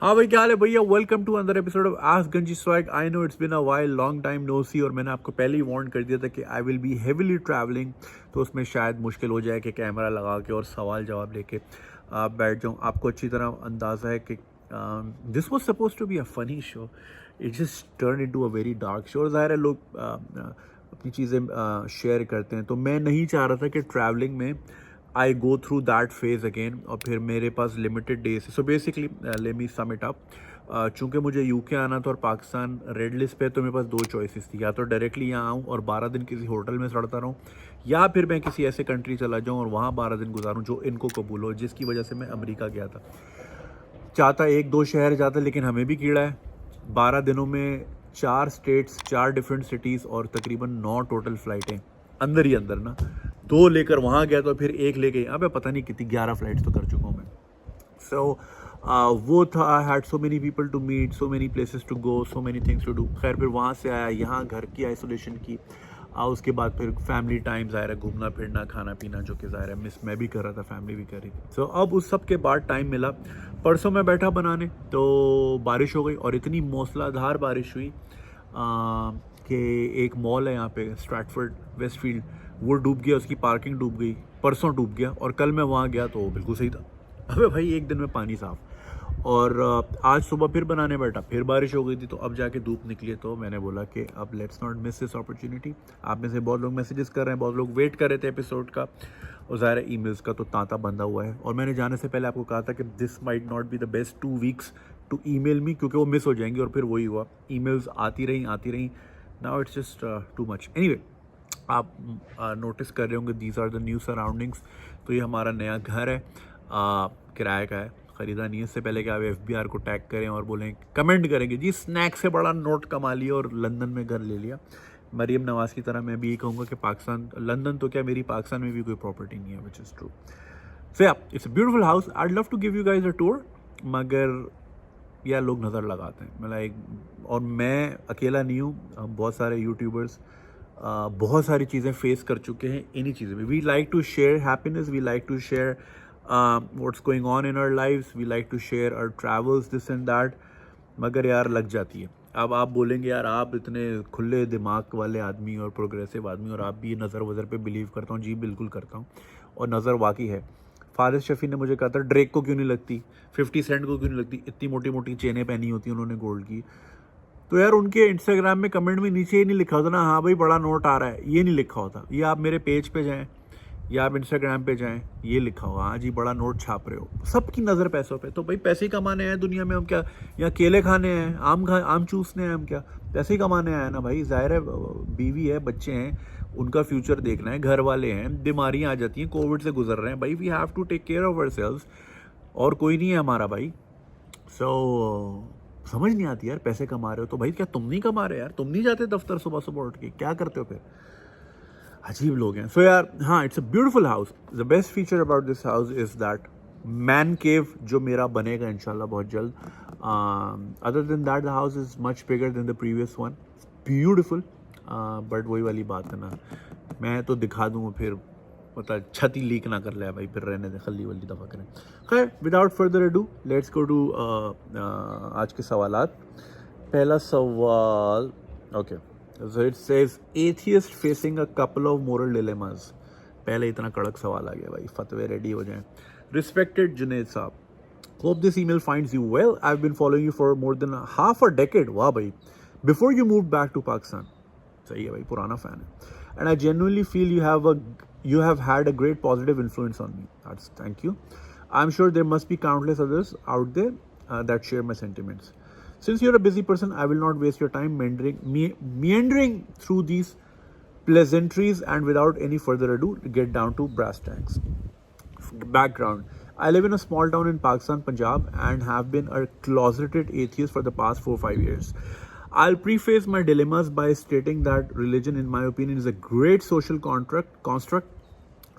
हाँ भाई, क्या हाल है भैया। Welcome to another episode of ask Ganji swag. I know it's been a while, long time no see, और मैंने आपको पहले ही वार्न कर दिया था कि I will be heavily travelling, तो उसमें शायद मुश्किल हो जाए कि कैमरा लगा के और सवाल जवाब लेके आप बैठ जाऊँ। आपको अच्छी तरह अंदाज़ा है कि this was suppose to be a funny show, it just turn into a very dark show. ज़ाहिर है लोग अपनी चीज़ें शेयर करते हैं, तो मैं नहीं चाह रहा था कि ट्रैवलिंग में I go through that phase again, और फिर मेरे पास limited days. So basically let me sum it up. चूँकि मुझे यूके आना था और पाकिस्तान रेड लिस्ट पे, तो मेरे पास दो चॉइसेस थी, या तो डायरेक्टली यहाँ आऊँ और 12 दिन किसी होटल में सड़ता रहूँ, या फिर मैं किसी ऐसे कंट्री चला जाऊँ और वहाँ 12 दिन गुजारूँ जो इनको कबूल हो, जिसकी वजह से मैं अमेरिका गया था। चाहता एक दो शहर जाता, लेकिन हमें भी कीड़ा है। 12 दिनों में 4 स्टेट्स, 4 डिफरेंट सिटीज़ और तकरीबन 9 टोटल फ़्लाइटें अंदर ही अंदर ना। 2 लेकर वहाँ गया तो फिर 1 लेके यहाँ पे, पता नहीं कितनी 11 फ़्लाइट्स तो कर चुका हूँ मैं। सो वो था, I had so many people to meet, so many places to go, so many things to do. खैर फिर वहाँ से आया, यहाँ घर की आइसोलेशन की। उसके बाद फिर फैमिली टाइम, ज़ाहिर है घूमना फिरना खाना पीना, जो कि ज़ाहिर है मिस मैं भी कर रहा था, फैमिली भी कर रही थी। सो अब उस सब के बाद टाइम मिला, परसों मैं बैठा बनाने तो बारिश हो गई, और इतनी मूसलाधार बारिश हुई कि एक मॉल है यहाँ पे स्ट्रैटफोर्ड वेस्टफील्ड, वो डूब गया, उसकी पार्किंग डूब गई। परसों डूब गया, और कल मैं वहाँ गया तो बिल्कुल सही था। अबे भाई, एक दिन में पानी साफ। और आज सुबह फिर बनाने बैठा, फिर बारिश हो गई थी, तो अब जाके धूप निकली, तो मैंने बोला कि अब let's not miss this opportunity. आप में से बहुत लोग मैसेजेस कर रहे हैं, बहुत लोग वेट कर रहे थे एपिसोड का, और ज़ाहिर है ईमेल्स का तो तांता बंधा हुआ है। और मैंने जाने से पहले आपको कहा था कि this might not be the best 2 weeks to email me, क्योंकि वो मिस हो जाएंगी, और फिर वही हुआ, ईमेल्स आती रही। Now it's just too much. Anyway, आप नोटिस कर रहे होंगे these are the new surroundings. तो ये हमारा नया घर है, किराए का है, ख़रीदा नहीं है। इससे पहले कि आप FBR को टैग करें और बोलें, कमेंट करेंगे जी स्नैक से बड़ा नोट कमा लिया और लंदन में घर ले लिया। मरीम नवाज़ की तरह मैं भी ये कहूँगा कि पाकिस्तान, लंदन तो क्या, मेरी पाकिस्तान में भी कोई प्रॉपर्टी नहीं है, which is true. So yeah, it's a beautiful house, I love to give you guys a tour, मगर यार लोग नज़र लगाते हैं, मतलब एक, और मैं अकेला नहीं हूँ, बहुत सारे यूट्यूबर्स बहुत सारी चीज़ें फेस कर चुके हैं इन्हीं चीज़ों में। We like to share happiness, we like to share what's going on in our lives, we like to share our travels, this and that, मगर यार लग जाती है। अब आप बोलेंगे यार आप इतने खुले दिमाग वाले आदमी और प्रोग्रेसिव आदमी, और आप भी ये नज़र वज़र पे बिलीव करता हूँ। जी बिल्कुल करता हूँ, और नज़र वाकई है। फारिस शफ़ी ने मुझे कहा था ड्रेक को क्यों नहीं लगती, 50 सेंट को क्यों नहीं लगती, इतनी मोटी मोटी चेनें पहनी होती हैं उन्होंने गोल्ड की। तो यार उनके इंस्टाग्राम में कमेंट में नीचे ये नहीं लिखा होता ना, हाँ भाई बड़ा नोट आ रहा है, ये नहीं लिखा होता। ये आप मेरे पेज पे जाएं या आप इंस्टाग्राम पे जाएं, ये लिखा हुआ, हाँ जी बड़ा नोट छाप रहे हो। सबकी नज़र पैसों पे, तो भाई पैसे ही कमाने हैं दुनिया में हम क्या, या केले खाने हैं, आम चूसने हैं हम क्या, पैसे ही कमाने आए ना भाई। ज़ाहिर है बीवी है, बच्चे हैं, उनका फ्यूचर देखना है, घर वाले हैं, बीमारियाँ आ जाती हैं, कोविड से गुजर रहे हैं भाई, we have to take care of ourselves, और कोई नहीं है हमारा भाई। समझ नहीं आती यार, पैसे कमा रहे हो तो भाई क्या तुम नहीं कमा रहे यार, तुम नहीं जाते दफ्तर सुबह सुबह उठ के, क्या करते हो फिर, अजीब लोग हैं। सो यार हाँ, it's a beautiful house. The best feature about this house is that man cave, जो मेरा बनेगा इंशाल्लाह बहुत जल्द। Other than that the house is much bigger than the previous one, beautiful, but वही वाली बात है ना, मैं तो दिखा दूँ फिर पता छत ही लीक ना कर ले भाई, फिर रहने दे, खली वली दफ़ा करें। खैर without further ado let's go to आज के सवालात। पहला सवाल, okay, so it says atheist facing a couple of moral dilemmas. पहले इतना कड़क सवाल आ गया भाई, फतवे रेडी हो जाएं। रिस्पेक्टेड जुनेद साहब, hope this email finds you well. I've been following you for more than half a decade. वाह भाई, before you moved back to Pakistan. सही है भाई, पुराना fan है. And I genuinely feel you have had a great positive influence on me. Thank you. I'm sure there must be countless others out there that share my sentiments. Since you're a busy person, I will not waste your time meandering through these pleasantries, and without any further ado, get down to brass tacks. Background: I live in a small town in Pakistan, Punjab, and have been a closeted atheist for the past 4-5 years. I'll preface my dilemmas by stating that religion, in my opinion, is a great social construct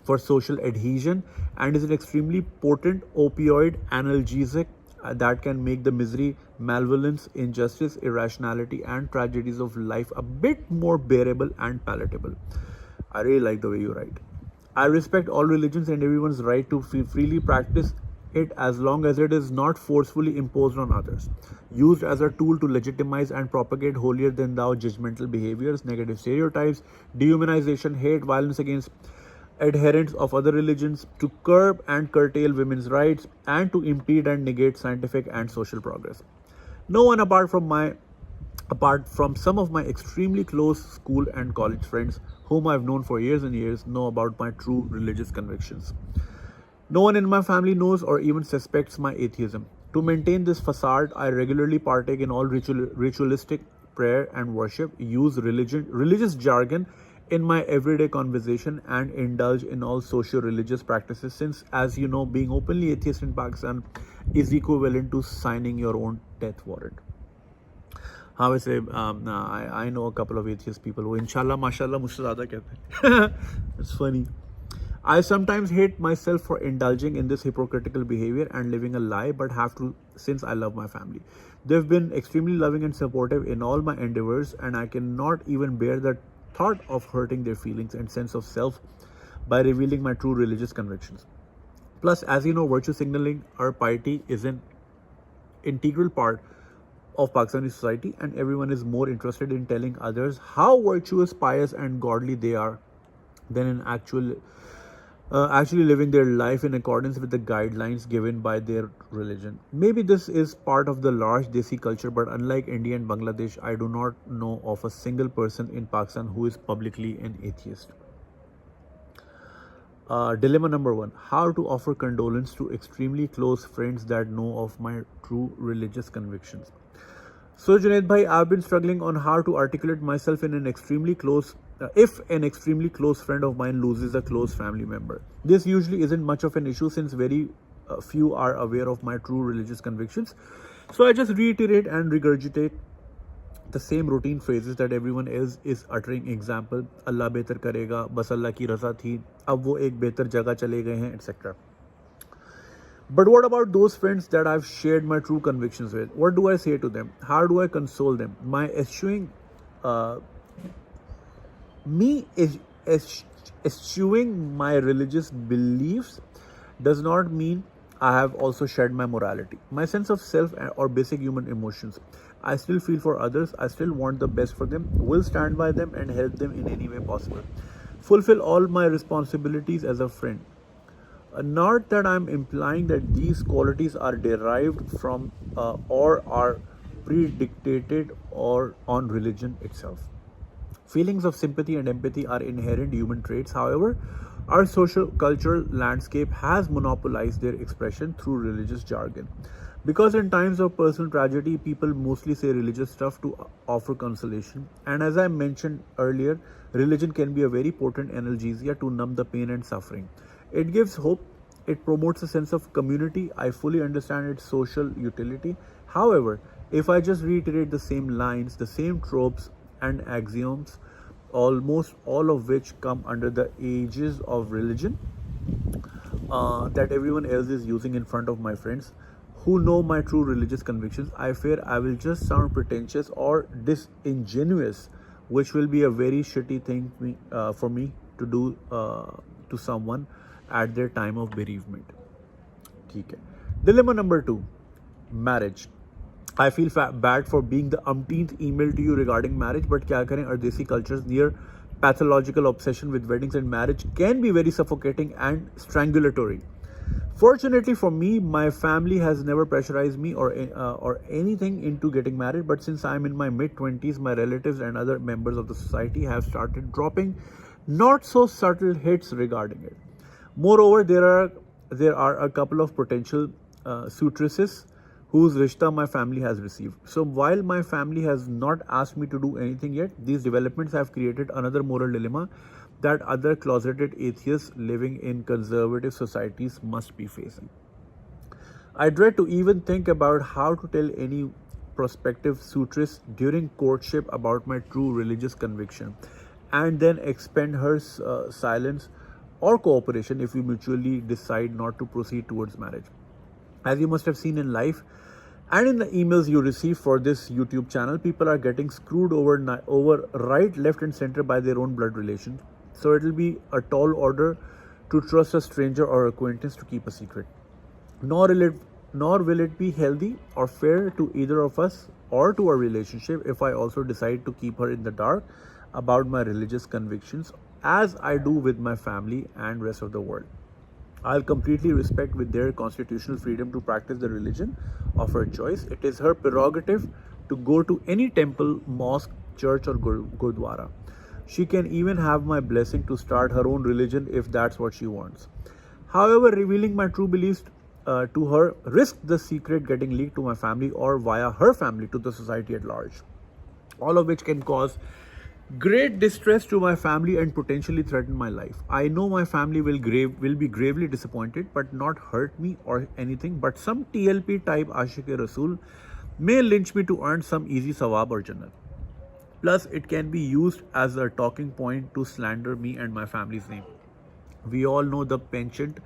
for social adhesion, and is an extremely potent opioid analgesic that can make the misery, malevolence, injustice, irrationality, and tragedies of life a bit more bearable and palatable. I really like the way you write. I respect all religions and everyone's right to freely practice it as long as it is not forcefully imposed on others, used as a tool to legitimize and propagate holier than thou judgmental behaviors, negative stereotypes, dehumanization, hate, violence against adherents of other religions, to curb and curtail women's rights, and to impede and negate scientific and social progress. No one apart from some of my extremely close school and college friends whom I've known for years and years know about my true religious convictions. No one in my family knows or even suspects my atheism. To maintain this facade, I regularly partake in all ritualistic prayer and worship, use religious jargon in my everyday conversation, and indulge in all socio-religious practices, since, as you know, being openly atheist in Pakistan is equivalent to signing your own death warrant. हाँ वैसे I know a couple of atheist people who inshallah mashallah मुझसे ज़्यादा कहते हैं. It's funny. I sometimes hate myself for indulging in this hypocritical behavior and living a lie, but have to since I love my family. They've been extremely loving and supportive in all my endeavors, and I cannot even bear the thought of hurting their feelings and sense of self by revealing my true religious convictions. Plus, as you know, virtue signaling or piety is an integral part of Pakistani society, and everyone is more interested in telling others how virtuous, pious, and godly they are than in actually living their life in accordance with the guidelines given by their religion. Maybe this is part of the large Desi culture, but unlike India and Bangladesh, I do not know of a single person in Pakistan who is publicly an atheist. Dilemma number 1: how to offer condolence to extremely close friends that know of my true religious convictions. So Junaid bhai, I've been struggling on how to articulate myself in an extremely close if an extremely close friend of mine loses a close family member. This usually isn't much of an issue since very few are aware of my true religious convictions. So I just reiterate and regurgitate the same routine phrases that everyone else is uttering. Example, Allah behtar karega, bas Allah ki raza thi, ab wo ek behtar jagah chale gaye hain, etc. But what about those friends that I've shared my true convictions with? What do I say to them? How do I console them? Eschewing my religious beliefs does not mean I have also shed my morality, my sense of self, or basic human emotions. I still feel for others. I still want the best for them, will stand by them and help them in any way possible. Fulfill all my responsibilities as a friend. Not that I'm implying that these qualities are derived from or are predictated or on religion itself. Feelings of sympathy and empathy are inherent human traits. However, our social cultural landscape has monopolized their expression through religious jargon. Because in times of personal tragedy, people mostly say religious stuff to offer consolation. And as I mentioned earlier, religion can be a very potent analgesia to numb the pain and suffering. It gives hope. It promotes a sense of community. I fully understand its social utility. However, if I just reiterate the same lines, the same tropes and axioms, almost all of which come under the aegis of religion, that everyone else is using in front of my friends who know my true religious convictions, I fear I will just sound pretentious or disingenuous, which will be a very shitty thing for me to do to someone at their time of bereavement. Okay. Dilemma number 2: marriage. I feel bad for being the umpteenth email to you regarding marriage, but kya kare, our Desi culture's near pathological obsession with weddings and marriage can be very suffocating and strangulatory. Fortunately for me, my family has never pressurized me or anything into getting married, but since I'm in my mid-20s, my relatives and other members of the society have started dropping not so subtle hits regarding it. Moreover, there are a couple of potential suitresses whose rishta my family has received. So while my family has not asked me to do anything yet, these developments have created another moral dilemma that other closeted atheists living in conservative societies must be facing. I dread to even think about how to tell any prospective suitress during courtship about my true religious conviction, and then expend her silence or cooperation if we mutually decide not to proceed towards marriage. As you must have seen in life and in the emails you receive for this YouTube channel, people are getting screwed over right, left and center by their own blood relations. So it will be a tall order to trust a stranger or acquaintance to keep a secret. nor will it be healthy or fair to either of us or to our relationship if I also decide to keep her in the dark about my religious convictions as I do with my family and rest of the world. I'll completely respect with their constitutional freedom to practice the religion of her choice. It is her prerogative to go to any temple, mosque, church or gurdwara. She can even have my blessing to start her own religion if that's what she wants. However, revealing my true beliefs to her risk the secret getting leaked to my family or via her family to the society at large, all of which can cause great distress to my family and potentially threaten my life. I know my family will be gravely disappointed, but not hurt me or anything. But some TLP type Ashiq-e-Rasool may lynch me to earn some easy sawab or jannat. Plus, it can be used as a talking point to slander me and my family's name. We all know the penchant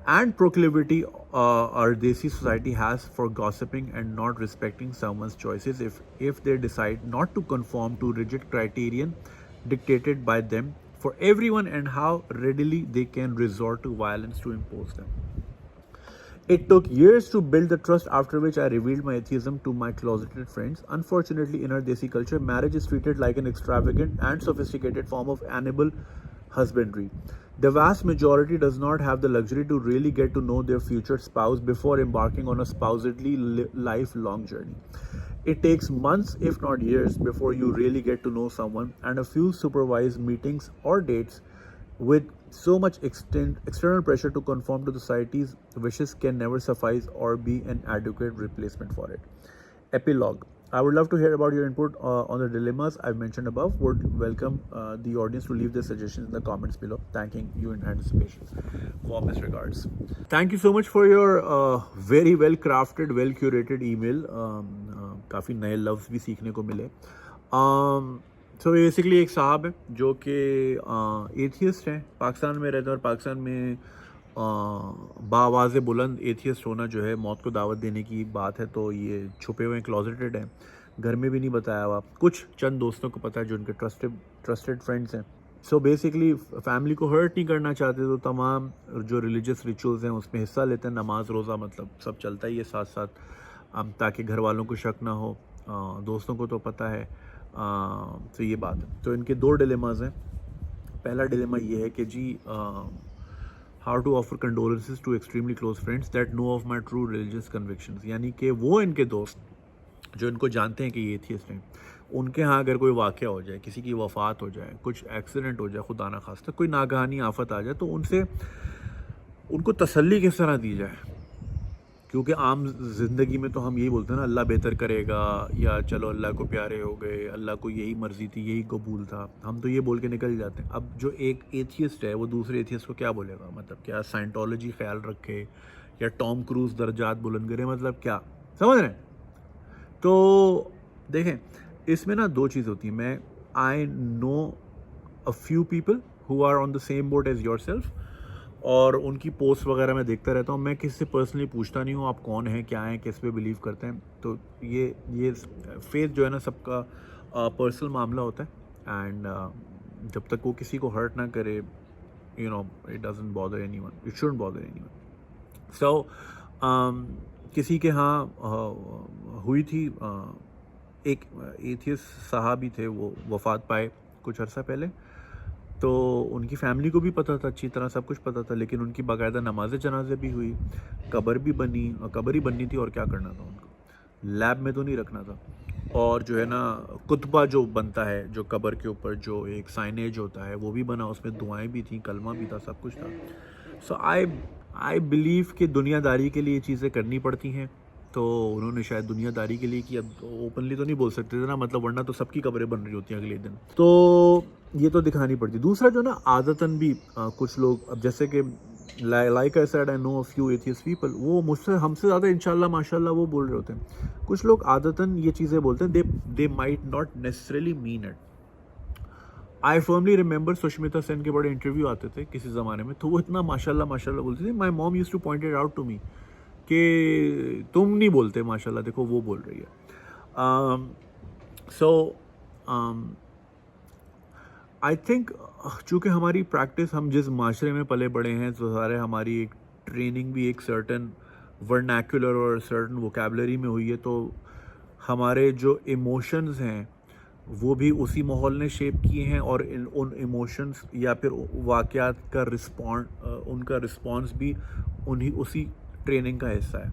and proclivity our Desi society has for gossiping and not respecting someone's choices if they decide not to conform to rigid criterion dictated by them for everyone, and how readily they can resort to violence to impose them. It took years to build the trust, after which I revealed my atheism to my closeted friends. Unfortunately, in our Desi culture, marriage is treated like an extravagant and sophisticated form of animal husbandry. The vast majority does not have the luxury to really get to know their future spouse before embarking on a supposedly lifelong journey. It takes months, if not years, before you really get to know someone, and a few supervised meetings or dates with so much external pressure to conform to society's wishes can never suffice or be an adequate replacement for it. Epilogue. I would love to hear about your input on the dilemmas I've mentioned above. Would welcome the audience to leave their suggestions in the comments below. Thanking you in anticipation. Warmest regards. Thank you so much for your very well crafted, well curated email. काफ़ी नए लफ्ज़ भी सीखने को मिले. So basically एक साहब है जो कि एथियस्ट हैं, पाकिस्तान में रहते हैं, और पाकिस्तान में बावाज़ बुलंद एथियस्ट होना जो है मौत को दावत देने की बात है. तो ये छुपे हुए क्लॉजेटेड हैं, घर में भी नहीं बताया हुआ, कुछ चंद दोस्तों को पता है जो उनके ट्रस्टेड फ्रेंड्स हैं. सो बेसिकली फैमिली को हर्ट नहीं करना चाहते, तो तमाम जो रिलीजियस रिचुअल्स हैं उसमें हिस्सा लेते हैं. नमाज रोज़ा मतलब सब चलता ही है साथ साथ, ताकि घर वालों को शक ना हो, दोस्तों को तो पता है. तो ये बात है. तो इनके दो डिलेमास हैं. पहला डिलेमा ये है कि जी how to offer condolences to extremely close friends that know of my true religious convictions. यानी कि वो इनके दोस्त जो इनको जानते हैं कि ये एथियस्ट हैं, उनके यहाँ अगर कोई वाक़या हो जाए, किसी की वफ़ात हो जाए, कुछ एक्सीडेंट हो जाए, खुदा ना खास्ता कोई नागहानी आफत आ जाए, तो उनको तसल्ली किस तरह दी जाए. क्योंकि आम ज़िंदगी में तो हम यही बोलते हैं ना, अल्लाह बेहतर करेगा, या चलो अल्लाह को प्यारे हो गए, अल्लाह को यही मर्ज़ी थी, यही कबूल था, हम तो ये बोल के निकल जाते हैं. अब जो एक एथियस्ट है वो दूसरे एथियस्ट को क्या बोलेगा? मतलब क्या साइंटोलॉजी ख्याल रखे या टॉम क्रूज़ दर्जात बुलंद करे, मतलब क्या, समझ रहे हैं? तो देखें, इसमें ना दो चीज़ होती हैं. I know a few people who are on the same boat as yourself, और उनकी पोस्ट वगैरह मैं देखता रहता हूँ. मैं किसी से पर्सनली पूछता नहीं हूँ आप कौन हैं, क्या हैं, किस पे बिलीव करते हैं. तो ये फेथ जो है ना, सबका पर्सनल मामला होता है. एंड जब तक वो किसी को हर्ट ना करे, you know, it doesn't bother anyone, it shouldn't bother anyone. So किसी के यहाँ हुई थी, एक एथियस्ट साहब ही थे, वो वफ़ात पाए कुछ अर्सा पहले. तो उनकी फैमिली को भी पता था, अच्छी तरह सब कुछ पता था, लेकिन उनकी बाकायदा नमाज जनाजे भी हुई, कब्र भी बनी, और कब्र ही बननी थी, और क्या करना था उनको, लैब में तो नहीं रखना था. और जो है ना, कुतबा जो बनता है, जो कब्र के ऊपर जो एक साइनेज होता है, वो भी बना, उसमें दुआएं भी थी, कलमा भी था, सब कुछ था. सो आई बिलीव कि दुनियादारी के लिए ये चीज़ें करनी पड़ती हैं. तो उन्होंने शायद दुनियादारी के लिए की. अब ओपनली तो नहीं बोल सकते थे ना, मतलब वरना तो सबकी कब्रें बन रही होती हैं अगले दिन. तो ये तो दिखानी पड़ती. दूसरा जो ना, आदतन भी कुछ लोग, अब जैसे कि like I said, I know a few atheist people, वो मुझसे हमसे ज़्यादा इंशाल्लाह माशाल्लाह वो बोल रहे होते हैं. कुछ लोग आदतन ये चीज़ें बोलते हैं, they might not necessarily mean it. I firmly remember Sushmita Sen के बड़े इंटरव्यू आते थे किसी ज़माने में, तो वो इतना माशाल्लाह माशाल्लाह बोलती थी. My mom used to point it out to me कि तुम नहीं बोलते माशाल्लाह, देखो वो बोल रही है. सो आई थिंक चूँकि हमारी प्रैक्टिस, हम जिस माशरे में पले बड़े हैं, तो सारे हमारी एक ट्रेनिंग भी एक सर्टन वर्नैकुलर और सर्टन वोकेबलरी में हुई है, तो हमारे जो इमोशंस हैं वो भी उसी माहौल ने शेप किए हैं, और उन इमोशंस या फिर वाक़यात का उनका रिस्पॉन्स भी उसी ट्रेनिंग का हिस्सा है।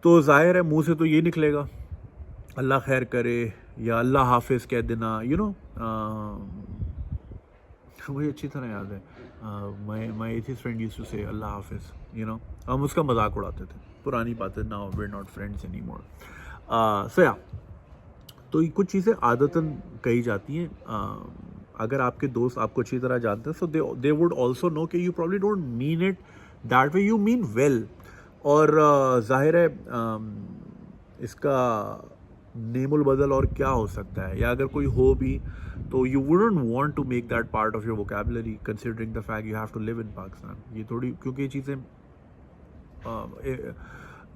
तो ज़ाहिर है मुंह से तो ये निकलेगा अल्लाह खैर करे या अल्लाह हाफिज़ कह देना, मुझे अच्छी तरह याद है, my atheist friend used to say अल्लाह हाफिज़, हम उसका मजाक उड़ाते थे, पुरानी बातें, now we are not friends any more. So yeah, तो ये कुछ चीज़ें आदतन कही जाती हैं। अगर आपके दोस्त आपको अच्छी तरह जानते हैं, सो दे वुड ऑल्सो नो कि you probably don't mean it that way, you mean well. और ज़ाहिर है इसका नेमुल बदल और क्या हो सकता है, या अगर कोई हो भी तो you wouldn't want to make that part of your vocabulary considering the fact you have to live in Pakistan. ये थोड़ी, क्योंकि ये चीज़ें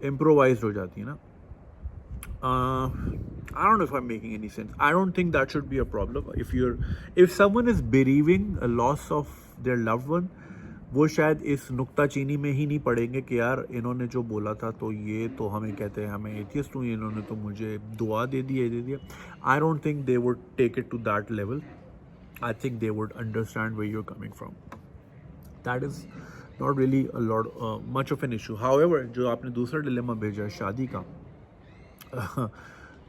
इम्प्रोवाइज्ड हो जाती है ना। I don't know if I'm making any sense. I don't think that should be a problem. If someone is bereaving a loss of their loved one, वो शायद इस नुक्ताचीनी में ही नहीं पड़ेंगे कि यार इन्होंने जो बोला था तो ये तो हमें कहते हैं हमें एथियस्ट हूँ, इन्होंने तो मुझे दुआ दे दिया। I don't think they would take it to that level. I think they would understand where you're coming from. That is not really much of an issue. However, जो आपने दूसरा डिलेमा भेजा है शादी का,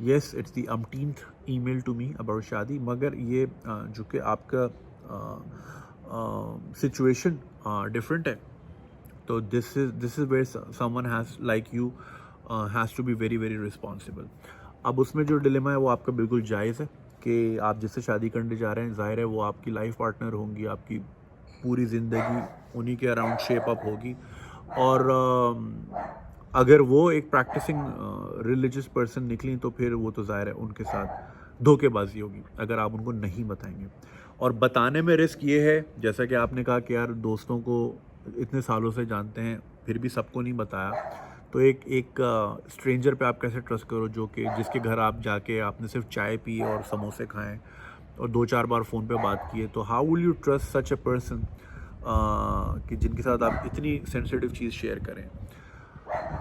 yes, it's the umpteenth email to me about शादी, मगर ये जो कि आपका सिचुएशन डिफरेंट है, तो this is where someone has like you has to be very very responsible. अब उसमें जो डिलेमा है वो आपका बिल्कुल जायज़ है कि आप जिससे शादी करने जा रहे हैं, ज़ाहिर है वो आपकी लाइफ पार्टनर होंगी, आपकी पूरी ज़िंदगी उन्हीं के अराउंड शेप अप होगी। और अगर वो एक प्रैक्टिसिंग रिलीजियस पर्सन निकली तो फिर वो तो ज़ाहिर है उनके साथ धोखेबाजी होगी अगर आप उनको नहीं बताएंगे। और बताने में रिस्क ये है, जैसा कि आपने कहा कि यार दोस्तों को इतने सालों से जानते हैं फिर भी सबको नहीं बताया, तो एक स्ट्रेंजर पे आप कैसे ट्रस्ट करो जो कि जिसके घर आप जाके आपने सिर्फ चाय पी और समोसे खाएं और 2-4 बार फ़ोन पे बात किए, तो how will you trust such a person कि जिनके साथ आप इतनी सेंसिटिव चीज़ शेयर करें।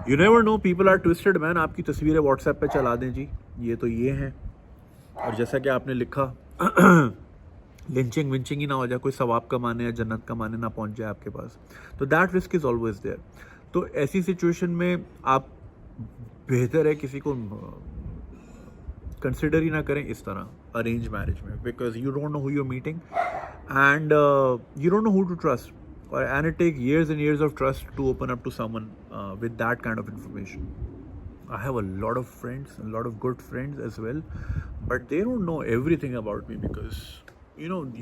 You never know, people are twisted man. आपकी तस्वीरें व्हाट्सएप पे चला दें जी, ये तो ये हैं, और जैसा कि आपने लिखा लिंचिंग विंचिंग ही ना हो जाए, कोई सवाब कमाने या जन्नत कमाने ना पहुंच जाए आपके पास, तो that risk is always there. तो ऐसी सिचुएशन में आप बेहतर है किसी को कंसिडर ही ना करें इस तरह अरेंज मैरिज में, because you don't know who you are meeting and you don't know who to trust, and it takes years and years of trust to open up to someone with that kind of information. I have a lot of friends, a lot of good friends as well, but they don't know everything about me because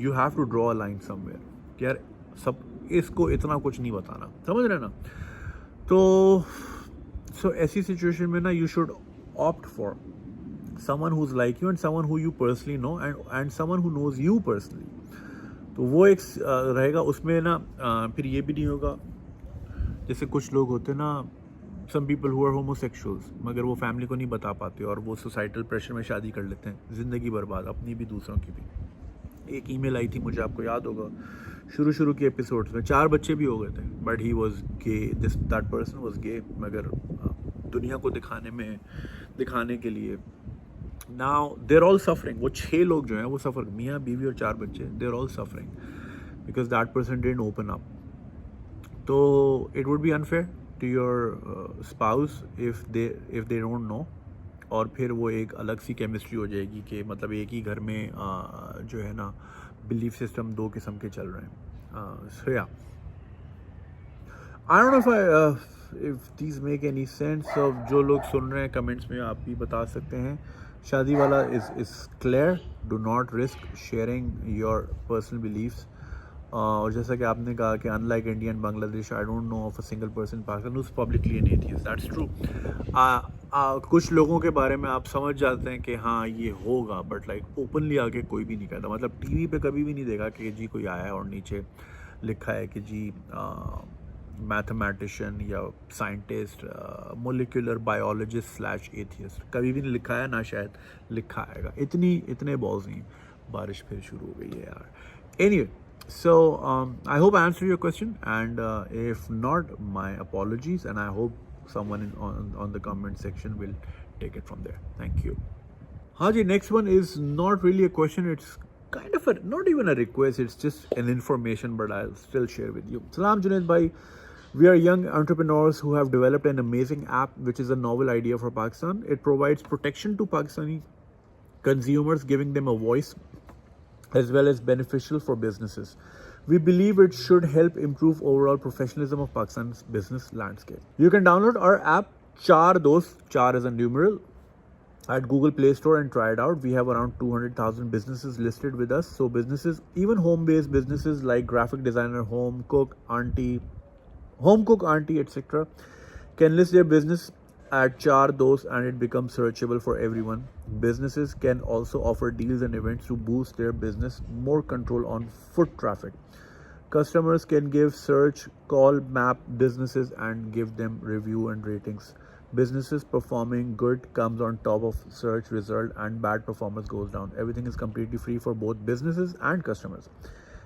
you have to draw a line somewhere कि यार सब इसको इतना कुछ नहीं बताना, समझ रहे ना। तो ऐसी सिचुएशन में ना you should opt for someone who's like you and someone who you personally know and someone who knows you personally. तो वो एक रहेगा उसमें ना। फिर ये भी नहीं होगा जैसे कुछ लोग होते ना, some people who are homosexuals, मगर वो फैमिली को नहीं बता पाते और वो सोसाइटल प्रेशर में शादी कर लेते हैं, ज़िंदगी बर्बाद, अपनी भी दूसरों की भी। एक ईमेल आई थी मुझे, आपको याद होगा शुरू के एपिसोड्स में, 4 बच्चे भी हो गए थे, but he was gay, that person was gay, मगर दुनिया को दिखाने के लिए नाउ देर ऑल सफरिंग। वो 6 लोग जो हैं वो सफ़र, मियाँ बीवी और 4 बच्चे, there all suffering because that person didn't open up. तो it would be unfair to your spouse if they don't know, और फिर वो एक अलग सी केमिस्ट्री हो जाएगी कि मतलब एक ही घर में जो है ना बिलीफ सिस्टम 2 किस्म के चल रहे हैं। सो या, आई don't know if these make any sense. जो लोग सुन रहे हैं कमेंट्स में आप भी बता सकते हैं। शादी वाला is clear, do not risk sharing your personal beliefs. और जैसा कि आपने कहा कि unlike India and Bangladesh, I don't know of a single person Pakistan who's publicly an atheist, that's true. कुछ लोगों के बारे में आप समझ जाते हैं कि हाँ ये होगा, बट लाइक ओपनली आके कोई भी नहीं कहता। मतलब टीवी पे कभी भी नहीं देखा कि जी कोई आया है और नीचे लिखा है कि जी मैथमेटिशियन या साइंटिस्ट, मोलिकुलर बायोलॉजिस्ट / एथियस्ट, कभी भी नहीं लिखा है, ना शायद लिखा आएगा। इतने बॉल्स नहीं। बारिश फिर शुरू हो गई है यार। Anyway, so I hope I answered your question, and if not, my apologies, and I hope someone on the comment section will take it from there. Thank you. हाँ जी, next one is not really a question, it's kind of not even a request, it's just an information, but I'll still share with you. Salam Junaid bhai, we are young entrepreneurs who have developed an amazing app which is a novel idea for Pakistan. It provides protection to Pakistani consumers, giving them a voice, as well as beneficial for businesses. We believe it should help improve overall professionalism of Pakistan's business landscape. You can download our app Char Dost, Char is a numeral, at Google Play Store and try it out. We have around 200,000 businesses listed with us. So businesses, even home-based businesses like graphic designer, home cook, auntie, etc., can list their business at Char Dost and it becomes searchable for everyone. Businesses can also offer deals and events to boost their business, more control on foot traffic. Customers can give search, call, map businesses and give them review and ratings. Businesses performing good comes on top of search result and bad performance goes down. Everything is completely free for both businesses and customers.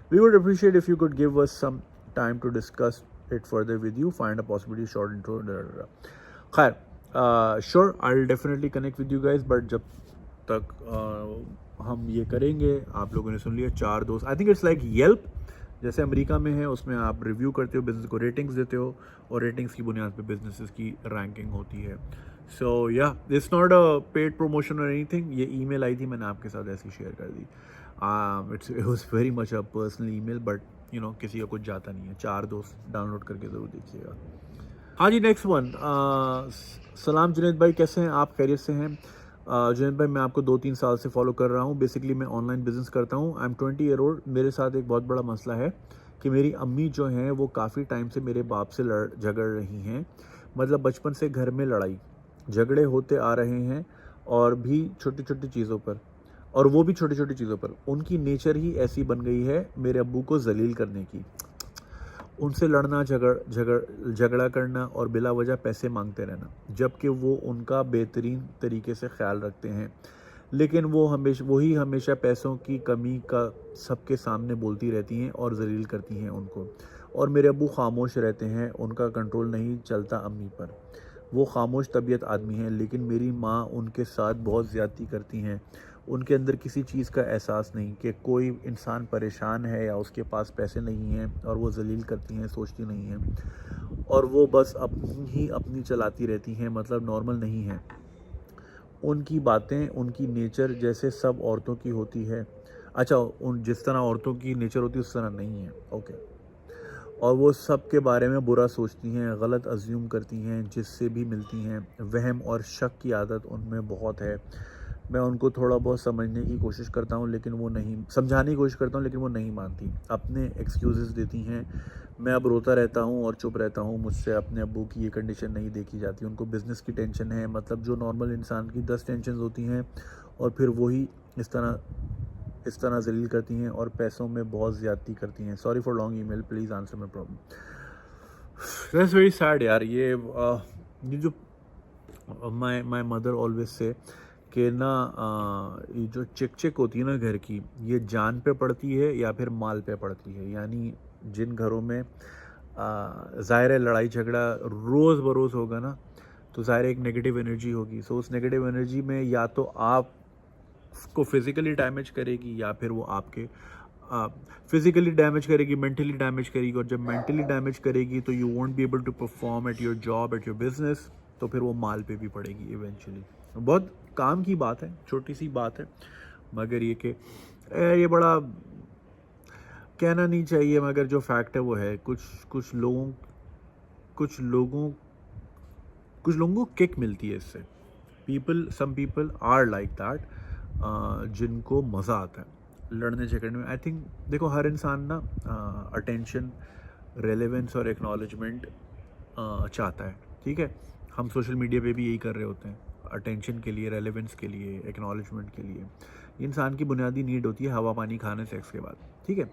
We would appreciate if you could give us some time to discuss it further with you, find a possibility, short intro. Khair, sure, I'll definitely connect with you guys, but जब तक हम ये करेंगे, आप लोगों ने सुन लिया चार दोस्त, I think it's like Yelp जैसे अमेरिका में है, उसमें आप रिव्यू करते हो, बिजनेस को रेटिंग्स देते हो और रेटिंग्स की बुनियाद पे बिजनेसेस की रैंकिंग होती है. So yeah it's not a paid promotion और एनीथिंग. ये ईमेल आई थी, मैंने आपके साथ ऐसी शेयर कर दी. It was very much a personal email, but you know किसी का कुछ जाता नहीं है. चार दोस्त डाउनलोड करके ज़रूर देखिएगा. हाँ जी, नेक्स्ट वन. सलाम जुनैद भाई, कैसे हैं आप? खैरियत से हैं? जुनैद भाई, मैं आपको 2-3 साल से फॉलो कर रहा हूँ. बेसिकली मैं ऑनलाइन बिजनेस करता हूँ. I am 20 year old. मेरे साथ एक बहुत बड़ा मसला है कि मेरी अम्मी जो हैं वो काफ़ी टाइम से मेरे बाप से झगड़ रही हैं. मतलब बचपन से घर में लड़ाई झगड़े होते आ रहे हैं और भी छोटी छोटी चीज़ों पर, और वो भी छोटी छोटी चीज़ों पर. उनकी नेचर ही ऐसी बन गई है मेरे अब्बू को जलील करने की. उनसे लड़ना, झगड़ा करना और बिला वजह पैसे मांगते रहना, जबकि वो उनका बेहतरीन तरीके से ख्याल रखते हैं, लेकिन वो हमेशा पैसों की कमी का सबके सामने बोलती रहती हैं और जलील करती हैं उनको. और मेरे अब्बू खामोश रहते हैं, उनका कंट्रोल नहीं चलता अम्मी पर. वो खामोश तबीयत आदमी हैं, लेकिन मेरी माँ उनके साथ बहुत ज़्यादती करती हैं. उनके अंदर किसी चीज़ का एहसास नहीं कि कोई इंसान परेशान है या उसके पास पैसे नहीं हैं, और वो जलील करती हैं, सोचती नहीं हैं, और वो बस अपनी चलाती रहती हैं. मतलब नॉर्मल नहीं है. उनकी बातें, उनकी नेचर जैसे सब औरतों की होती है. अच्छा, जिस तरह औरतों की नेचर होती है उस तरह नहीं है. ओके. और वो सब के बारे में बुरा सोचती हैं, गलत अज्यूम करती हैं जिससे भी मिलती हैं. वहम और शक की आदत उनमें बहुत है. मैं उनको थोड़ा बहुत समझने की कोशिश करता हूँ, लेकिन वो नहीं समझाने की कोशिश करता हूँ, लेकिन वो नहीं मानती. अपने एक्सक्यूज़ेस देती हैं. मैं अब रोता रहता हूँ और चुप रहता हूँ. मुझसे अपने अब्बू की ये कंडीशन नहीं देखी जाती. उनको बिज़नेस की टेंशन है, मतलब जो नॉर्मल इंसान की 10 टेंशन होती हैं, और फिर वही इस तरह जलील करती हैं और पैसों में बहुत ज़्यादती करती हैं. Sorry for long email, please answer my problem. That's very sad यार. ये जो माई मदर ऑलवेज से कि ना ये जो चिक होती है ना घर की, ये जान पे पड़ती है या फिर माल पे पड़ती है. यानी जिन घरों में ज़ाहिर है लड़ाई झगड़ा रोज़ बरोज़ होगा ना, तो ज़ाहिर एक नेगेटिव एनर्जी होगी. सो उस नेगेटिव एनर्जी में या तो आप को फिज़िकली डैमेज करेगी या फिर वो आपके फिज़िकली डैमेज करेगी, मेंटली डैमेज करेगी. और जब मेंटली डैमेज करेगी तो you won't be able to perform at your job, at your business. तो फिर वो माल पे भी पड़ेगी इवेंचुअली. बहुत काम की बात है, छोटी सी बात है, मगर ये कि ये बड़ा कहना नहीं चाहिए, मगर जो फैक्ट है वो है. कुछ लोगों को किक मिलती है इससे. Some people are like that, जिनको मज़ा आता है लड़ने झगड़ने में. आई थिंक देखो, हर इंसान ना अटेंशन, रेलेवेंस और एक्नॉलेजमेंट चाहता है. ठीक है, हम सोशल मीडिया पे भी यही कर रहे होते हैं, अटेंशन के लिए, रेलेवेंस के लिए, एक्नॉलेजमेंट के लिए. इंसान की बुनियादी नीड होती है हवा, पानी, खाने, सेक्स के बाद. ठीक है,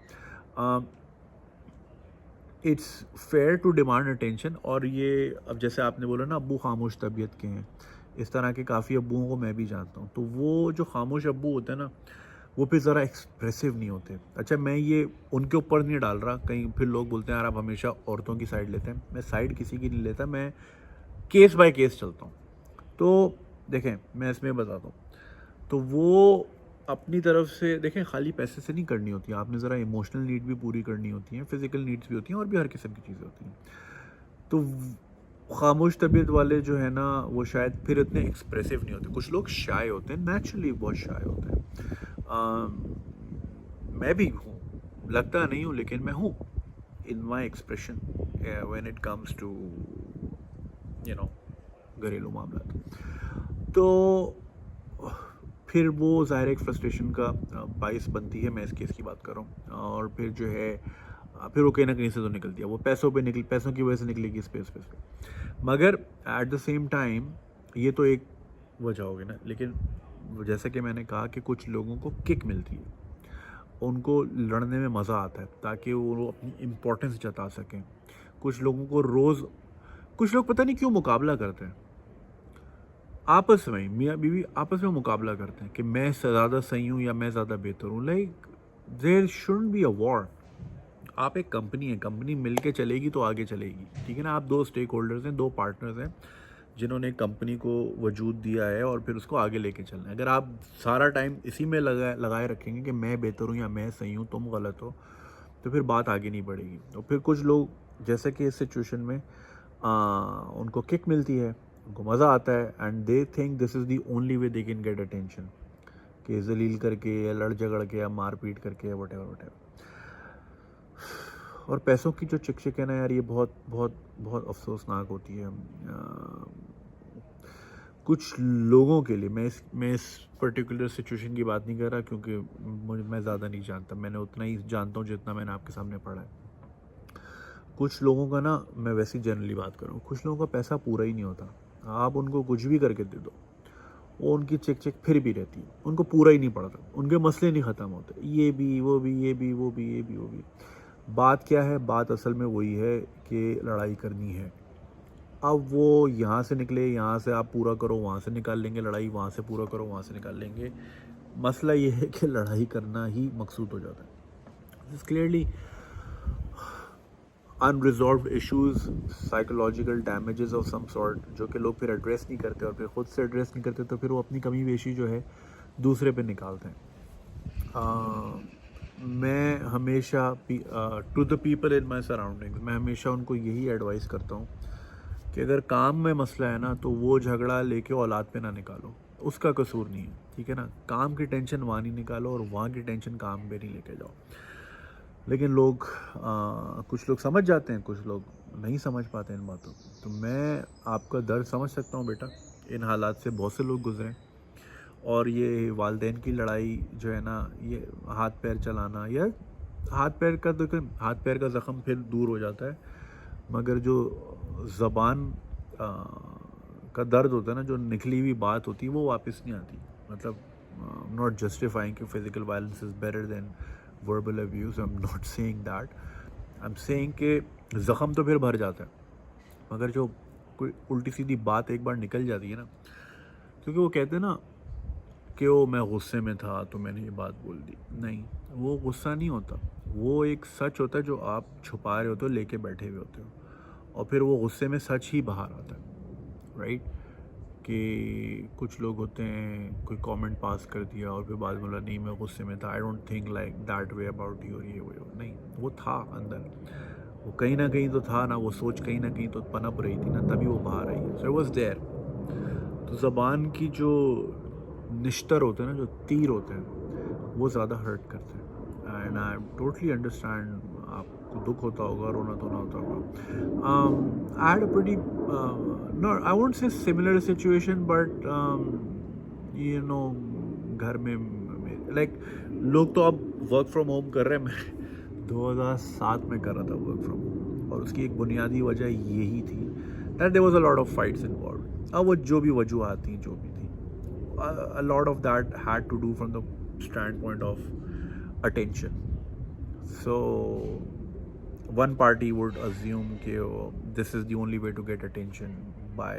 it's fair to demand attention. और ये अब जैसे आपने बोला ना, अब्बू खामोश तबीयत के हैं, इस तरह के काफ़ी अब्बुओं को मैं भी जानता हूँ. तो वो जो खामोश अब्बू होते हैं ना, वो फिर ज़रा एक्सप्रेसिव नहीं होते. अच्छा, मैं ये उनके ऊपर नहीं डाल रहा. कहीं फिर लोग बोलते हैं यार आप हमेशा औरतों की साइड लेते हैं. मैं साइड किसी की नहीं लेता. मैं केस बाय केस चलता हूँ। तो देखें, मैं इसमें बताता हूँ, तो वो अपनी तरफ से देखें, खाली पैसे से नहीं करनी होती, आपने ज़रा इमोशनल नीड भी पूरी करनी होती हैं, फिज़िकल नीड्स भी होती हैं, और भी हर किस्म की चीज़ें होती हैं। तो खामोश तबीयत वाले जो है ना, वो शायद फिर इतने एक्सप्रेसिव नहीं होते। कुछ लोग शाय होते हैं, नेचुरली बहुत शाय होते हैं। मैं भी हूँ, लगता नहीं हूँ, लेकिन मैं हूँ in my expression when it comes to you know घरेलू मामला। तो फिर वो ज़ाहिर एक फ्रस्ट्रेशन का बाइस बनती है। मैं इस केस की बात कर रहा हूँ, और फिर जो है फिर वो कहीं ना कहीं से तो निकलती है, वो पैसों की वजह से निकलेगी स्पेस पे। मगर एट द सेम टाइम ये तो एक वजह होगी ना, लेकिन जैसा कि मैंने कहा कि कुछ लोगों को किक मिलती है, उनको लड़ने में मज़ा आता है ताकि वो अपनी इम्पोर्टेंस जता सकें। कुछ लोगों को रोज़, कुछ लोग पता नहीं क्यों मुकाबला करते हैं आपस में, मियाँ बीवी आपस में मुकाबला करते हैं कि मैं ज़्यादा सही हूँ या मैं ज़्यादा बेहतर हूँ। Like there shouldn't be a war. आप एक कंपनी है, कंपनी मिल के चलेगी तो आगे चलेगी, ठीक है ना। आप दो स्टेक होल्डर्स हैं, दो पार्टनर्स हैं जिन्होंने कंपनी को वजूद दिया है और फिर उसको आगे लेके चलना है। अगर आप सारा टाइम इसी में लगाए रखेंगे कि मैं बेहतर हूँ या मैं सही हूँ, तुम गलत हो, तो फिर बात आगे नहीं बढ़ेगी। और फिर कुछ लोग जैसे कि इस सिचुएशन में उनको किक मिलती है, उनको मज़ा आता है, and they think this is the only way they can get attention, कि जलील करके या लड़ झगड़ के या मार पीट करके या वट एवर। और पैसों की जो चिक है ना यार, ये बहुत बहुत बहुत अफसोसनाक होती है। कुछ लोगों के लिए, मैं इस पर्टिकुलर सिचुएशन की बात नहीं कर रहा, क्योंकि मैं ज़्यादा नहीं जानता, मैंने उतना ही जानता हूँ जितना मैंने आपके सामने पढ़ा है। कुछ लोगों का ना, मैं वैसी जनरली बात कर रहा हूँ, कुछ लोगों का पैसा पूरा ही नहीं होता। आप उनको कुछ भी करके दे दो, वो उनकी चिक फिर भी रहती है, उनको पूरा ही नहीं पड़ता, उनके मसले नहीं ख़त्म होते, ये भी वो भी, ये भी वो भी, ये भी वो भी। बात क्या है? बात असल में वही है कि लड़ाई करनी है। अब वो यहाँ से निकले, यहाँ से आप पूरा करो, वहाँ से निकाल लेंगे लड़ाई, वहाँ से पूरा करो, वहाँ से निकाल लेंगे। मसला ये है कि लड़ाई करना ही मकसूद हो जाता है। This clearly unresolved issues, psychological damages of some sort, जो कि लोग फिर एड्रेस नहीं करते, और फिर ख़ुद से एड्रेस नहीं करते, तो फिर वो अपनी कमी पेशी जो है दूसरे पे निकालते हैं। मैं हमेशा to the people in my surroundings, मैं हमेशा उनको यही एडवाइस करता हूँ कि अगर काम में मसला है ना, तो वो झगड़ा लेके औलाद पे ना निकालो, उसका कसूर नहीं है, ठीक है ना। काम की टेंशन वहाँ नहीं निकालो, और वहाँ की टेंशन काम पे नहीं लेके जाओ। लेकिन लोग कुछ लोग समझ जाते हैं, कुछ लोग नहीं समझ पाते इन बातों को। तो मैं आपका दर्द समझ सकता हूँ बेटा, इन हालात से बहुत से लोग गुजरे, और ये वालदेन की लड़ाई जो है ना, ये हाथ पैर चलाना, या हाथ पैर का, देखो हाथ पैर का ज़ख़म फिर दूर हो जाता है, मगर जो ज़बान का दर्द होता है ना, जो निकली हुई बात होती है, वो वापस नहीं आती। मतलब नॉट जस्टिफाइंग कि physical violence is better than verbal abuse, I am not saying that, I am saying कि ज़ख़म तो फिर भर जाता है, मगर जो कोई उल्टी सीधी बात एक बार निकल जाती है ना, क्योंकि वो कहते हैं ना कि वो मैं गुस्से में था तो मैंने ये बात बोल दी। नहीं, वो गुस्सा नहीं होता, वो एक सच होता है जो आप छुपा रहे होते हो, लेके बैठे हुए होते हो, और फिर वो गुस्से में सच ही बाहर आता है, राइट। कि कुछ लोग होते हैं, कोई कमेंट पास कर दिया और फिर बाद में बोला नहीं मैं गुस्से में था, I don't think like that way about you, और ये वो नहीं, वो था अंदर, वो कहीं ना कहीं तो था ना, वो सोच कहीं ना कहीं तो पनप रही थी ना, तभी वो बाहर आई है। So it was there. तो ज़बान की जो निश्तर होते हैं ना, जो तीर होते हैं, वो ज़्यादा हर्ट करते हैं, एंड आई टोटली अंडरस्टैंड। आपको दुख होता होगा, रोना धोना होता होगा। I had a pretty no, I won't say similar situation, but you know घर में लाइक लोग तो अब वर्क फ्रॉम होम कर रहे हैं, मैं 2007 में कर रहा था वर्क फ्रॉम होम, और उसकी एक बुनियादी वजह यही थी that there was a lot of fights involve. अब वो जो भी वजूहत थी, जो भी थी, a lot of that had to do from the standpoint of attention. So one party would assume कि this is the only way to get attention by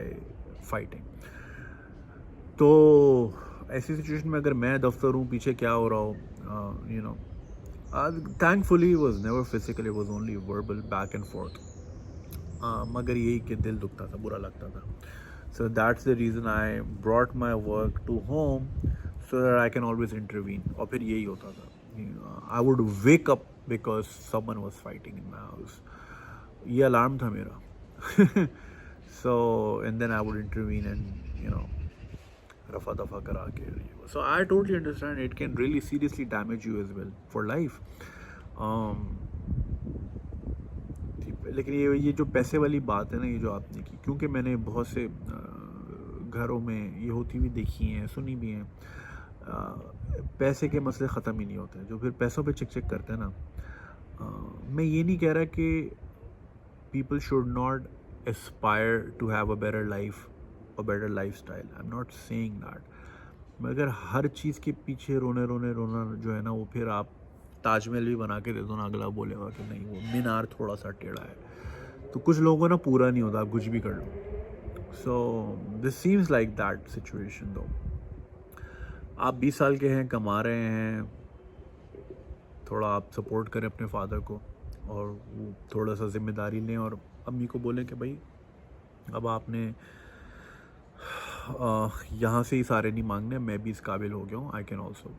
fighting. तो ऐसी सिचुएशन में अगर मैं दफ्तर हूँ, पीछे क्या हो रहा हो, you know, thankfully it was never physical, it was only verbal back and forth. मगर यही कि दिल दुखता था, बुरा लगता था. So that's the reason I brought my work to home so that I can always intervene. और फिर यही होता था. I would wake up because someone was fighting in my house. ये अलार्म था मेरा. So and then I would intervene and रफा दफा करा के. So I totally understand it can really seriously damage you as well for life. लेकिन ये जो पैसे वाली बात है ना, ये जो आपने की, क्योंकि मैंने बहुत से घरों में ये होती हुई देखी हैं, सुनी भी हैं. पैसे के मसले ख़त्म ही नहीं होते हैं. जो फिर पैसों पे चिक चिक करते हैं ना, मैं ये नहीं कह रहा कि people should not aspire to have a better life or better lifestyle. I'm not saying that. मगर हर चीज़ के पीछे रोना जो है ना, वो फिर आप ताजमहल भी बना के दे दो ना, अगला बोलेगा कि नहीं वो मीनार थोड़ा सा टेढ़ा है. तो कुछ लोगों को ना पूरा नहीं होता, आप कुछ भी कर लो. So this seems like that situation. दो आप 20 साल के हैं, कमा रहे हैं, थोड़ा आप सपोर्ट करें अपने फादर को और वो थोड़ा सा जिम्मेदारी लें और अम्मी को बोलें कि भाई अब आपने यहाँ से ही सारे नहीं मांगने, मैं भी इस काबिल हो गया हूँ, आई कैन ऑल्सो.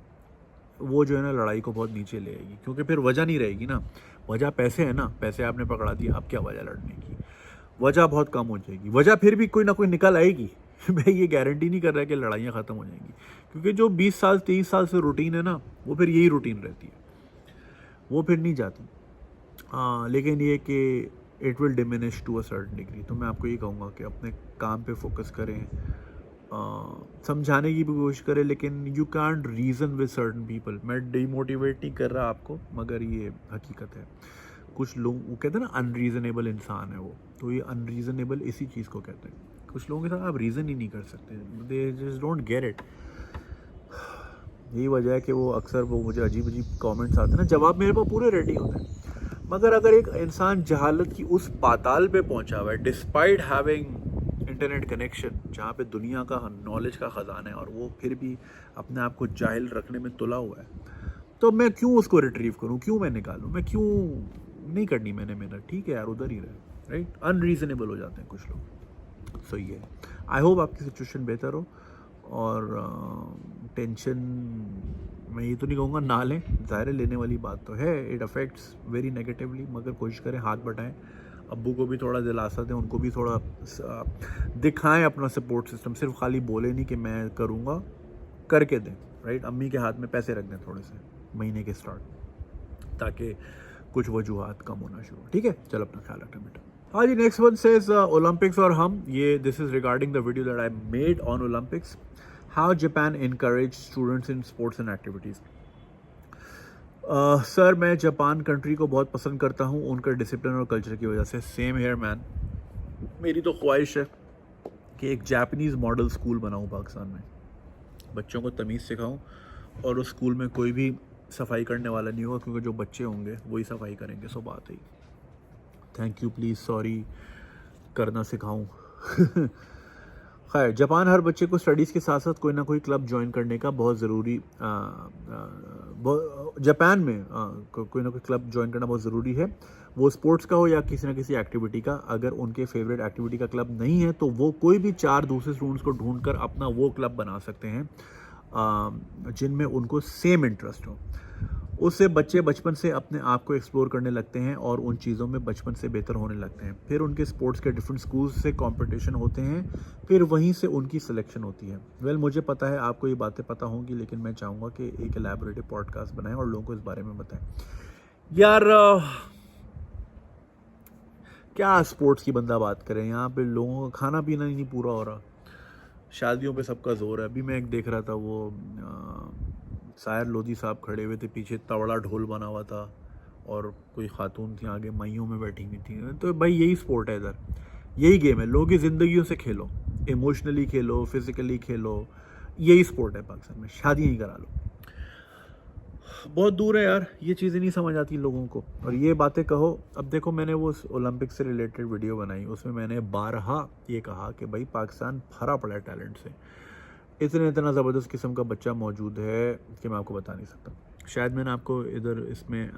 वो जो है ना लड़ाई को बहुत नीचे ले आएगी, क्योंकि फिर वजह नहीं रहेगी ना. वजह पैसे है ना, पैसे आपने पकड़ा दिया, अब क्या वजह लड़ने की. वजह बहुत कम हो जाएगी. वजह फिर भी कोई ना कोई निकल आएगी. मैं ये गारंटी नहीं कर रहा कि लड़ाइयाँ ख़त्म हो जाएंगी, क्योंकि जो 20 साल 30 साल से रूटीन है ना, वो फिर यही रूटीन रहती है, वो फिर नहीं जाती. लेकिन ये कि it will diminish to a certain degree. तो मैं आपको ये कहूँगा कि अपने काम पे फोकस करें, समझाने की भी कोशिश करें, लेकिन you can't reason with certain people. मैं डीमोटिवेट नहीं कर रहा आपको, मगर ये हकीकत है. कुछ लोग वो कहते हैं ना अनरीज़नेबल इंसान है वो, तो ये अनरीज़नेबल इसी चीज़ को कहते हैं. कुछ लोगों के साथ आप रीज़न ही नहीं कर सकते, they just don't get it. यही वजह है कि वो अक्सर वो मुझे अजीब अजीब कमेंट्स आते हैं ना, जवाब मेरे पास पूरे रेडी होते हैं. मगर अगर एक इंसान जहालत की उस पाताल पे पहुंचा हुआ है, डिस्पाइट हैविंग इंटरनेट कनेक्शन, जहाँ पे दुनिया का नॉलेज का ख़जाना है, और वो फिर भी अपने आप को जाहिल रखने में तुला हुआ है, तो मैं क्यों उसको रिट्रीव करूँ, क्यों मैं निकालूँ, मैं क्यों नहीं करनी मैंने मेहनत. ठीक है यार, उधर ही रहे. राइट, अनरीज़नेबल हो जाते हैं कुछ लोग. सो ये आई होप आपकी सिचुएशन बेहतर हो, और टेंशन मैं ये तो नहीं कहूँगा ना लें, ज़ाहिर लेने वाली बात तो है, इट अफेक्ट्स वेरी नेगेटिवली, मगर कोशिश करें हाथ बटाएं. अब्बू को भी थोड़ा दिलासा दें, उनको भी थोड़ा दिखाएं अपना सपोर्ट सिस्टम. सिर्फ खाली बोले नहीं कि मैं करूँगा, करके दें. राइट, अम्मी के हाथ में पैसे रख दें थोड़े से महीने के स्टार्ट, ताकि कुछ वजूहात कम होना शुरू. ठीक है, चलो अपना ख्याल रखें बेटा. हाँ जी, नेक्स्ट वन सेज ओलंपिक्स और हम. ये this is regarding the video that I made on Olympics. How Japan encourage students in sports and activities. Sir, मैं जापान कंट्री को बहुत पसंद करता हूँ, उनका डिसिप्लिन और कल्चर की वजह से. Same here man. मेरी तो ख्वाहिश है कि एक जापानीज़ मॉडल स्कूल बनाऊँ पाकिस्तान में, बच्चों को तमीज़ सिखाऊँ, और उस स्कूल में कोई भी सफाई करने वाला नहीं होगा, क्योंकि जो बच्चे होंगे वही सफाई करेंगे. सो बात है. थैंक यू, प्लीज़, सॉरी करना सिखाऊँ. खैर, जापान हर बच्चे को स्टडीज़ के साथ साथ कोई ना कोई क्लब ज्वाइन करने का बहुत ज़रूरी, जापान में कोई ना कोई क्लब ज्वाइन करना बहुत ज़रूरी है, वो स्पोर्ट्स का हो या किसी ना किसी एक्टिविटी का. अगर उनके फेवरेट एक्टिविटी का क्लब नहीं है, तो वो कोई भी 4 दूसरे स्टूडेंट्स को ढूंढकर अपना वो क्लब बना सकते हैं जिनमें उनको सेम इंटरेस्ट हो. उससे बच्चे बचपन से अपने आप को एक्सप्लोर करने लगते हैं और उन चीज़ों में बचपन से बेहतर होने लगते हैं. फिर उनके स्पोर्ट्स के डिफरेंट स्कूल्स से कंपटीशन होते हैं, फिर वहीं से उनकी सिलेक्शन होती है. वेल, मुझे पता है आपको ये बातें पता होंगी, लेकिन मैं चाहूँगा कि एक एलैबोरेटिव पॉडकास्ट बनाएं और लोगों को इस बारे में बताएं. यार, क्या स्पोर्ट्स की बंदा बात करें, यहाँ पे लोगों का खाना पीना ही नहीं पूरा हो रहा, शादियों पे सबका जोर है. अभी मैं एक देख रहा था, वो सायर लोधी साहब खड़े हुए थे, पीछे तबला ढोल बना हुआ था, और कोई खातून थी आगे माइयों में बैठी हुई थी. तो भाई यही स्पोर्ट है इधर, यही गेम है. लोगों की ज़िंदगियों से खेलो, इमोशनली खेलो, फिज़िकली खेलो, यही स्पोर्ट है पाकिस्तान में. शादी नहीं करा लो. बहुत दूर है यार, ये चीज़ें नहीं समझ आती लोगों को, और ये बातें कहो. अब देखो, मैंने वो ओलंपिक से रिलेटेड वीडियो बनाई, उसमें मैंने बारहा ये कहा कि भाई पाकिस्तान भरा पड़ा है टैलेंट से. इतना ज़बरदस्त किस्म का बच्चा मौजूद है कि मैं आपको बता नहीं सकता. शायद मैंने आपको इधर इसमें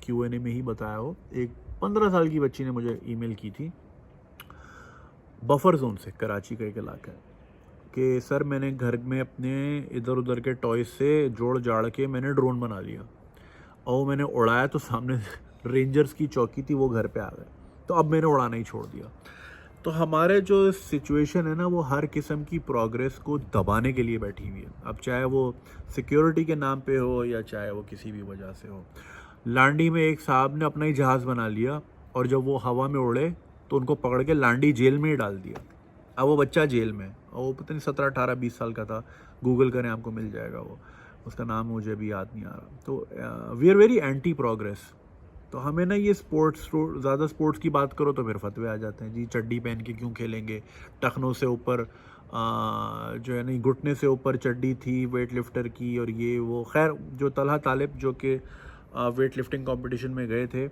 Q&A में ही बताया हो. एक 15 साल की बच्ची ने मुझे ईमेल की थी बफर जोन से, कराची का एक इलाका है, कि सर मैंने घर में अपने इधर उधर के टॉयज से जोड़ जाड़ के मैंने ड्रोन बना लिया, और वो मैंने उड़ाया तो सामने रेंजर्स की चौकी थी, वो घर पे आ गए, तो अब मैंने उड़ाना ही छोड़ दिया। तो हमारे जो सिचुएशन है ना, वो हर किस्म की प्रोग्रेस को दबाने के लिए बैठी हुई है। अब चाहे वो सिक्योरिटी के नाम पे हो या चाहे वो किसी भी वजह से हो। लांडी में एक साहब ने अपना ही जहाज़ बना लिया, और जब वो हवा में उड़े तो उनको पकड़ के लांडी जेल में ही डाल दिया। अब वो बच्चा जेल में, और वो पता नहीं 17 18 20 साल का था, गूगल करें आपको मिल जाएगा, वो उसका नाम मुझे भी याद नहीं आ रहा। तो we are very anti progress. तो हमें ना ये स्पोर्ट्स, ज़्यादा स्पोर्ट्स की बात करो तो फिर फतवे आ जाते हैं जी, चड्डी पहन के क्यों खेलेंगे, टखनों से ऊपर जो है नहीं, घुटने से ऊपर चड्डी थी वेट लिफ्टर की, और ये वो। खैर, जो तलहा तालिब जो कि वेट लिफ्टिंग कंपटीशन में गए थे,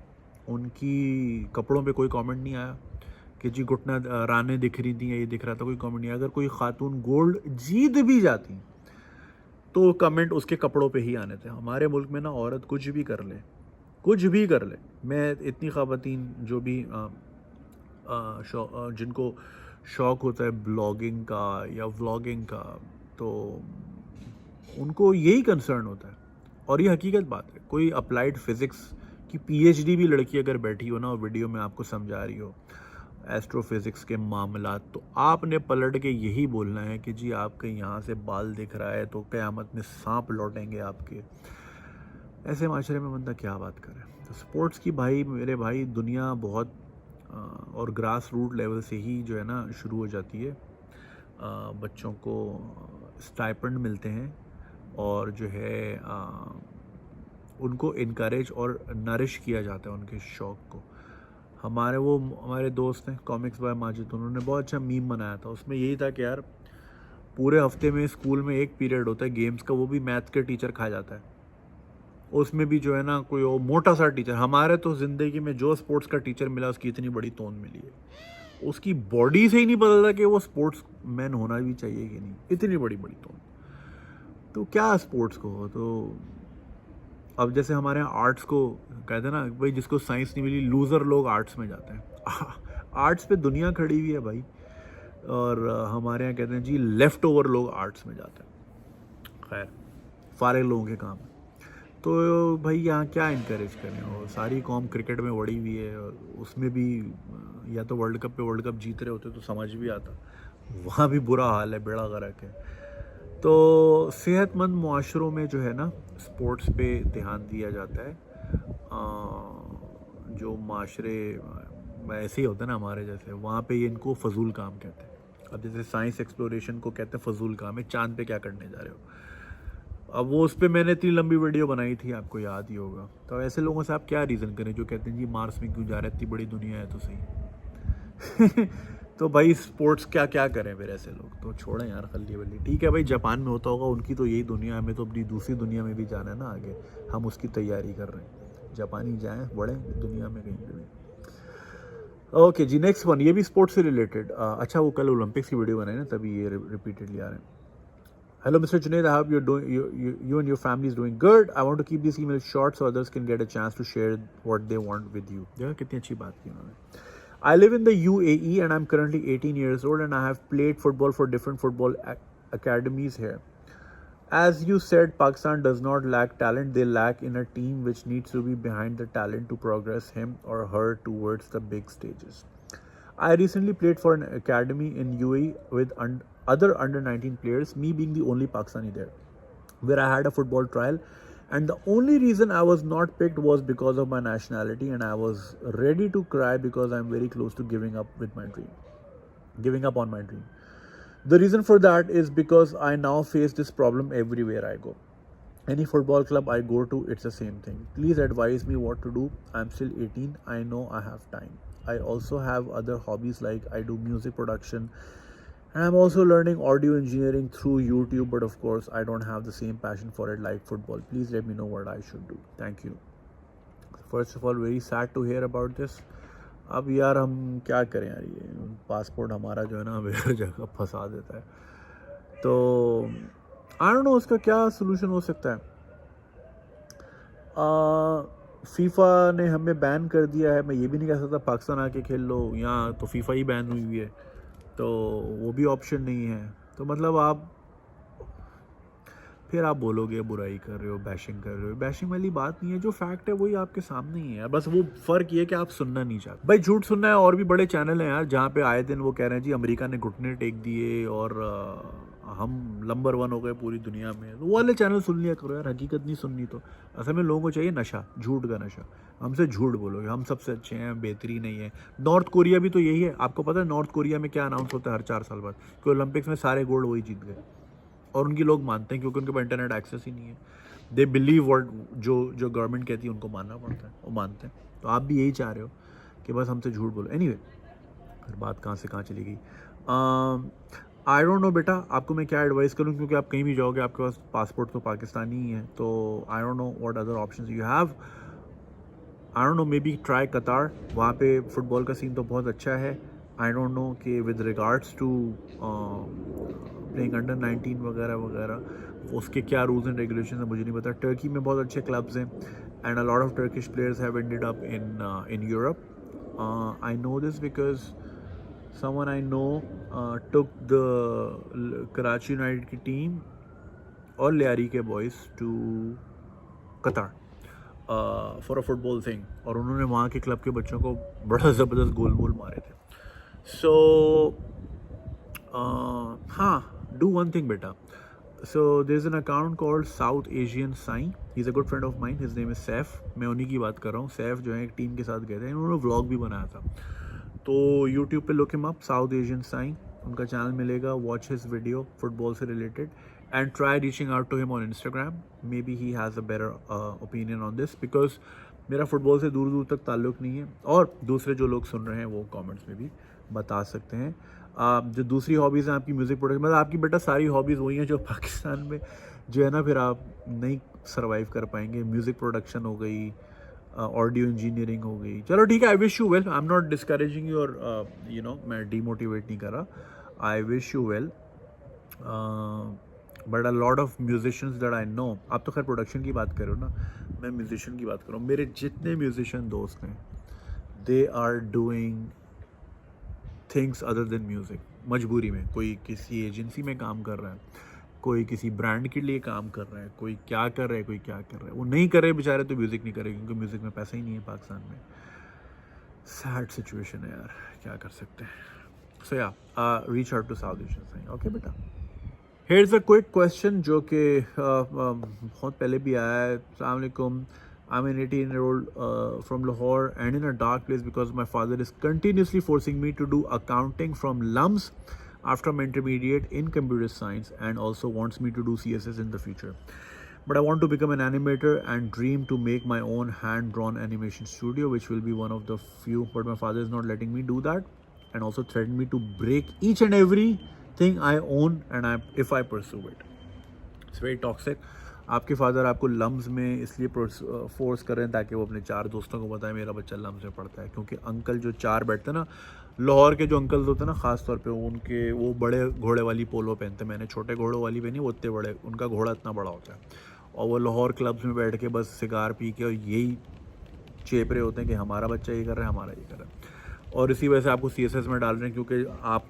उनकी कपड़ों पे कोई कमेंट नहीं आया कि जी घुटना रानें दिख रही थी या ये दिख रहा था, कोई कमेंट नहीं आया। अगर कोई खातून गोल्ड जीत भी जाती तो कमेंट उसके कपड़ों पे ही आने थे। हमारे मुल्क में ना औरत कुछ भी कर ले, कुछ भी कर ले। मैं इतनी ख़वातीन जो भी जिनको शौक़ होता है ब्लॉगिंग का या व्लॉगिंग का, तो उनको यही कंसर्न होता है, और ये हकीकत बात है। कोई अप्लाइड फ़िज़िक्स की पीएचडी भी लड़की अगर बैठी हो ना और वीडियो में आपको समझा रही हो एस्ट्रोफिज़िक्स के मामलात, तो आपने पलट के यही बोलना है कि जी आपके यहाँ से बाल दिख रहा है तो क़यामत में सांप लौटेंगे आपके। ऐसे माशरे में बंदा क्या बात करे। तो स्पोर्ट्स की भाई मेरे भाई दुनिया बहुत और ग्रास रूट लेवल से ही जो है ना शुरू हो जाती है। बच्चों को स्टाइपेंड मिलते हैं, और जो है उनको इनकरेज और नरिश किया जाता है उनके शौक़ को। हमारे दोस्त हैं कॉमिक्स बाय माजिद, उन्होंने बहुत अच्छा मीम बनाया था। उसमें यही था कि यार पूरे हफ्ते में स्कूल में एक पीरियड होता है गेम्स का, वो भी मैथ्स के टीचर खा जाता है। उसमें भी जो है ना कोई वो मोटा सा टीचर। हमारे तो ज़िंदगी में जो स्पोर्ट्स का टीचर मिला उसकी इतनी बड़ी तोंद मिली है, उसकी बॉडी से ही नहीं पता था कि वो स्पोर्ट्स मैन होना भी चाहिए कि नहीं, इतनी बड़ी बड़ी तोंद। तो क्या स्पोर्ट्स को, तो अब जैसे हमारे यहाँ आर्ट्स को कहते हैं ना भाई, जिसको साइंस नहीं मिली लूज़र लोग आर्ट्स में जाते हैं। आर्ट्स पे दुनिया खड़ी हुई है भाई, और हमारे यहाँ कहते हैं जी लेफ़्ट ओवर लोग आर्ट्स में जाते हैं। खैर, फारे लोगों के काम है। तो भाई यहाँ क्या इनकरेज करें, और सारी कौम क्रिकेट में वड़ी हुई है, और उसमें भी या तो वर्ल्ड कप जीत रहे होते तो समझ भी आता, वहाँ भी बुरा हाल है, बेड़ा गर्क है। तो सेहतमंद मुआशरों में जो है ना स्पोर्ट्स पे ध्यान दिया जाता है। जो माशरे ऐसे ही होते हैं ना हमारे जैसे, वहाँ पे इनको फजूल काम कहते हैं। अब जैसे साइंस एक्सप्लोरेशन को कहते हैं फजूल काम है, चांद पे क्या करने जा रहे हो। अब वो उस पर मैंने इतनी लंबी वीडियो बनाई थी, आपको याद ही होगा। तो ऐसे लोगों से आप क्या रीज़न करें जो कहते हैं जी मार्स में क्यों जा रहे हैं, इतनी बड़ी दुनिया है तो सही। तो भाई स्पोर्ट्स क्या क्या करें फिर ऐसे लोग, तो छोड़ें यार खल्ली वल्ली। ठीक है भाई, जापान में होता होगा, उनकी तो यही दुनिया, हमें तो अपनी दूसरी दुनिया में भी जाना है ना आगे, हम उसकी तैयारी कर रहे हैं। जापानी जाएँ बढ़ें दुनिया में कहीं पर भी। ओके जी, नेक्स्ट वन, ये भी स्पोर्ट्स से रिलेटेड। अच्छा, वो कल ओलंपिक्स की वीडियो बनाई ना, तभी ये रिपीटेडली आ रहे हैं। Hello, Mr. Junaid. I hope you and your family is doing good. I want to keep this email short so others can get a chance to share what they want with you. Yeah, कितनी अच्छी बात की उन्होंने। I live in the UAE and I'm currently 18 years old and I have played football for different football academies here. As you said, Pakistan does not lack talent. They lack in a team which needs to be behind the talent to progress him or her towards the big stages. I recently played for an academy in UAE with other under 19 players, me being the only Pakistani there, where I had a football trial, and the only reason I was not picked was because of my nationality, and I was ready to cry because I'm very close to giving up on my dream. The reason for that is because I now face this problem everywhere I go. Any football club I go to, it's the same thing. Please advise me what to do. I'm still 18. I know I have time. I also have other hobbies like I do music production, and I'm also learning audio engineering through YouTube, but of course I don't have the same passion for it like football. Please let me know what I should do. Thank you. First of all, very sad to hear about this. अब यार हम क्या करें यार, ये passport हमारा जो है ना हर जगह फंसा देता है। तो आई डोंट नो उसका क्या सलूशन हो सकता है। फीफा ने हमें बैन कर दिया है, मैं ये भी नहीं कह सकता पाकिस्तान आके खेल लो, यहाँ तो फीफा ही बैन हुई है। तो वो भी ऑप्शन नहीं है। तो मतलब आप फिर आप बोलोगे बुराई कर रहे हो, बैशिंग कर रहे हो। बैशिंग वाली बात नहीं है, जो फैक्ट है वही आपके सामने ही है यार। बस वो फ़र्क ये है कि आप सुनना नहीं चाहते। भाई झूठ सुनना है, और भी बड़े चैनल हैं यार जहाँ पे आए दिन वो कह रहे हैं जी अमेरिका ने घुटने टेक दिए और हम नंबर 1 हो गए पूरी दुनिया में। तो वो वाले चैनल सुन लिया करो यार, हकीकत नहीं सुननी तो। असल में लोगों को चाहिए नशा, झूठ का नशा। हमसे झूठ बोलोगे, हम सबसे अच्छे हैं, बेहतरीन नहीं है। नॉर्थ कोरिया भी तो यही है। आपको पता है नॉर्थ कोरिया में क्या अनाउंस होता है हर 4 साल बाद? कि ओलंपिक्स में सारे गोल्ड वही जीत गए। और उनकी लोग मानते हैं क्योंकि उनके पास इंटरनेट एक्सेस ही नहीं है। दे बिलीव वर्ड जो गवर्नमेंट कहती है उनको मानना पड़ता है, वो मानते हैं। तो आप भी यही चाह रहे हो कि बस हमसे झूठ बोलो। एनीवे, फिर बात कहाँ से कहाँ चली गई। आई डोंट नो बेटा, आपको मैं क्या एडवाइस करूँ, क्योंकि आप कहीं भी जाओगे आपके पास पासपोर्ट तो पाकिस्तानी ही है। तो आई don't know what other options you have. I don't no, may be try कतार। वहाँ पे फुटबॉल का सीन तो बहुत अच्छा है। आई डोंट नो कि with regards to playing under 19 वगैरह वगैरह उसके क्या रूल्स एंड रेगुलेशन है मुझे नहीं पता। टर्की में बहुत अच्छे क्लब्स हैं and a lot of Turkish players have ended up in Europe. I know this because someone I know took the Karachi United की टीम और लियारी के बॉयज़ टू कतार फॉर अ फुटबॉल थिंग, और उन्होंने वहाँ के क्लब के बच्चों को बड़ा ज़बरदस्त गोल वोल मारे थे। सो हाँ, डू वन थिंग बेटा. So there's an account called South Asian Sign. He's a good friend of mine. His name is Saif. मैं उन्हीं की बात कर रहा हूँ. सैफ जो है एक टीम के साथ गए थे, इन्होंने व्लॉग भी बनाया था. तो YouTube पे look him up, South Asian Sign. उनका चैनल मिलेगा. Watch his video, फुटबॉल से related, and try reaching out to him on Instagram. Maybe he has a better opinion on this because मेरा football से दूर दूर तक ताल्लुक़ नहीं है. और दूसरे जो लोग सुन रहे हैं वो कमेंट्स में भी बता सकते हैं. जो दूसरी हॉबीज़ हैं आपकी म्यूज़िक प्रोडक्शन, मतलब आपकी बेटा सारी हॉबीज़ वही हैं जो पाकिस्तान में जो है ना फिर आप नहीं सर्वाइव कर पाएंगे. म्यूज़िक प्रोडक्शन हो गई, ऑडियो इंजीनियरिंग हो गई. चलो ठीक है, I wish you well. I am not discouraging you और यू नो मैं डीमोटिवेट नहीं कर रहा. I wish you well. But a lot of musicians that I know. आप तो खैर प्रोडक्शन की बात कर रहे हो ना, मैं म्यूजिशियन की बात कर रहा हूँ. मेरे जितने म्यूजिशियन दोस्त हैं they are doing things other than music. मजबूरी में कोई किसी एजेंसी में काम कर रहा है, कोई किसी ब्रांड के लिए काम कर रहा है, कोई क्या कर रहा है, कोई क्या कर रहा है. वो नहीं कर रहे बेचारे तो म्यूज़िक नहीं करेंगे क्योंकि म्यूज़िक में पैसा ही नहीं है पाकिस्तान में. सैड सिचुएशन है यार, क्या कर सकते हैं. So yeah reach out to South Asian sign. Okay बेटा. हेयर्स अ क्विक क्वेश्चन जो कि बहुत पहले भी आया है. अस्सलाम वालेकुम. I'm an 18-year-old from Lahore and in a dark place because my father is continuously forcing me to do accounting from LUMS after my intermediate in computer science and also wants me to do CSS in the future. But I want to become an animator and dream to make my own hand-drawn animation studio, which will be one of the few, but my father is not letting me do that and also threatened me to break each and everything I own and if I pursue it. It's very toxic. आपके father आपको lumps में इसलिए force कर रहे हैं ताकि वो अपने 4 दोस्तों को बताए मेरा बच्चा लम्स में पढ़ता है. क्योंकि अंकल जो 4 बैठते हैं ना, लाहौर के जो अंकल्स होते हैं ना ख़ास तौर पे, उनके वो बड़े घोड़े वाली पोलो पहनते हैं. मैंने छोटे घोड़ों वाली पहनी, वो इतने बड़े, उनका घोड़ा इतना बड़ा होता है. और वो लाहौर क्लब्स में बैठ के बस सिगार पी के और यही चेप रहे होते हैं कि हमारा बच्चा ये कर रहा है, हमारा ये कर रहा है. और इसी वजह से आपको CSS में डाल रहे हैं क्योंकि आप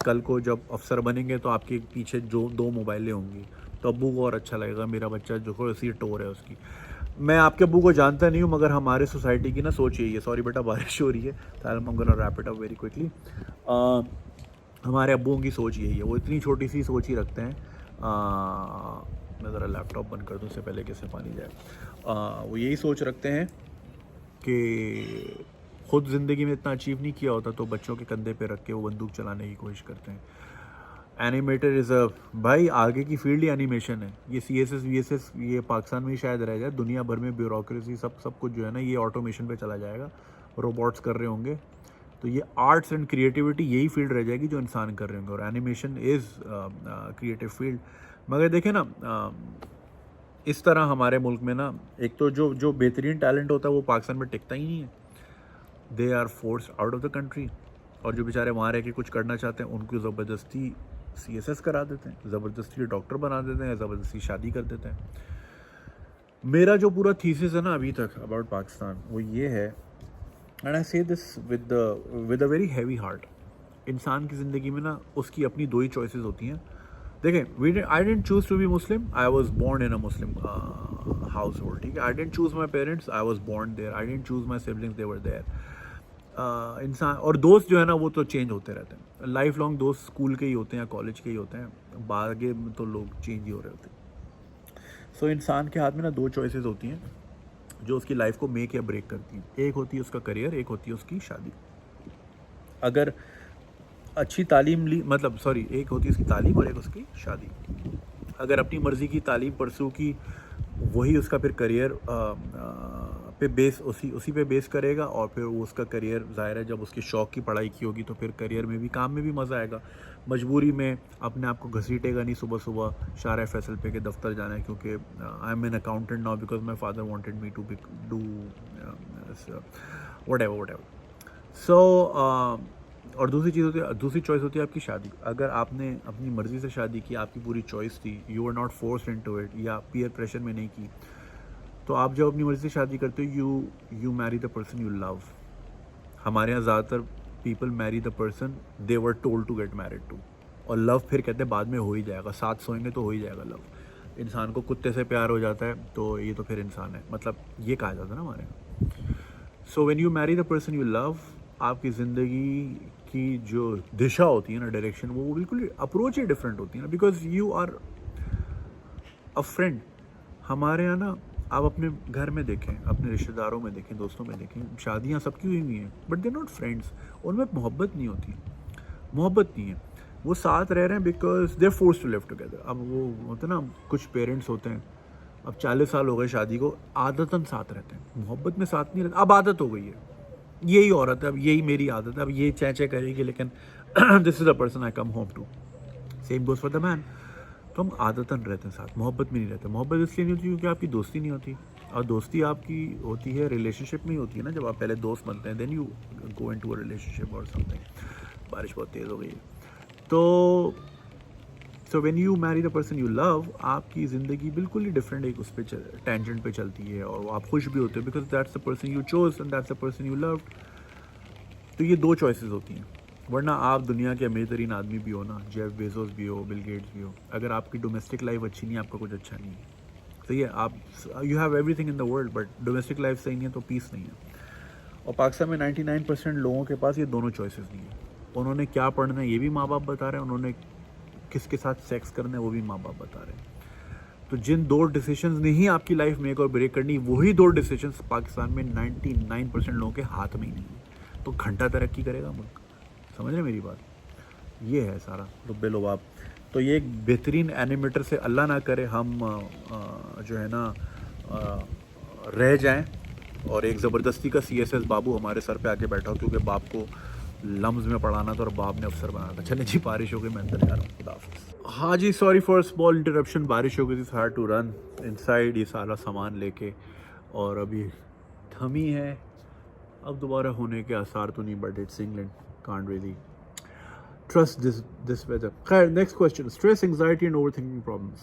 कल को जब अफसर बनेंगे तो आपके पीछे जो 2 मोबाइलें होंगी तो अब्बू को और अच्छा लगेगा मेरा बच्चा जो कोई ऐसी टोर है उसकी. मैं आपके अब्बू को जानता नहीं हूँ मगर हमारे सोसाइटी की ना सोच यही है. सॉरी बेटा, बारिश हो रही है. I'm gonna wrap it up very quickly. हमारे अब्बुओं की सोच यही है, वो इतनी छोटी सी सोच ही रखते हैं. मैं ज़रा लैपटॉप बंद कर दूँ उससे पहले कैसे पानी जाए. वो यही सोच रखते हैं कि ख़ुद ज़िंदगी में इतना अचीव नहीं किया होता तो बच्चों के कंधे पे रख के वो बंदूक चलाने की कोशिश करते हैं. एनिमेटर इज़ अ भाई आगे की फील्ड ही एनिमेशन है. ये CSS VSS ये पाकिस्तान में ही शायद रह जाए, दुनिया भर में ब्यूरोक्रेसी सब कुछ जो है ना ये ऑटोमेशन पे चला जाएगा, रोबोट्स कर रहे होंगे. तो ये आर्ट्स एंड क्रिएटिविटी यही फील्ड रह जाएगी जो इंसान कर रहे होंगे. और एनिमेशन इज़ क्रिएटिव फील्ड. मगर देखें ना इस तरह हमारे मुल्क में ना एक तो जो बेहतरीन टैलेंट होता है वो पाकिस्तान में टिकता ही नहीं है. They are force out of the country. और जो बेचारे वहाँ रह के कुछ करना चाहते हैं उनको ज़बरदस्ती CSS करा देते हैं, ज़बरदस्ती डॉक्टर बना देते हैं, ज़बरदस्ती शादी कर देते हैं. मेरा जो पूरा थीसिस है ना अभी तक अबाउट पाकिस्तान वो ये है, एंड आई से this with a very heavy heart. इंसान की ज़िंदगी में ना उसकी अपनी दो ही चॉइसेस होती हैं। देखें, I don't choose to be Muslim, I was born in a Muslim हाउस होल्ड, ठीक है। I don't choose my parents, I was born there. I don't choose my siblings, they were there. इंसान और दोस्त जो है ना वो तो चेंज होते रहते हैं। लाइफ लॉन्ग दोस्त स्कूल के ही होते हैं या कॉलेज के ही होते हैं, बागे में तो लोग चेंज ही हो रहे होते हैं। सो इंसान के हाथ में ना दो चॉइसेस होती हैं जो उसकी लाइफ को मेक या ब्रेक करती हैं। एक होती है उसका करियर, एक होती है उसकी शादी। अगर अच्छी तालीम ली, मतलब सॉरी, एक होती है उसकी तालीम और एक उसकी शादी। अगर अपनी मर्ज़ी की तालीम परसू की, वही उसका फिर करियर पे बेस उसी पे बेस करेगा, और फिर वो उसका करियर ज़ाहिर है जब उसके शौक़ की पढ़ाई की होगी तो फिर करियर में भी, काम में भी मज़ा आएगा। मजबूरी में अपने आप को घसीटेगा नहीं सुबह सुबह शारा फैसल पे के दफ्तर जाना है, क्योंकि I am an accountant now because my father wanted me to do whatever. So और दूसरी चॉइस होती है आपकी शादी। अगर आपने अपनी मर्ज़ी से शादी की, आपकी पूरी चॉइस थी, you are not forced into it, या पीयर प्रेशर में नहीं की, तो आप जब अपनी मर्ज़ी से शादी करते हो you marry the person you love. हमारे यहाँ ज़्यादातर people marry the person they were told to get married to, और लव फिर कहते हैं बाद में हो ही जाएगा, साथ सोएंगे तो हो ही जाएगा लव। इंसान को कुत्ते से प्यार हो जाता है तो ये तो फिर इंसान है, मतलब ये कहा जाता है ना हमारे यहाँ। सो when you marry the person you love, आपकी ज़िंदगी की जो दिशा होती है ना, डायरेक्शन, वो बिल्कुल अप्रोच ही डिफरेंट होती है ना, because you are a friend. हमारे यहाँ ना, आप अपने घर में देखें, अपने रिश्तेदारों में देखें, दोस्तों में देखें, शादियाँ सबकी हुई हुई हैं, बट दे नॉट फ्रेंड्स। उनमें मोहब्बत नहीं होती, मोहब्बत नहीं है। वो साथ रह रहे हैं because they are force to live together. अब वो होते ना, कुछ पेरेंट्स होते हैं, अब 40 साल हो गए शादी को, आदतन साथ रहते हैं, मोहब्बत में साथ नहीं रहते। अब आदत हो गई है, यही औरत है, अब यही मेरी आदत है, अब ये चै करेगी, लेकिन this is the person I come home to. Same goes for the man. तो हम आदतन रहते हैं साथ, मोहब्बत में नहीं रहते। मोहब्बत इसलिए नहीं होती क्योंकि आपकी दोस्ती नहीं होती, और दोस्ती आपकी होती है रिलेशनशिप में ही होती है ना। जब आप पहले दोस्त बनते हैं, then you go into a relationship और समथिंग। बारिश बहुत तेज़ हो गई है। तो so when you marry the person you love, आपकी ज़िंदगी बिल्कुल ही डिफरेंट एक उस पर टेंजेंट पे चलती है, और आप खुश भी होते हो because that's the person you chose and that's the person you love. तो ये दो चॉइसेस होती हैं। वरना आप दुनिया के अमीर तरीन आदमी भी हो ना, जेफ बेजोस भी हो, बिल गेट्स भी हो, अगर आपकी डोमेस्टिक लाइफ अच्छी नहीं है, आपका कुछ अच्छा नहीं है। सही है, आप you have everything in the world, but domestic life सही नहीं है तो पीस नहीं है। और पाकिस्तान में 99% लोगों के पास ये दोनों चॉइसेस नहीं है। उन्होंने क्या पढ़ना है ये भी माँ बाप बता रहे हैं, उन्होंने किसके साथ सेक्स करना है वो भी माँ बाप बता रहे हैं। तो जिन दो डिसीजंस ने ही आपकी लाइफ मेक और ब्रेक करनी, वही दो डिसीजंस पाकिस्तान में 99% लोगों के हाथ में ही नहीं है। तो घंटा तरक्की करेगा मुल्क, समझ रहे मेरी बात? ये है सारा रुब्बे लोबाब। तो ये एक बेहतरीन एनिमेटर से अल्लाह ना करे हम जो है ना रह जाएं, और एक ज़बरदस्ती का CSS बाबू हमारे सर पे आके बैठा हो, क्योंकि बाप को लम्ज़ में पढ़ाना था और बाप ने अफसर बनाना था। चले जी, बारिश हो गई, मैं अंदर जा रहा हूँ, खुदा हाफ़िज़। हाँ जी, सॉरी फॉर स्मॉल इंटरप्शन, बारिश हो गई थी, हार्ड टू रन इनसाइड ये सारा सामान लेके, और अभी थमी है। अब दोबारा होने के आसार तो नहीं, but it's England, can't really trust this weather. Next question: stress, anxiety, and overthinking problems.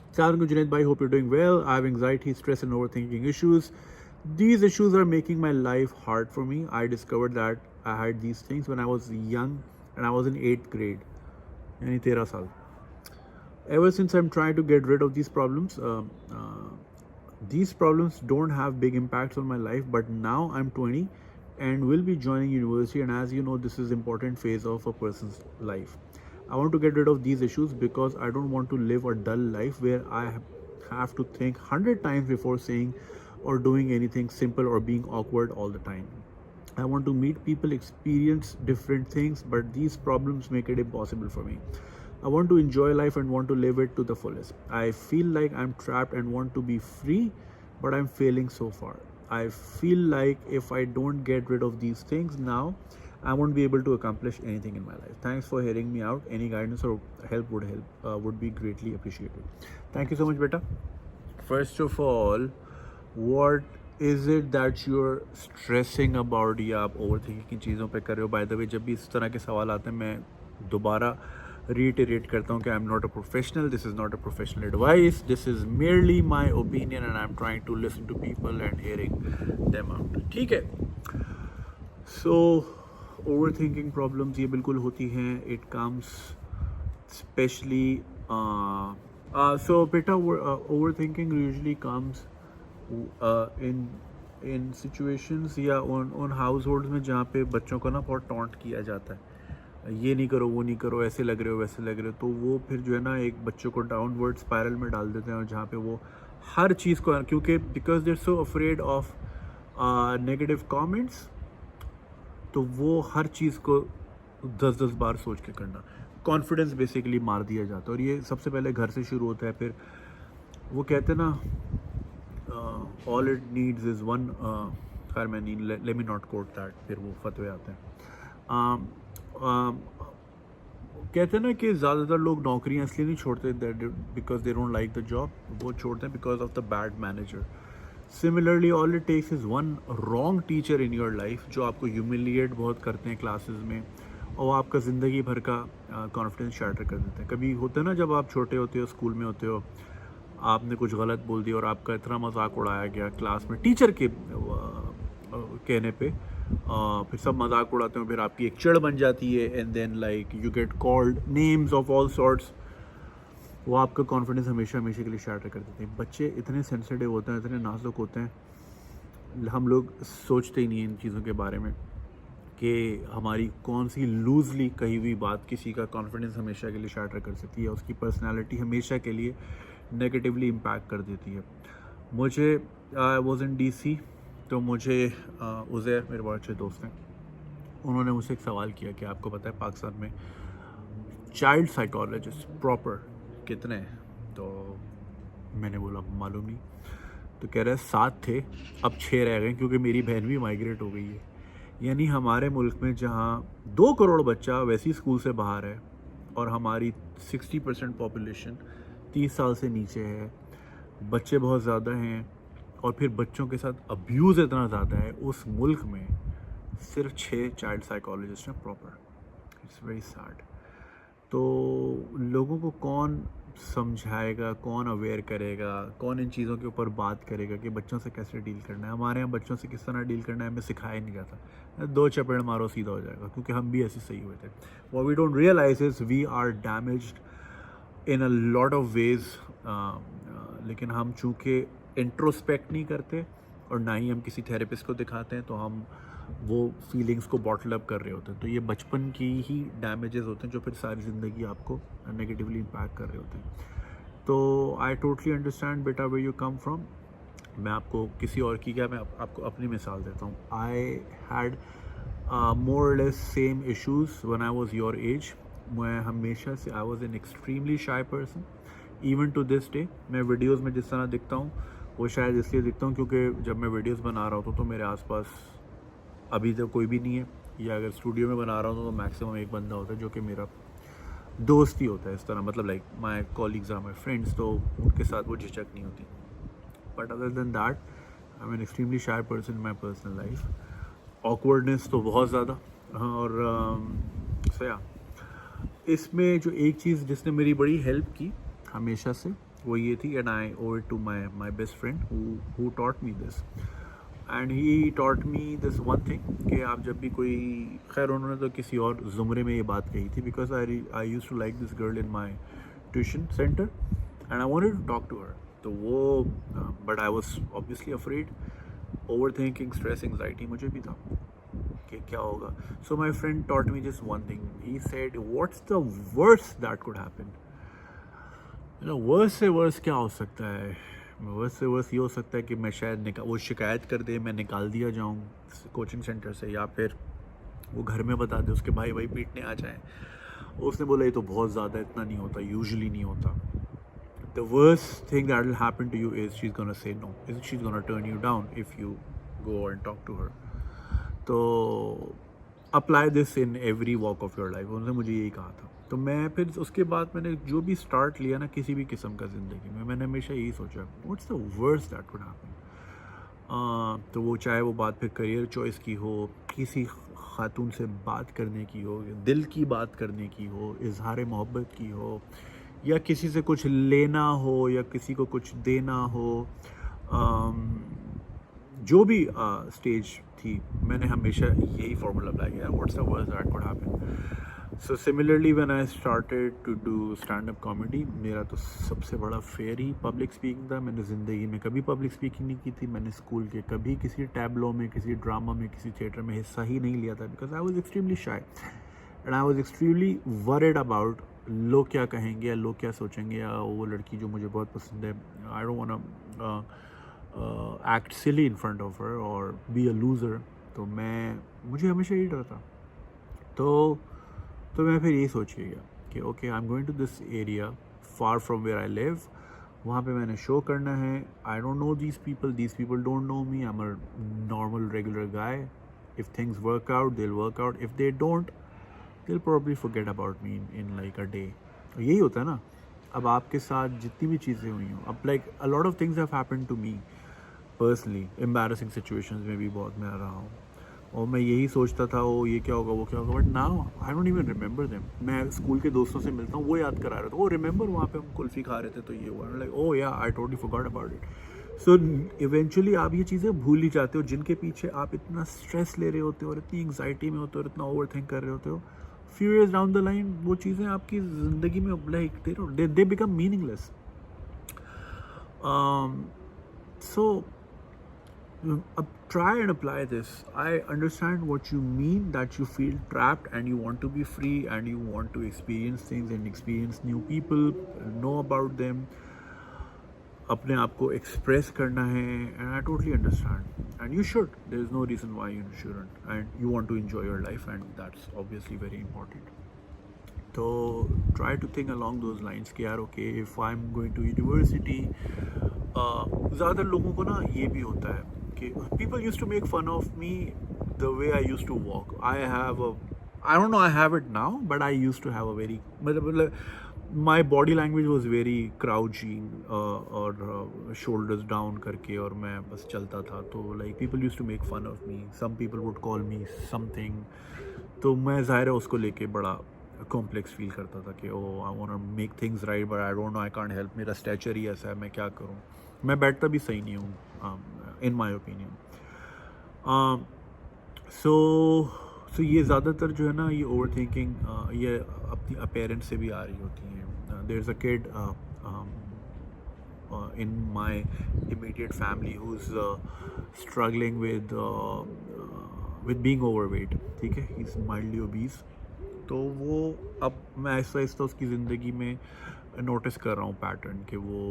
Assalamualaikum Junaid bhai, hope you're doing well. I have anxiety, stress, and overthinking issues. These issues are making my life hard for me. I discovered that I had these things when I was young, and I was in 8th grade, yani 13 saal. Ever since I'm trying to get rid of these problems don't have big impacts on my life, but now I'm 20 and will be joining university, and as you know, this is important phase of a person's life. I want to get rid of these issues because I don't want to live a dull life where I have to think 100 times before saying or doing anything simple, or being awkward all the time. I want to meet people, experience different things, but these problems make it impossible for me. I want to enjoy life and want to live it to the fullest. I feel like I'm trapped and want to be free, but I'm failing so far. I feel like if I don't get rid of these things now, I won't be able to accomplish anything in my life. Thanks for hearing me out. Any guidance or help would be greatly appreciated. Thank you so much, beta. First of all, what is it that you're stressing about, या आप overthinking की चीज़ों पे कर रहे हो? By the way, जब भी इस तरह के सवाल आते हैं, मैं दोबारा reiterate करता हूँ कि I am not a professional, this is not a professional advice, this is merely my opinion and I am trying to listen to people and hearing them out, ठीक है? सो ओवर थिंकिंग प्रॉब्लम्स ये बिल्कुल होती हैं. It comes specially so बेटा over thinking usually comes in situations या उन house hold में जहाँ पे बच्चों को ना बहुत टॉन्ट किया जाता है. ये नहीं करो, वो नहीं करो, ऐसे लग रहे हो, वैसे लग रहे हो. तो वो फिर जो है ना एक बच्चों को डाउनवर्ड स्पायरल में डाल देते हैं, और जहाँ पे वो हर चीज़ को, क्योंकि because they are so afraid of negative comments, तो वो हर चीज़ को 10-10 बार सोच के करना. कॉन्फिडेंस बेसिकली मार दिया जाता है, और ये सबसे पहले घर से शुरू होता है. फिर वो कहते हैं ना all it needs is one, खैर मैं नहीं, let me not coat that, फिर वो फतवे आते हैं. कहते हैं ना कि ज़्यादातर लोग नौकरियां इसलिए नहीं छोड़ते because they don't like the job, वो छोड़ते हैं because of the bad manager. Similarly all it takes is one wrong teacher in your life जो आपको ह्यूमिलिएट बहुत करते हैं क्लासेस में, और आपका ज़िंदगी भर का कॉन्फिडेंस शैटर कर देते हैं. कभी होता है ना जब आप छोटे होते हो, स्कूल में होते हो, आपने कुछ गलत बोल दिया और आपका इतना मजाक उड़ाया गया क्लास में टीचर के कहने पे, फिर सब मजाक उड़ाते हैं, फिर आपकी एक चिढ़ बन जाती है, and then like you get called names of all sorts. वो आपका कॉन्फिडेंस हमेशा हमेशा के लिए शैटर कर देते हैं. बच्चे इतने सेंसिटिव होते हैं, इतने नाजुक होते हैं, हम लोग सोचते ही नहीं इन चीज़ों के बारे में कि हमारी कौन सी लूजली कही हुई बात किसी का कॉन्फिडेंस हमेशा के लिए शैटर कर सकती है, उसकी पर्सनालिटी हमेशा के लिए नेगेटिवली इम्पैक्ट कर देती है. मुझे आई वॉज इन DC, तो मुझे उज़ैर मेरे बहुत अच्छे दोस्त हैं, उन्होंने मुझसे एक सवाल किया कि आपको पता है पाकिस्तान में चाइल्ड साइकोलॉजिस्ट प्रॉपर कितने हैं? तो मैंने बोला मालूम नहीं. तो कह रहे 7 थे, अब 6 रह गए क्योंकि मेरी बहन भी माइग्रेट हो गई है. यानी हमारे मुल्क में जहाँ 2 करोड़ बच्चा वैसी स्कूल से बाहर है, और हमारी 60% पॉपुलेशन 30 साल से नीचे है, बच्चे बहुत ज़्यादा हैं, और फिर बच्चों के साथ अब्यूज़ इतना ज़्यादा है, उस मुल्क में सिर्फ 6 चाइल्ड साइकोलॉजिस्ट हैं प्रॉपर. It's very sad. तो लोगों को कौन समझाएगा, कौन अवेयर करेगा, कौन इन चीज़ों के ऊपर बात करेगा कि बच्चों से कैसे डील करना है? हमारे यहाँ बच्चों से किस तरह डील करना है हमें सिखाया नहीं जाता. 2 चपेड़ मारो सीधा हो जाएगा, क्योंकि हम भी ऐसे सही हुए थे. What we don't realize is we are damaged in a lot of ways, लेकिन हम चूँकि इंट्रोस्पेक्ट नहीं करते और ना ही हम किसी थेरेपिस्ट को दिखाते हैं, तो हम वो फीलिंग्स को बॉटल अप कर रहे होते हैं. तो ये बचपन की ही डैमेजेस होते हैं जो फिर सारी ज़िंदगी आपको नेगेटिवली इम्पैक्ट कर रहे होते हैं. तो आई टोटली अंडरस्टैंड बेटा वेयर यू कम फ्रॉम. मैं आपको किसी और की क्या, मैं आपको अपनी मिसाल देता हूँ. I had more less same issues when I was your age. मैं हमेशा से I was an extremely shy person even to this day. मैं वीडियोज़ में जिस तरह दिखता हूँ वो शायद इसलिए दिखता हूँ क्योंकि जब मैं वीडियोज़ बना रहा होता हूँ तो मेरे आसपास अभी तो कोई भी नहीं है, या अगर स्टूडियो में बना रहा हूँ तो मैक्सिमम एक बंदा होता है जो कि मेरा दोस्त ही होता है. इस तरह मतलब like my colleagues are my friends, तो उनके साथ वो झिझक नहीं होती. But other than that I am an extremely shy person in my personal life. Awkwardness तो बहुत ज़्यादा. और सया इसमें जो एक चीज़ जिसने मेरी बड़ी हेल्प की हमेशा से वो ये थी, and I owe it to my best friend who taught me this. And he taught me this one thing कि आप जब भी कोई, खैर उन्होंने तो किसी और ज़ुमरे में ये बात कही थी, because I use to like this girl in my tuition centre and I wanted to talk to her. तो वो but I was obviously afraid. Over thinking, stress, anxiety मुझे भी था कि क्या होगा. So my friend taught me just one thing. He said what's the worst that could happen. Worse से worse क्या हो सकता है? वर्स से वर्स ये हो सकता है कि मैं शायद वो शिकायत कर दे, मैं निकाल दिया जाऊँ कोचिंग सेंटर से, या फिर वो घर में बता दे, उसके भाई पीटने आ जाएं. उसने बोला ये तो बहुत ज़्यादा, इतना नहीं होता, यूजुअली नहीं होता. The worst thing that will happen to you is she is gonna say no, she is gonna turn you down if you go and talk to her. तो apply this in every walk of your life. उन्होंने मुझे यही कहा था. तो मैं फिर उसके बाद मैंने जो भी स्टार्ट लिया ना किसी भी किस्म का ज़िंदगी में, मैंने हमेशा यही सोचा what's the worst that could happen. तो वो चाहे वो बात फिर करियर चॉइस की हो, किसी खातून से बात करने की हो, दिल की बात करने की हो, इजहार मोहब्बत की हो, या किसी से कुछ लेना हो या किसी को कुछ देना हो, जो भी स्टेज थी कि मैंने हमेशा यही फार्मूला अप्लाई किया, what's the worst that could happen. So similarly when I started to do stand up comedy, मेरा तो सबसे बड़ा फेयर ही पब्लिक स्पीकिंग था. मैंने ज़िंदगी में कभी पब्लिक स्पीकिंग नहीं की थी. मैंने स्कूल के कभी किसी टैबलो में, किसी ड्रामा में, किसी थिएटर में हिस्सा ही नहीं लिया था, बिकॉज आई वॉज एक्सट्रीमली शाई and I was extremely worried about लोग क्या कहेंगे या लोग क्या सोचेंगे, या वो लड़की जो मुझे बहुत पसंद है, I don't want act silly in front of her और बी अ लूज़र. तो मुझे हमेशा यही डर था. तो मैं फिर यही सोच के गया कि okay, I am going to this area far from where I live. वहाँ पे मैंने शो करना है. I don't know these people don't know me. I am a normal regular guy. If things work out they will work out. If they don't they will probably forget about me in like a day. यही होता है ना. अब आपके साथ जितनी भी चीज़ें हुई हों, अब like a lot of things have happened to me personally. Embarrassing situations में भी बहुत मैं रहा हूँ और मैं यही सोचता था वो ये क्या होगा, वो क्या होगा, but now I don't even remember them. मैं स्कूल के दोस्तों से मिलता हूँ, वो याद करा रहे थे, वो रिमेंबर वहाँ पे हम कुल्फ़ी खा रहे थे तो ये हुआ, लाइक ओह या I totally forgot about it. So eventually आप ये चीज़ें भूल ही जाते हो जिनके पीछे आप इतना स्ट्रेस ले रहे होते हो और इतनी एंग्जाइटी में होते हो और इतना ओवर थिंक कर रहे होते हो. Few years down the line वो चीज़ें आपकी ज़िंदगी में like they become meaningless. So try and apply this. I understand what you mean, that you feel trapped and you want to be free and you want to experience things and experience new people, know about them, अपने आप को express करना है, and I totally understand, and you should. There is no reason why you shouldn't, and you want to enjoy your life, and that's obviously very important. So try to think along those lines कि यार okay, if I'm going to university, ज़्यादातर लोगों को ना ये भी होता है कि people used to make fun of me the way I used to walk. I don't know, I have it now, but I used to have a very, my body language was very crouching और shoulders down करके और मैं बस चलता था. तो like people used to make fun of me. Some people would call me something. तो मैं ज़ाहिर है उसको लेके बड़ा कॉम्प्लेक्स फील करता था कि oh I want to make things right but I don't no, I can't help, मेरा स्टैचर ही ऐसा है, मैं क्या करूं. मैं बैठता भी सही नहीं हूँ इन माय ओपिनियन. सो ये ज़्यादातर जो है ना, ये ओवर थिंकिंग ये अपनी अपेरेंस से भी आ रही होती हैं. There is a kid in my immediate family who's struggling with being overweight. ठीक है, he's mildly obese. तो वो अब मैं ऐसा उसकी ज़िंदगी में नोटिस कर रहा हूँ पैटर्न कि वो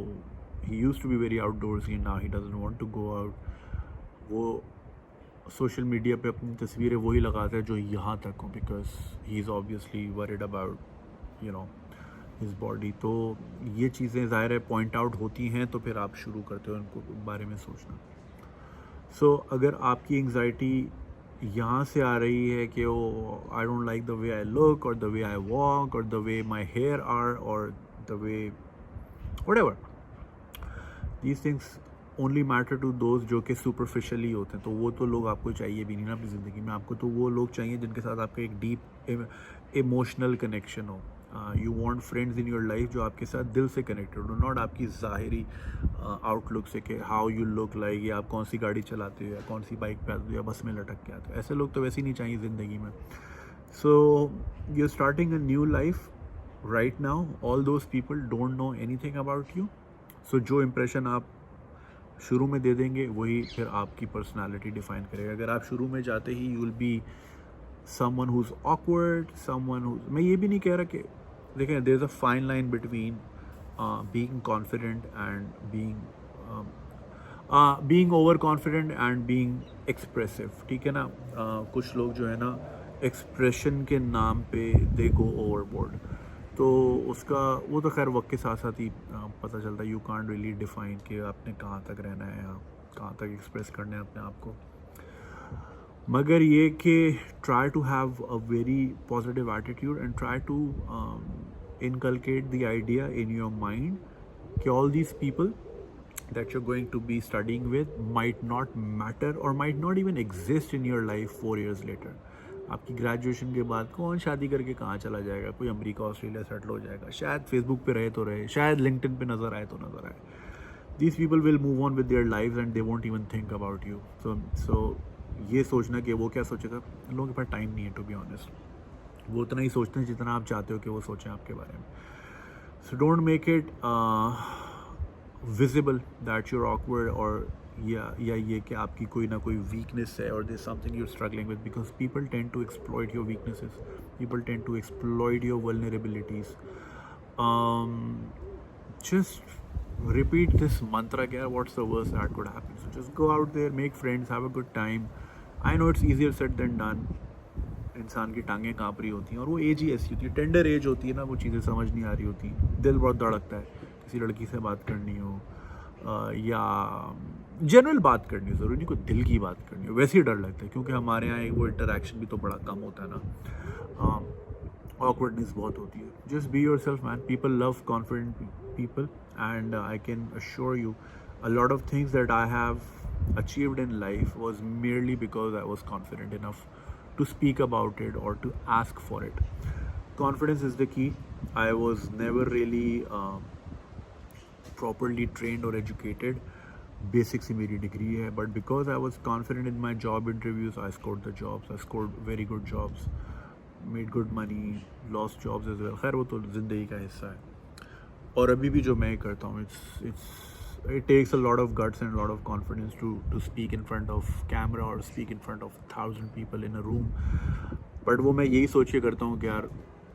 he used to be very outdoorsy, now he doesn't want to go out. वो सोशल मीडिया पे अपनी तस्वीरें वही लगाता है जो यहाँ तक हो, because he is obviously worried about you know his body. तो ये चीज़ें ज़ाहिर है पॉइंट आउट होती हैं तो फिर आप शुरू करते हो उनको बारे में सोचना. सो अगर आपकी एंग्जाइटी यहाँ से आ रही है कि oh I don't like the way I look और द वे आई वॉक और the way my hair are और the way whatever, these things only matter to those जो कि सुपरफिशियली होते हैं. तो वो तो लोग आपको चाहिए भी नहीं ना अपनी ज़िंदगी में. आपको तो वो लोग चाहिए जिनके साथ आपका एक डीप इमोशनल कनेक्शन हो. You want friends in your life जो आपके साथ दिल से कनेक्टेड हो, नॉट आपकी ज़ाहिरी आउटलुक से कि हाउ यू लुक लाइक, या आप कौन सी गाड़ी चलाते हो या कौन सी बाइक पे आते हो या बस में लटक के आते हो. ऐसे लोग तो वैसे ही नहीं चाहिए ज़िंदगी में. So you are starting a new life right now. All those people don't know anything about you. So जो इम्प्रेशन आप शुरू में दे देंगे वही फिर आपकी पर्सनालिटी डिफाइन करेगा. अगर आप शुरू में जाते ही you will be someone who is awkward, someone who, मैं ये भी नहीं कह रहा कि देखें there is a fine line between being confident and being over confident and being expressive. ठीक है ना. कुछ लोग जो है ना एक्सप्रेशन के नाम पे दे गो ओवरबोर्ड. तो उसका वो तो खैर वक्त के साथ साथ ही पता चलता है. यू कांट रियली डिफाइन कि आपने कहाँ तक रहना है या कहाँ तक एक्सप्रेस करना है अपने आप को. मगर ये कि try to have a very positive attitude and try to inculcate the idea in your mind कि all these people that you're going to be studying with might not matter or might not even exist in your life 4 years later. आपकी graduation के बाद कौन शादी करके कहाँ चला जाएगा, कोई अमेरिका ऑस्ट्रेलिया सेटल हो जाएगा, शायद फेसबुक पे रहे तो रहे, शायद लिंक्डइन पे नज़र आए तो नज़र आए. These people will move on with their lives and they won't even think about you. So ये सोचना कि वो क्या सोचेगा, लोगों के पास टाइम नहीं है टू बी ऑनेस्ट. वो उतना ही सोचते हैं जितना आप चाहते हो कि वो सोचें आपके बारे में. So don't make it visible that you're awkward, और या ये कि आपकी कोई ना कोई वीकनेस है, और this something you're struggling with, because people tend to exploit your weaknesses, people tend to exploit your vulnerabilities. Just repeat this mantra, yeah, what's the worst that could happen? So just go out there, make friends, have a good time. I know it's easier said than done. इंसान की टांगें काँप रही होती हैं, और वो as ही ऐसी होती है, टेंडर एज होती है ना, वो चीज़ें समझ नहीं आ रही होती, दिल बहुत धड़कता है, किसी लड़की से बात करनी हो या जनरल बात करनी हो, ज़रूरी नहीं कोई दिल की बात करनी हो, वैसे ही डर लगता है, क्योंकि हमारे यहाँ वो इंटरेक्शन भी तो बड़ा कम होता है ना, awkwardness बहुत होती है. Just be yourself, man. People love confident people, and I can assure you, a lot of things that I have achieved in life was merely because I was confident enough to speak about it or to ask for it. Confidence is the key. I was never really properly trained or educated. Basic से मेरी degree है, but because I was confident in my job interviews, I scored the jobs. I scored very good jobs. Made good money, lost jobs as well. खैर वो तो ज़िंदगी का हिस्सा है, और अभी भी जो मैं करता हूँ, it takes a lot of guts and a lot of confidence to speak in front of camera or speak in front of 1,000 people in a room. But वो मैं यही सोच के करता हूँ कि यार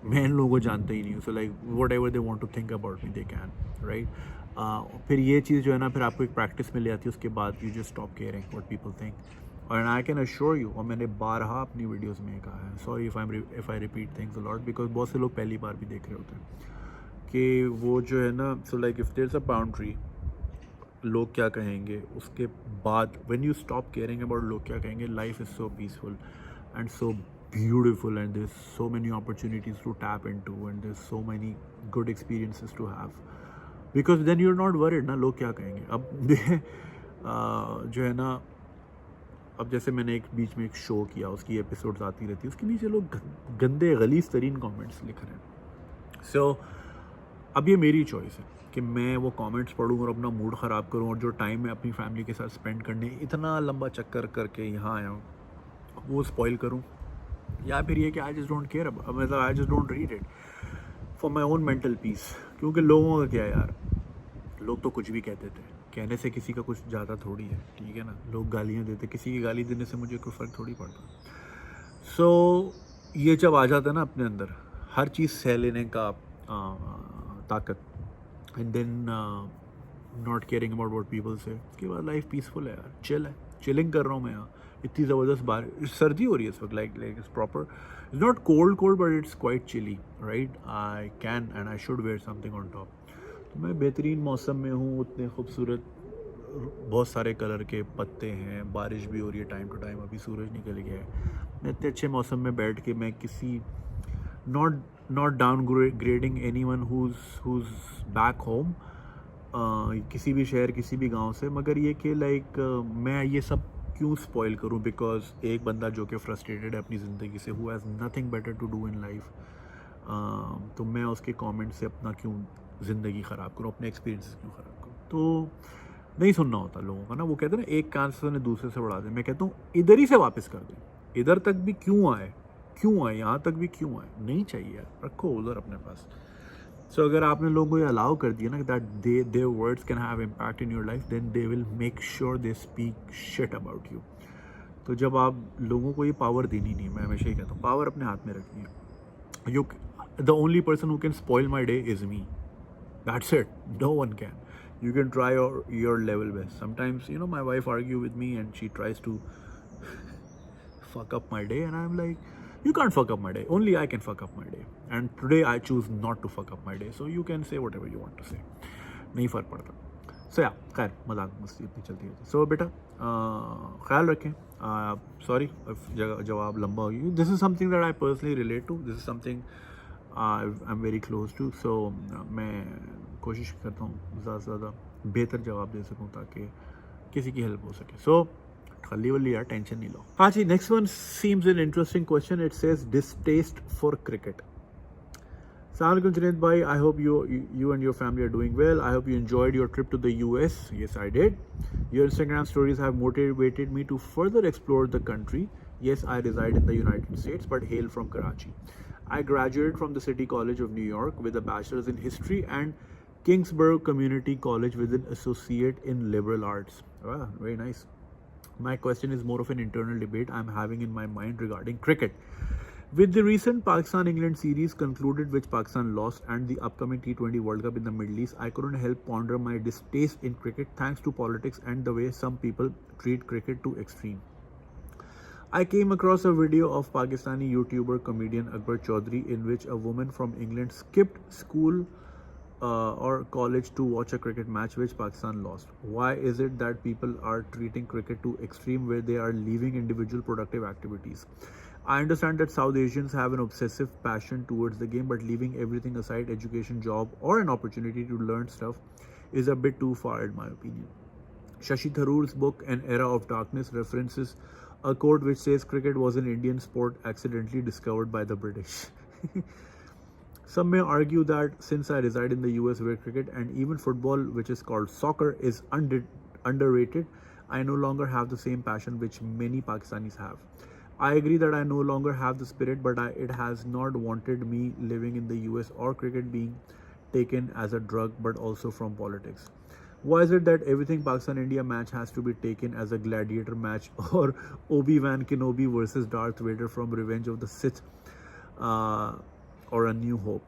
मैं इन लोगों को जानता ही नहीं हूँ, so like whatever they want to think about me they can, right? फिर ये चीज़ जो है ना, फिर आपको एक प्रैक्टिस में ले आती है, उसके बाद you just stop caring what people think. और आई कैन अश्योर यू, और मैंने बारहा अपनी वीडियोस में कहा है, sorry if I repeat things a lot, because बहुत से लोग पहली बार भी देख रहे होते हैं कि वो जो है ना, so like if there is a boundary, लोग क्या कहेंगे, उसके बाद when you stop caring about लोग क्या कहेंगे, life is so peaceful and so beautiful, and there is so many opportunities to tap into, and there is so many good experiences to have, because then you are not worried ना लोग क्या कहेंगे. अब जो है ना, अब जैसे मैंने एक बीच में एक शो किया, उसकी एपिसोड्स आती रहती है, उसके नीचे लोग गंदे गलीज़ तरीन कमेंट्स लिख रहे हैं. सो अब ये मेरी चॉइस है कि मैं वो कमेंट्स पढूं और अपना मूड ख़राब करूं, और जो टाइम मैं अपनी फैमिली के साथ स्पेंड करने इतना लंबा चक्कर करके यहाँ आया हूँ वो स्पॉइल करूँ, या फिर ये कि आई जस्ट डोंट केयर, मतलब I just don't read it for my own mental peace. क्योंकि लोगों का क्या यार, लोग तो कुछ भी कहते थे, कहने से किसी का कुछ ज़्यादा थोड़ी है, ठीक है ना. लोग गालियाँ देते, किसी की गाली देने से मुझे कोई फ़र्क थोड़ी पड़ता. सो ये जब आ जाता है ना अपने अंदर, हर चीज़ सह लेने का ताकत, and then not caring about what people say, उसके बाद लाइफ पीसफुल है यार, चिल है, चिलिंग कर रहा हूँ मैं यहाँ. इतनी ज़बरदस्त बारिश, सर्दी हो रही है इस वक्त, like it's proper, it's not cold but it's quite chilly, right. I can and I should wear something on top. तो मैं बेहतरीन मौसम में हूँ, उतने खूबसूरत बहुत सारे कलर के पत्ते हैं, बारिश भी हो रही है टाइम टू टाइम, अभी सूरज निकल गया है. मैं इतने अच्छे मौसम में बैठ के, मैं किसी not down grading any one who's back home, किसी भी शहर किसी भी गांव से, मगर ये कि लाइक मैं ये सब क्यों स्पॉइल करूं, बिकॉज एक बंदा जो कि फ्रस्ट्रेटेड है अपनी ज़िंदगी से, who has nothing better to do in life, तो मैं उसके कमेंट से अपना क्यों ज़िंदगी ख़राब करूँ, अपने एक्सपीरियंसेस क्यों ख़राब करूँ. तो नहीं सुनना होता लोगों का ना, वो कहते हैं ना एक कान से दूसरे से बढ़ा दें. मैं कहता हूँ इधर ही से वापस कर दें, इधर तक भी क्यों आए, यहाँ तक भी क्यों आए, नहीं चाहिए यार, रखो उधर अपने पास. सो अगर आपने लोगों को ये अलाउ कर दिया ना that their words can have impact in your life, then they will make sure they speak shit about you. तो जब आप लोगों को ये पावर देनी नहीं, मैं हमेशा ही कहता हूँ पावर अपने हाथ में रखनी है. You the only person who can spoil my day is me, that's it, no one can. You can try your level best. Sometimes, you know, my wife argue with me and she tries to fuck up my day, and I'm like, you can't fuck up my day. Only I can fuck up my day. And today I choose not to fuck up my day. So you can say whatever you want to say. नहीं फ़र्क पड़ता. So yeah, खैर मजाक मस्ती इतनी चलती रहती. So बेटा ख्याल रखें. Sorry if जवाब लंबा हो गया. This is something that I personally relate to. This is something I'm very close to. So मैं कोशिश करता हूँ ज़्यादा से ज़्यादा बेहतर जवाब दे सकूँ ताकि किसी की हेल्प हो सके. सो खली वली यार, टेंशन नहीं लो. हाँ जी, next one seems an interesting question. It says distaste for cricket. Assalamualaikum Junaid bhai, I hope you and your family are doing well. I hope you enjoyed your trip to the US. Yes, I did. Your Instagram stories have motivated me to further explore the country. Yes, I reside in the United States but hail from Karachi. I graduated from the City College of New York with a bachelor's in history and Kingsborough Community College with an associate in liberal arts. Wow, very nice. My question is more of an internal debate I'm having in my mind regarding cricket. With the recent Pakistan-England series concluded, which Pakistan lost, and the upcoming T20 World Cup in the Middle East, I couldn't help ponder my distaste in cricket thanks to politics and the way some people treat cricket to extreme. I came across a video of Pakistani YouTuber comedian Akbar Chaudhry in which a woman from England skipped school or college to watch a cricket match which Pakistan lost. Why is it that people are treating cricket to extreme where they are leaving individual productive activities? I understand that South Asians have an obsessive passion towards the game, but leaving everything aside, education, job, or an opportunity to learn stuff is a bit too far in my opinion. Shashi Tharoor's book An Era of Darkness references a quote which says cricket was an Indian sport accidentally discovered by the British. Some may argue that since I reside in the US where cricket and even football, which is called soccer, is underrated, I no longer have the same passion which many Pakistanis have. I agree that I no longer have the spirit, but it has not wanted me living in the US or cricket being taken as a drug, but also from politics. Why is it that everything Pakistan-India match has to be taken as a gladiator match or Obi-Wan Kenobi versus Darth Vader from Revenge of the Sith or A New Hope?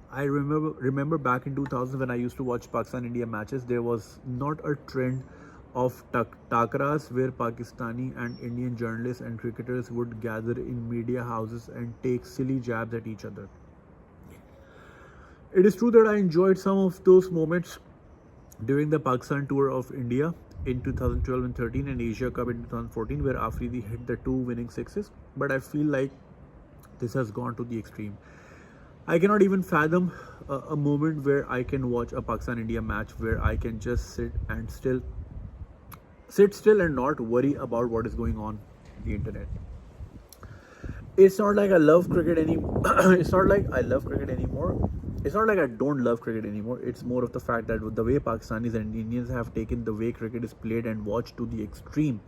I remember back in 2000 when I used to watch Pakistan-India matches, there was not a trend of takras where Pakistani and Indian journalists and cricketers would gather in media houses and take silly jabs at each other. It is true that I enjoyed some of those moments during the Pakistan tour of India in 2012 and 13 and Asia Cup in 2014 where Afridi hit the 2 winning sixes, but I feel like this has gone to the extreme. I cannot even fathom a moment where I can watch a Pakistan-India match where I can just sit still and not worry about what is going on the internet. It's not like I love cricket anymore. It's not like I love cricket anymore. It's not like I don't love cricket anymore. It's more of the fact that the way Pakistanis and Indians have taken the way cricket is played and watched to the extreme.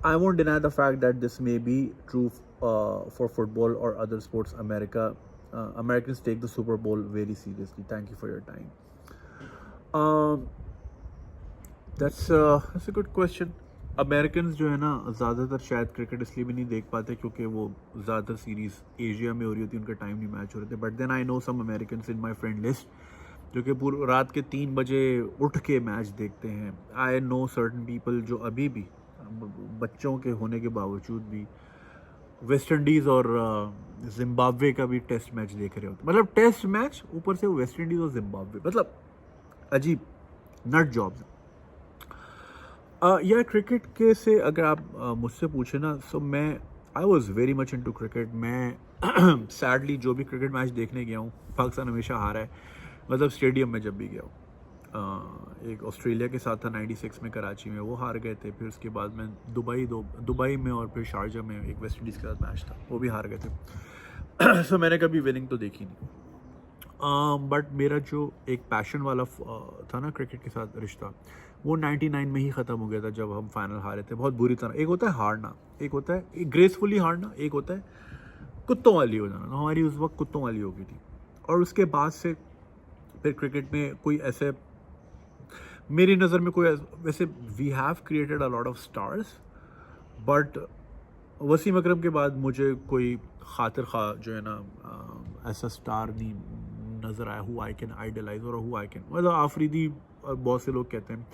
I won't deny the fact that this may be true for football or other sports. Americans take the Super Bowl very seriously. Thank you for your time. That's a good question. Americans जो है ना ज़्यादातर शायद cricket इसलिए भी नहीं देख पाते क्योंकि वो ज़्यादातर सीरीज़ एशिया में हो रही होती है, उनका टाइम नहीं मैच हो रहे थे. But then I know some Americans in my friend list जो कि पूरी रात के 3 बजे उठ के मैच देखते हैं. आई नो सर्टन पीपल जो अभी भी बच्चों के होने के बावजूद भी वेस्ट इंडीज़ और जिम्बाब्वे का भी टेस्ट मैच देख रहे होते. मतलब टेस्ट मैच ऊपर से वेस्ट इंडीज़ और जिम्बाब्वे, मतलब अजीब नट जॉब्स. यार क्रिकेट के से अगर आप मुझसे पूछे ना, सो मैं I was very much into cricket. मैं सैडली जो भी क्रिकेट मैच देखने गया हूँ, पाकिस्तान हमेशा हारा है. मतलब स्टेडियम में जब भी गया हूँ, एक ऑस्ट्रेलिया के साथ था 96 में कराची में, वो हार गए थे. फिर उसके बाद मैं दुबई में और फिर शारजा में एक वेस्ट इंडीज़ के साथ मैच था, वो भी हार गए थे. सो मैंने कभी विनिंग तो देखी नहीं. बट मेरा जो एक पैशन वाला था ना क्रिकेट के साथ रिश्ता, वो 99 में ही ख़त्म हो गया था जब हम फाइनल हारे थे बहुत बुरी तरह. एक होता है हारना, एक होता है ग्रेसफुली हारना, एक होता है कुत्तों वाली हो जाना. हमारी उस वक्त कुत्तों वाली हो गई थी. और उसके बाद से फिर क्रिकेट में कोई ऐसे मेरी नज़र में कोई वैसे we have created a lot of stars, but Wasim Akram के बाद मुझे कोई खातिर खा जो है ना ऐसा स्टार नहीं नज़र आया हु आई कैन आइडलाइज और हु आई कैन. मतलब आफरीदी बहुत से लोग कहते हैं,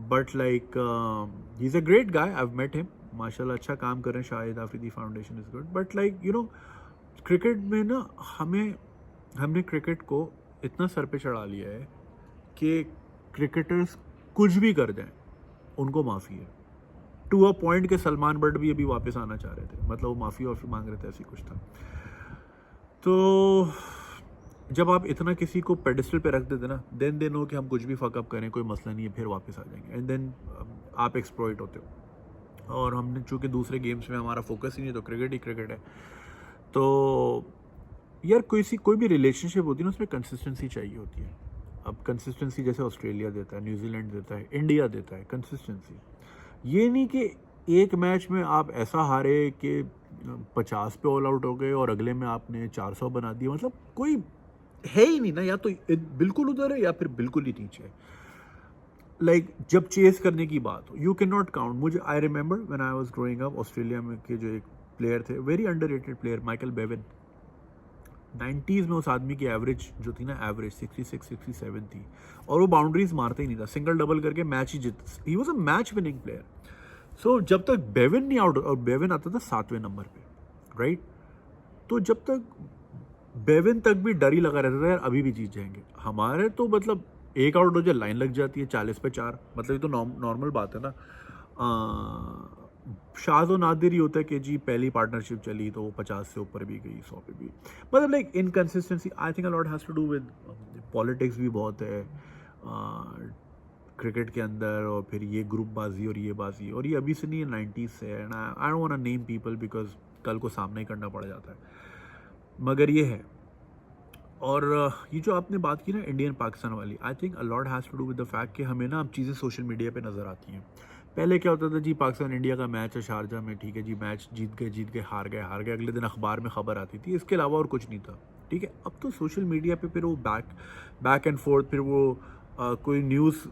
but like he is a great guy. I have met him, माशाल्लाह अच्छा काम कर रहे हैं. Shahid Afridi foundation is good. But like you know cricket में ना हमने क्रिकेट को इतना सर पे चढ़ा लिया है कि क्रिकेटर्स कुछ भी कर दें उनको माफ़ी है. टू अ पॉइंट के सलमान बट भी अभी वापस आना चाह रहे थे, मतलब वो माफ़ी मांग रहे थे, ऐसी कुछ था. तो जब आप इतना किसी को पेडिस्टल पे रख देते ना, देन दे नो कि हम कुछ भी फकअप करें कोई मसला नहीं है, फिर वापस आ जाएंगे. एंड देन आप एक्सप्लॉइट होते हो. और हमने चूँकि दूसरे गेम्स में हमारा फोकस ही नहीं, तो क्रिकेट ही क्रिकेट है. तो यार कोई भी रिलेशनशिप होती है ना, उसमें कंसिस्टेंसी चाहिए होती है। अब कंसिस्टेंसी जैसे ऑस्ट्रेलिया देता है, न्यूजीलैंड देता है, इंडिया देता है कंसिस्टेंसी। ये नहीं कि एक मैच में आप ऐसा हारे कि 50 पे ऑल आउट हो गए और अगले में आपने 400 बना दिया, मतलब कोई है ही नहीं ना, या तो बिल्कुल उधर है या फिर बिल्कुल ही नीचे है। लाइक जब चेस करने की बात हो, यू कैन नॉट काउंट। मुझे I remember when I was growing up, Australia में के जो एक प्लेयर थे, very underrated player, Michael Bevan. 90s में उस आदमी की एवरेज जो थी ना, एवरेज 66 67 थी, और वो बाउंड्रीज मारता ही नहीं था, सिंगल डबल करके मैच ही जीत, ही was a match winning player. So जब तक बेवन नहीं आउट, और बेवन आता था 7वें नंबर पे, राइट, तो जब तक बेवन तक भी डर ही लगा रहता था यार अभी भी जीत जाएंगे। हमारे तो मतलब एक आउट हो जाए लाइन लग जाती है 40 पे 4, मतलब ये तो नॉर्मल बात है ना। शाज़ और नादिर ही होता है कि जी पहली पार्टनरशिप चली तो वो 50 से ऊपर भी गई, 100 पे भी, मतलब like inconsistency. I think a lot has to do with politics भी बहुत है क्रिकेट के अंदर, और फिर ये ग्रुप बाजी और ये बाजी, और ये अभी से नहीं है, 90s से है। And I don't want to name people because कल को सामना ही करना पड़ जाता है, मगर ये है। और ये जो आपने बात की ना इंडियन पाकिस्तान वाली, I think a lot has to do with the fact कि हमें ना अब चीज़ें सोशल मीडिया पे नज़र आती हैं। पहले क्या होता था जी, पाकिस्तान इंडिया का मैच है शारजा में, ठीक है जी, मैच जीत गए हार गए, अगले दिन अखबार में खबर आती थी, इसके अलावा और कुछ नहीं था, ठीक है। अब तो सोशल मीडिया पे फिर वो बैक एंड फोर्थ, फिर वो कोई न्यूज़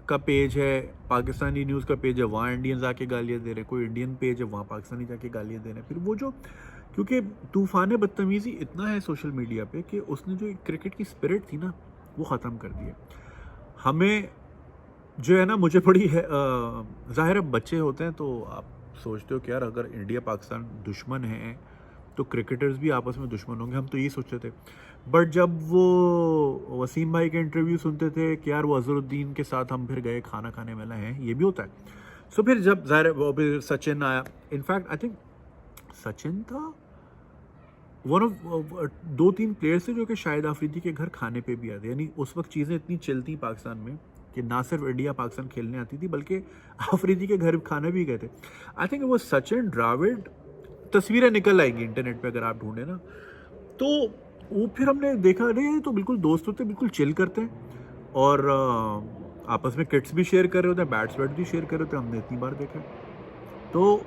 का पेज है, पाकिस्तानी न्यूज़ का पेज है, वहाँ इंडियंस आके गालियाँ दे रहे हैं, कोई इंडियन पेज है वहाँ पाकिस्तानी जाके गालियाँ दे रहे हैं। फिर वो जो, क्योंकि तूफ़ान बदतमीज़ी इतना है सोशल मीडिया पे कि उसने जो क्रिकेट की स्पिरिट थी ना वो ख़त्म कर दी है। हमें जो है ना, मुझे बड़ी है, ज़ाहिर है बच्चे होते हैं तो आप सोचते हो कि यार अगर इंडिया पाकिस्तान दुश्मन है तो क्रिकेटर्स भी आपस में दुश्मन होंगे, हम तो यही सोचते थे। बट जब वो वसीम भाई के इंटरव्यू सुनते थे कि यार वो अजहरुद्दीन के साथ हम फिर गए खाना खाने वाला है, ये भी होता है। सो फिर जब ज़ाहिर वो फिर सचिन आया, इनफैक्ट आई थिंक सचिन था वन ऑफ 2-3 प्लेयर्स थे जो कि शाहिद आफरीदी के घर खाने पे भी आते, यानी उस वक्त चीज़ें इतनी चलती पाकिस्तान में कि ना सिर्फ इंडिया पाकिस्तान खेलने आती थी बल्कि आफरीदी के घर खाने भी गए थे। आई थिंक वो सचिन द्राविड, तस्वीरें निकल आएंगी इंटरनेट पे अगर आप ढूंढे ना, तो वो फिर हमने देखा अरे ये तो बिल्कुल दोस्त होते हैं, बिल्कुल चिल करते हैं, और आपस में किट्स भी शेयर कर रहे होते हैं, बैट्स भी शेयर कर रहे होते हैं, हमने इतनी बार देखा। तो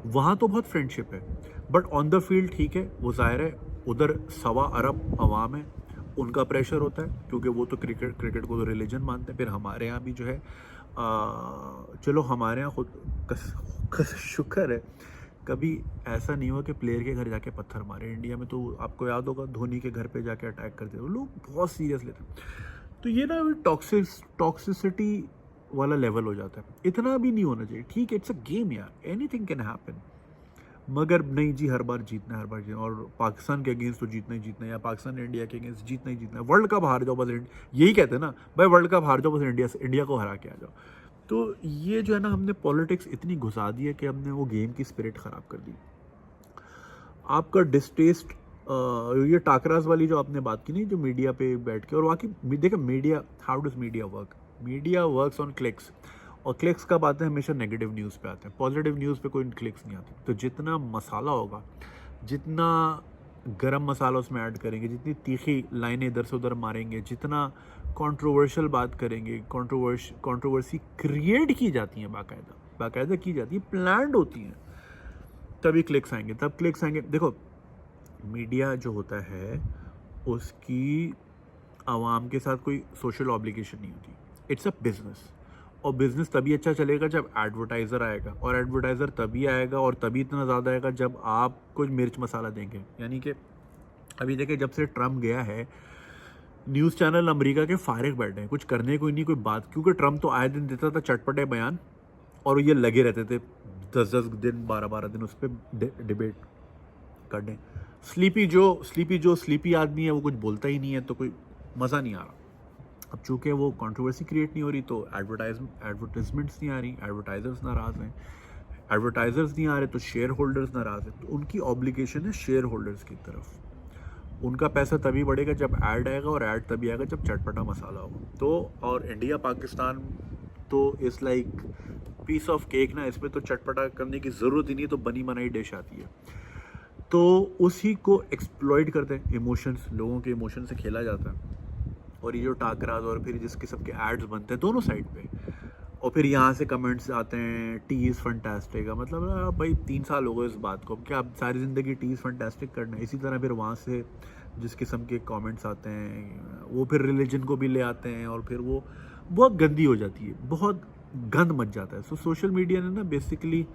वहाँ तो बहुत फ्रेंडशिप है, बट ऑन द फील्ड ठीक है, वो ज़ाहिर है उधर 1.25 अरब अवाम है, उनका प्रेशर होता है क्योंकि वो तो क्रिकेट को तो रिलीजन मानते हैं। फिर हमारे यहाँ भी जो है चलो हमारे यहाँ खुद शुक्र है कभी ऐसा नहीं हुआ कि प्लेयर के घर जाके पत्थर मारे। इंडिया में तो आपको याद होगा धोनी के घर पे जाके अटैक करते थे लोग, बहुत सीरियस लेते हैं। तो ये ना टॉक्सिसिटी वाला लेवल हो जाता है, इतना भी नहीं होना चाहिए। ठीक है, इट्स अ गेम यार, एनीथिंग कैन हैपन, मगर नहीं जी हर बार जीतना, और पाकिस्तान के अगेंस्ट तो जीतना ही जीतना है, या पाकिस्तान इंडिया के अगेंस्ट जीतना ही जीतना है। वर्ल्ड कप हार जाओ बस, यही कहते हैं ना भाई, वर्ल्ड कप हार जाओ बस, इंडिया को हरा के आ जाओ। तो ये जो है ना, हमने पॉलिटिक्स इतनी घुसा दी है कि हमने वो गेम की स्पिरिट ख़राब कर दी। आपका डिस्टेस्ट ये टाकराज वाली जो आपने बात की नहीं, जो मीडिया पे बैठ के, और वाकई देखो media, how does media work, media works on clicks, और क्लिक्स कब आते हैं, हमेशा नेगेटिव न्यूज़ पे आते हैं, पॉजिटिव न्यूज़ पे कोई क्लिक्स नहीं आती। तो जितना मसाला होगा, जितना गरम मसाला उसमें ऐड करेंगे, जितनी तीखी लाइनें इधर से उधर मारेंगे, जितना कंट्रोवर्शियल बात करेंगे, कंट्रोवर्सी क्रिएट की जाती हैं, बाकायदा की जाती है, प्लान्ड होती हैं, तभी क्लिक्स आएंगे, तब क्लिक्स आएंगे। देखो मीडिया जो होता है उसकी आवाम के साथ कोई सोशल ऑब्लिगेशन नहीं होती, इट्स अ बिजनेस, और बिजनेस तभी अच्छा चलेगा जब एडवर्टाइज़र आएगा, और एडवर्टाइज़र तभी आएगा और तभी इतना ज़्यादा आएगा जब आप कुछ मिर्च मसाला देंगे। यानी कि अभी देखिए जब से ट्रम्प गया है, न्यूज़ चैनल अमेरिका के फारिग बैठे हैं, कुछ करने कोई नहीं, कोई बात, क्योंकि ट्रम्प तो आए दिन देता था चटपटे बयान, और ये लगे रहते थे 10-10 दिन 12-12 दिन उस पर डिबेट करने। स्लीपी आदमी है, वो कुछ बोलता ही नहीं है, तो कोई मज़ा नहीं आ रहा। अब चूँकि वो कंट्रोवर्सी क्रिएट नहीं हो रही, तो एडवर्टाइजमेंट्स नहीं आ रही, एडवर्टाइजर्स नाराज़ हैं, एडवर्टाइजर्स नहीं आ रहे तो शेयर होल्डर्स नाराज़ हैं। तो उनकी ऑब्लिगेशन है शेयर होल्डर्स की तरफ, उनका पैसा तभी बढ़ेगा जब ऐड आएगा, और ऐड तभी आएगा जब चटपटा मसाला होगा। तो और इंडिया पाकिस्तान तो इस लाइक पीस ऑफ केक ना, इसमें तो चटपटा करने की ज़रूरत ही नहीं, तो बनी बनाई डिश आती है। तो उसी को एक्सप्लॉइट करते हैं, इमोशंस, लोगों के इमोशन से खेला जाता है। और ये जो टाकराज और फिर जिस किस्म के एड्स बनते हैं दोनों साइड पे, और फिर यहाँ से कमेंट्स आते हैं टी इज़ फंटास्टिक का मतलब भाई 3 साल हो गए इस बात को, क्या आप सारी ज़िंदगी टी इज़ फंटास्टिक करना है? इसी तरह फिर वहाँ से जिस किस्म के कमेंट्स आते हैं वो फिर रिलीजन को भी ले आते हैं और फिर वो बहुत गंदी हो जाती है, बहुत गंद मच जाता है। सो सोशल मीडिया ने ना बेसिकली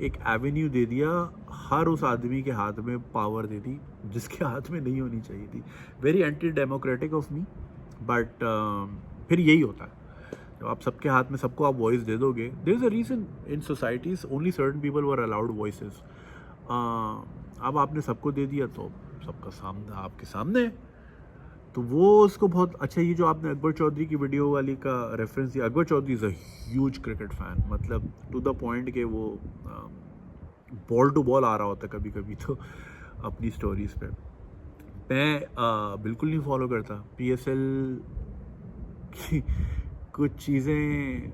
एक एवेन्यू दे दिया, हर उस आदमी के हाथ में पावर दे दी जिसके हाथ में नहीं होनी चाहिए थी। Very anti democratic of me, but फिर यही होता है जब आप सबके हाथ में सबको आप वॉइस दे दोगे। There is a reason in societies only certain people were allowed voices. अब आपने सबको दे दिया तो सबका सामने आपके सामने है, तो वो उसको बहुत अच्छा। ये जो आपने अकबर चौधरी की वीडियो वाली का रेफरेंस दिया, Akbar Chaudhry is a huge cricket fan, मतलब टू द पॉइंट के वो बॉल टू बॉल आ रहा होता कभी कभी तो अपनी स्टोरीज़ पे। मैं बिल्कुल नहीं फॉलो करता PSL की कुछ चीज़ें,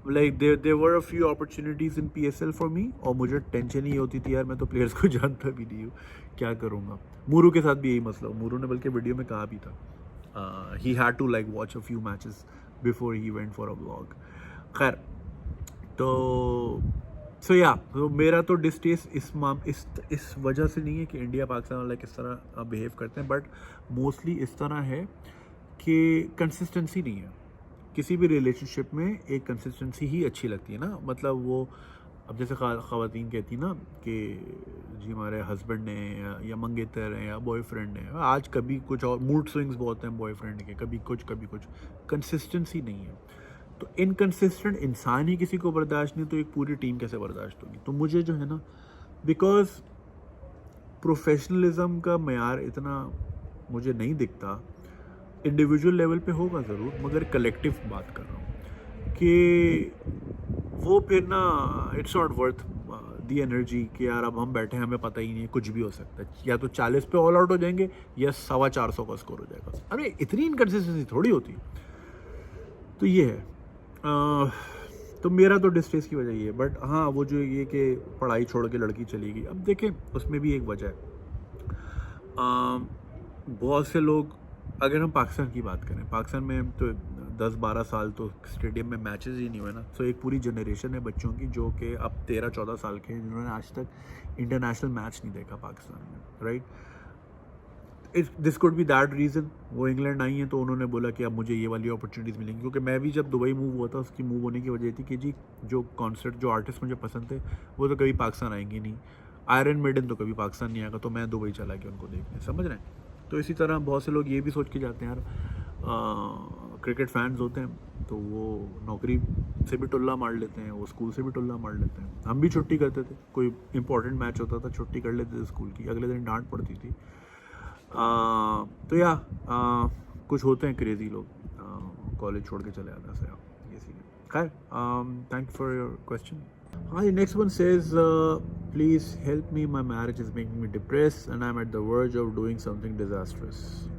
like there were a few opportunities in PSL for me, और मुझे टेंशन ही होती थी यार, मैं तो प्लेयर्स को जानता भी नहीं हूँ, क्या करूँगा। मूरू के साथ भी यही मसला, मूरू ने बल्कि वीडियो में कहा भी था, he had to like watch a few matches before he went for a vlog. खैर, तो सो या तो मेरा तो डिस्टेस्ट इस वजह से नहीं है कि इंडिया पाकिस्तान वाला किस तरह बिहेव करते हैं, बट मोस्टली इस तरह है कि कंसिस्टेंसी नहीं है किसी भी रिलेशनशिप में। एक कंसिस्टेंसी ही अच्छी लगती है ना, मतलब वो अब जैसे ख़वातीन कहती ना कि जी हमारे हस्बैंड ने या मंगेतर हैं या बॉयफ्रेंड ने, आज कभी कुछ और, मूड स्विंग्स बहुत हैं बॉयफ्रेंड के, कभी कुछ कंसिस्टेंसी नहीं है। तो इनकंसिस्टेंट इंसान ही किसी को बर्दाश्त नहीं, तो एक पूरी टीम कैसे बर्दाश्त होगी? तो मुझे जो है ना, बिकॉज प्रोफेशनलिज्म का मयार इतना मुझे नहीं दिखता, इंडिविजुअल लेवल पे होगा ज़रूर, मगर कलेक्टिव बात कर रहा हूँ कि वो फिर ना it's not worth the energy कि यार अब हम बैठे हैं, हमें पता ही नहीं है, कुछ भी हो सकता है, या तो 40 पे ऑल आउट हो जाएंगे या 425 का स्कोर हो जाएगा। अरे इतनी इनकन्सिस्टेंसी थोड़ी होती। तो ये है, तो मेरा तो डिस्ट्रेस की वजह ये है। बट हाँ, वो जो ये कि पढ़ाई छोड़ के लड़की चली गई, अब देखें उसमें भी एक वजह है। बहुत से लोग, अगर हम पाकिस्तान की बात करें, पाकिस्तान में तो 10-12 साल तो स्टेडियम में मैचेस ही नहीं हुए ना। सो एक पूरी जनरेशन है बच्चों की जो कि अब 13-14 साल के हैं, जिन्होंने आज तक इंटरनेशनल मैच नहीं देखा पाकिस्तान में, right. This could be that reason. वो इंग्लैंड आई हैं तो उन्होंने बोला कि अब मुझे ये वाली अपॉर्चुनिटीज़ मिलेंगी, क्योंकि मैं भी जब दुबई मूव हुआ था, उसकी मूव होने की वजह थी कि जी जो कॉन्सर्ट, जो आर्टिस्ट मुझे पसंद थे वो तो कभी पाकिस्तान आएंगे नहीं, आयरन मेडन तो कभी पाकिस्तान नहीं आएगा, तो मैं दुबई चला गया उनको देखने, समझ रहे हैं। तो इसी तरह बहुत से लोग ये भी सोच के जाते हैं यार, क्रिकेट फैंस होते हैं तो वो नौकरी से भी टुल्ला मार लेते हैं, वो स्कूल से भी टुल्ला मार लेते हैं। हम भी छुट्टी करते थे, कोई इंपॉर्टेंट मैच होता था छुट्टी कर लेते थे स्कूल की, अगले दिन डांट पड़ती थी। तो या कुछ होते हैं क्रेजी लोग, कॉलेज छोड़ के चले जाते हैं सर, ये सीन है। खैर, thank you for your question. हाँ, next one says please help me, my marriage is making me depress and I am at the verge of doing something disastrous.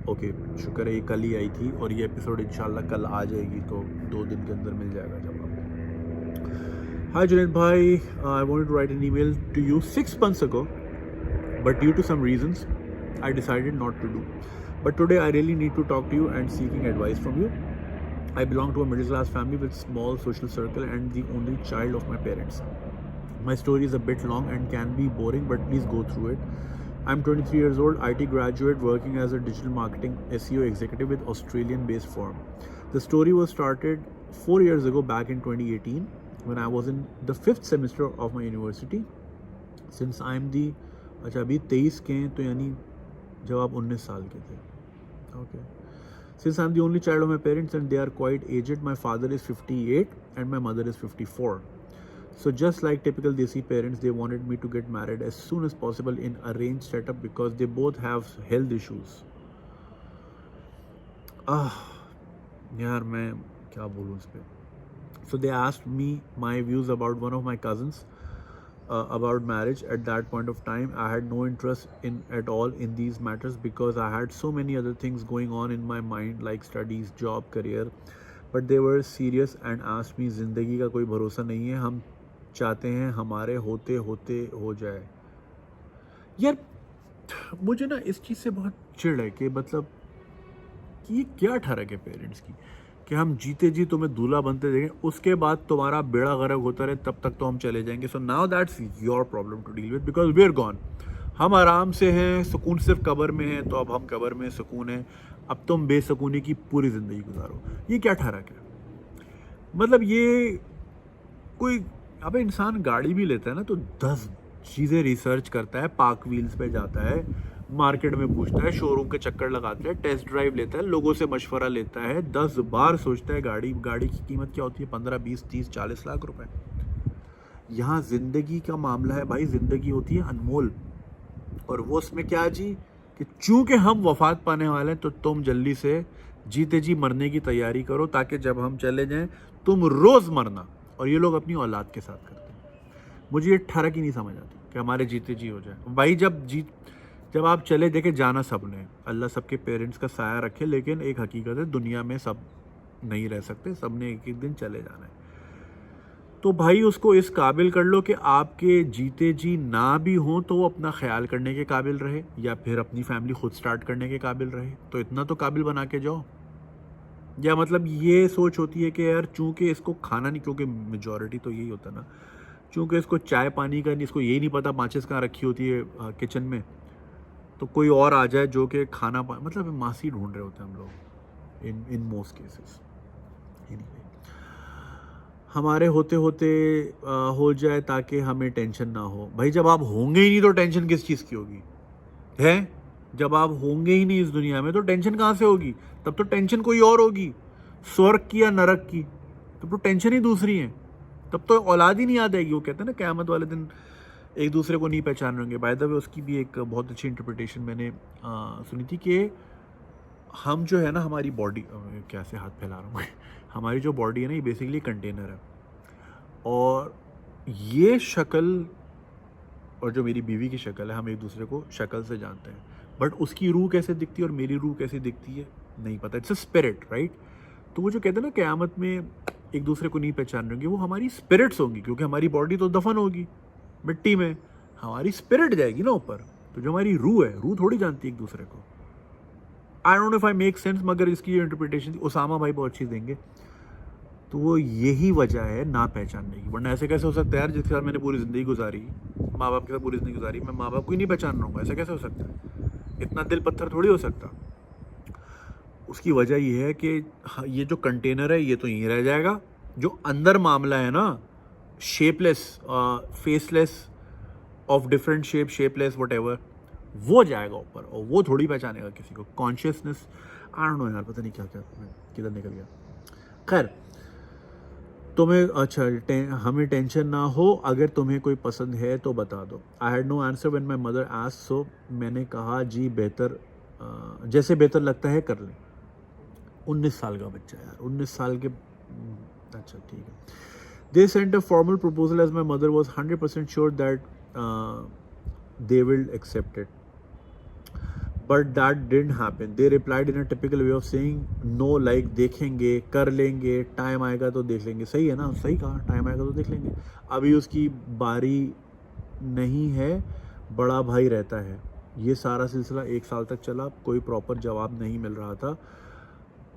Okay, शुक्र है ये कल ही आई थी और ये एपिसोड इंशाल्लाह कल आ जाएगी, तो 2 दिन के अंदर मिल जाएगा जवाब। हाय जुनैद भाई, I wanted to write an email to you 6 months ago, but due to some reasons I decided not to do. But today I really need to talk to you and seeking advice from you. I belong to a middle class family with small social circle and the only child of my parents. My story is a bit long and can be boring, but please go through it. I'm 23 years old, IT graduate working as a digital marketing SEO executive with Australian based firm. The story was started 4 years ago back in 2018 when I was in the 5th semester of my university. Since I'm the अच्छा अभी 23 के हैं, तो यानी जब आप 19 साल के थे, okay. Since I'm the only child of my parents and they are quite aged, my father is 58 and my mother is 54. So just like typical Desi parents, they wanted me to get married as soon as possible in arranged setup because they both have health issues. यार मैं क्या बोलूँ इस पे। So they asked me my views about one of my cousins. About marriage. At that point of time I had no interest in at all in these matters because I had so many other things going on in my mind like studies, job, career, but they were serious and asked me ज़िंदगी का कोई भरोसा नहीं है, हम चाहते हैं हमारे होते होते हो जाए। यार मुझे ना इस चीज़ से बहुत चिढ़ है कि मतलब कि ये क्या ठरक है पेरेंट्स की कि हम जीते जी तुम्हें दूल्हा बनते देखें, उसके बाद तुम्हारा बेड़ा गर्क होता रहे तब तक तो हम चले जाएंगे. So now that's your problem to deal with because we are gone. हम आराम से हैं, सुकून सिर्फ कब्र में है, तो अब हम कब्र में सुकून है. अब तुम बेसुकूनी की पूरी ज़िंदगी गुजारो. ये क्या ठरक है? मतलब ये कोई, अबे इंसान गाड़ी भी लेता है ना तो 10 चीज़ें रिसर्च करता है, पार्क व्हील्स पे जाता है, मार्केट में पूछता है, शोरूम के चक्कर लगाता है, टेस्ट ड्राइव लेता है, लोगों से मशवरा लेता है, 10 बार सोचता है गाड़ी की कीमत क्या होती है, 15, 20, 30, 40 लाख रुपए. यहाँ ज़िंदगी का मामला है भाई. ज़िंदगी होती है अनमोल, और वो उसमें क्या जी कि चूंकि हम वफात पाने वाले हैं तो तुम जल्दी से जीते जी मरने की तैयारी करो, ताकि जब हम चले जाएं तुम रोज़ मरना. और ये लोग अपनी औलाद के साथ करते हैं. मुझे ये ठरक ही नहीं समझ आती कि हमारे जीते जी हो जाए भाई. जब आप चले, देखे जाना सबने, अल्लाह सबके पेरेंट्स का साया रखे, लेकिन एक हकीकत है दुनिया में सब नहीं रह सकते, सबने एक एक दिन चले जाना है. तो भाई उसको इस काबिल कर लो कि आपके जीते जी ना भी हों तो वो अपना ख्याल करने के काबिल रहे, या फिर अपनी फैमिली खुद स्टार्ट करने के काबिल रहे. तो इतना तो काबिल बना के जाओ. या मतलब ये सोच होती है कि यार चूंकि इसको खाना नहीं, क्योंकि मेजॉरिटी तो यही होता है ना, चूंकि इसको चाय पानी का नहीं, इसको यही नहीं पता माचिस कहाँ रखी होती है किचन में, तो कोई और आ जाए जो कि खाना मतलब मासी ढूंढ रहे होते हैं हम लोग इन मोस्ट केसेस. हमारे होते होते हो जाए ताकि हमें टेंशन ना हो. भाई जब आप होंगे ही नहीं तो टेंशन किस चीज़ की होगी है? जब आप होंगे ही नहीं इस दुनिया में तो टेंशन कहाँ से होगी? तब तो टेंशन कोई और होगी, स्वर्ग की या नरक की. तब तो टेंशन ही दूसरी है. तब तो औलाद ही नहीं याद आएगी. वो कहते हैं ना क़यामत वाले दिन एक दूसरे को नहीं पहचान रहेंगे. बाय द वे उसकी भी एक बहुत अच्छी इंटरप्रिटेशन मैंने सुनी थी कि हम जो है ना, हमारी बॉडी, कैसे हाथ फैला रहा हूँ हमारी जो बॉडी है ना, ये बेसिकली कंटेनर है. और ये शक्ल और जो मेरी बीवी की शक्ल है, हम एक दूसरे को शक्ल से जानते हैं, बट उसकी रूह कैसे दिखती है और मेरी रूह कैसे दिखती है नहीं पता. It's a spirit, right? तो वो जो कहते हैं ना क़यामत में एक दूसरे को नहीं पहचान रहे होंगे, वो हमारी स्पिरिट्स होंगी, क्योंकि हमारी बॉडी तो दफन होगी मिट्टी में, हमारी स्पिरिट जाएगी ना ऊपर. तो जो हमारी रूह है, रूह थोड़ी जानती है एक दूसरे को. आई don't know if I make sense, मगर इसकी इंटरप्रिटेशन उसामा भाई बहुत अच्छी देंगे. तो वो यही वजह है ना पहचानने की. वरना ऐसे कैसे हो सकता है यार, जिसके साथ मैंने पूरी ज़िंदगी गुजारी, माँ बाप के साथ पूरी ज़िंदगी गुजारी, मैं माँ बाप को ही नहीं पहचान रहा हूँ? ऐसा कैसे हो सकता है? इतना दिल पत्थर थोड़ी हो सकता. उसकी वजह ये है कि ये जो कंटेनर है ये तो यहीं रह जाएगा. जो अंदर मामला है ना, shapeless, faceless, of different shape, shapeless, whatever, वो जाएगा ऊपर, और वो थोड़ी पहचानेगा किसी को. कॉन्शियसनेस, आई डोंट नो यार, पता नहीं क्या क्या किधर निकल गया. खैर, तुम्हें अच्छा हमें टेंशन ना हो, अगर तुम्हें कोई पसंद है तो बता दो. I had no answer when my mother asked, so मैंने कहा जी बेहतर, जैसे बेहतर लगता है कर लें. 19 साल का बच्चा यार, 19 साल के. अच्छा ठीक है. They sent a formal proposal as my mother was 100% sure that they will accept it. But that didn't happen. They replied in a typical way of saying no, like देखेंगे, कर लेंगे, टाइम आएगा तो देख लेंगे. सही है ना, सही कहा, टाइम आएगा तो देख लेंगे. अभी उसकी बारी नहीं है, बड़ा भाई रहता है. ये सारा सिलसिला 1 साल तक चला, कोई प्रॉपर जवाब नहीं मिल रहा था,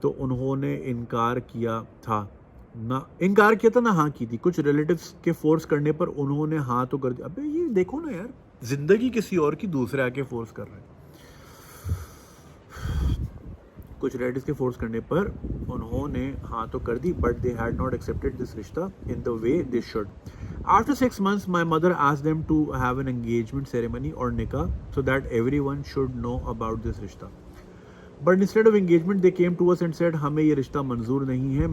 तो उन्होंने इनकार किया था ना हाँ की थी. कुछ रिलेटिव्स के फोर्स करने पर उन्होंने हाँ तो कर दिया. अबे ये देखो ना यार, जिंदगी किसी और की दूसरे आके फोर्स कर रहे हैं. कुछ रिलेटिव्स के फोर्स करने पर उन्होंने हाँ तो कर दी, but they had not accepted this रिश्ता in the way they should. After 6 months, my mother asked them to have an engagement ceremony or nikah so that everyone should know about this रिश्ता. But instead of engagement, they came to us and said, हमें ये रिश्ता मंजूर नहीं है.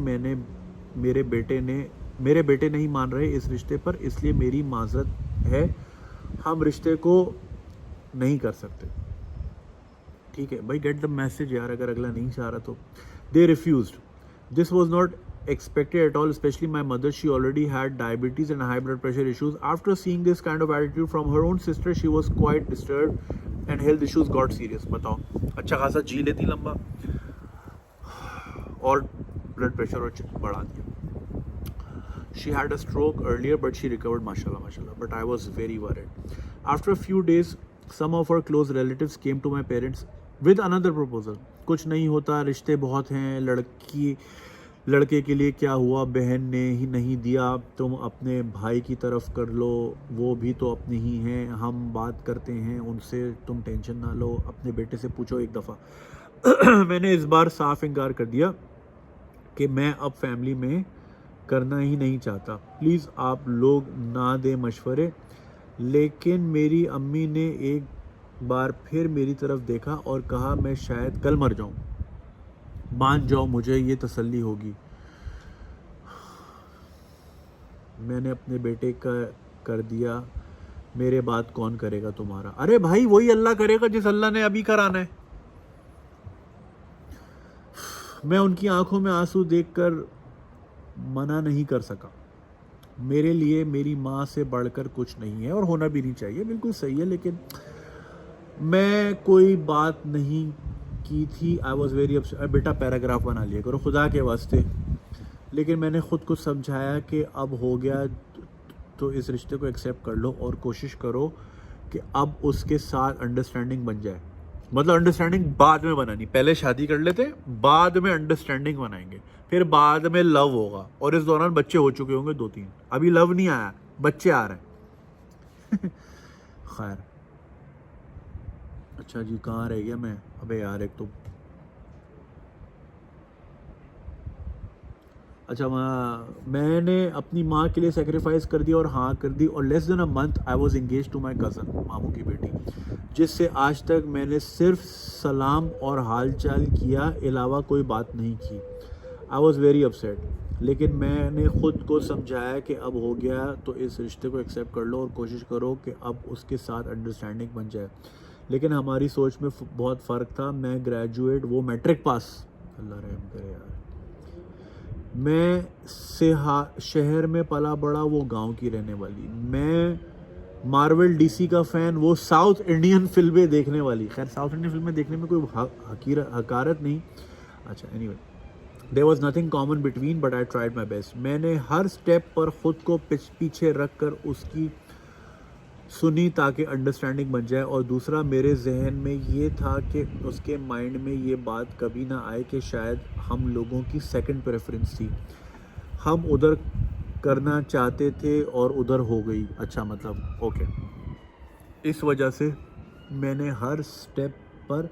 मेरे बेटे नहीं मान रहे इस रिश्ते पर, इसलिए मेरी माजरत है, हम रिश्ते को नहीं कर सकते. ठीक है भाई, गेट द मैसेज यार. अगर अगला नहीं चाह रहा तो. They refused. This was not expected at all, especially my mother. She already had diabetes and high blood pressure issues. After seeing this kind of attitude from her own sister, she was quite disturbed and health issues got serious. बताओ, अच्छा खासा जी लेती लंबा और blood pressure और बढ़ा दिया. She had a stroke earlier, but she recovered, mashallah. But I was very worried. After a few days, some of our close relatives came to my parents with another proposal. कुछ नहीं होता, रिश्ते बहुत हैं, लड़के के लिए क्या हुआ, बहन ने ही नहीं दिया, तुम अपने भाई की तरफ कर लो, वो भी तो अपने ही हैं, हम बात करते हैं उनसे, तुम टेंशन ना लो, अपने बेटे से पूछो एक दफ़ा। मैंने इस बार साफ इनकार कर दिया कि मैं अब फैमिली में करना ही नहीं चाहता, प्लीज़ आप लोग ना दें मशवरे। लेकिन मेरी अम्मी ने एक बार फिर मेरी तरफ देखा और कहा मैं शायद कल मर जाऊं, मान जाओ मुझे ये तसल्ली होगी। मैंने अपने बेटे का कर दिया, मेरे बाद कौन करेगा तुम्हारा? अरे भाई वही अल्लाह करेगा जिस अल्लाह ने अभी कराना है। मैं उनकी आंखों में आंसू देखकर मना नहीं कर सका। मेरे लिए मेरी माँ से बढ़कर कुछ नहीं है और होना भी नहीं चाहिए, बिल्कुल सही है, लेकिन मैं कोई बात नहीं की थी। I was very upset. बेटा पैराग्राफ बना लिया करो खुदा के वास्ते। लेकिन मैंने ख़ुद को समझाया कि अब हो गया तो इस रिश्ते को एक्सेप्ट कर लो और कोशिश करो कि अब उसके साथ अंडरस्टैंडिंग बन जाए। मतलब अंडरस्टैंडिंग बाद में बनानी, पहले शादी कर लेते, बाद में अंडरस्टैंडिंग बनाएंगे, फिर बाद में लव होगा, और इस दौरान बच्चे हो चुके होंगे 2-3। अभी लव नहीं आया, बच्चे आ रहे हैं। खैर, अच्छा जी कहाँ रह गया मैं? अबे यार, एक तो अच्छा मैंने अपनी माँ के लिए सेक्रीफाइस कर दिया और हाँ कर दी, और less than a month I was engage to my cousin, मामू की बेटी, जिससे आज तक मैंने सिर्फ सलाम और हालचाल किया, अलावा कोई बात नहीं की। आई वॉज वेरी अपसेट, लेकिन मैंने ख़ुद को समझाया कि अब हो गया तो इस रिश्ते को एक्सेप्ट कर लो और कोशिश करो कि अब उसके साथ अंडरस्टैंडिंग बन जाए। लेकिन हमारी सोच में बहुत फ़र्क था। मैं ग्रेजुएट, वो मैट्रिक पास, अल्लाह रहम करे यार। मैं शहर में पला बड़ा, वो गांव की रहने वाली। मैं मार्वल डीसी का फ़ैन, वो साउथ इंडियन फिल्में देखने वाली। खैर साउथ इंडियन फिल्में देखने में कोई हकारत नहीं। अच्छा anyway, there was nothing common between but I tried my best. मैंने हर स्टेप पर ख़ुद को पीछे रख कर उसकी सुनी ताकि अंडरस्टैंडिंग बन जाए। और दूसरा, मेरे जहन में ये था कि उसके माइंड में ये बात कभी ना आए कि शायद हम लोगों की सेकंड प्रेफरेंस थी, हम उधर करना चाहते थे और उधर हो गई। अच्छा मतलब ओके, इस वजह से मैंने हर स्टेप पर,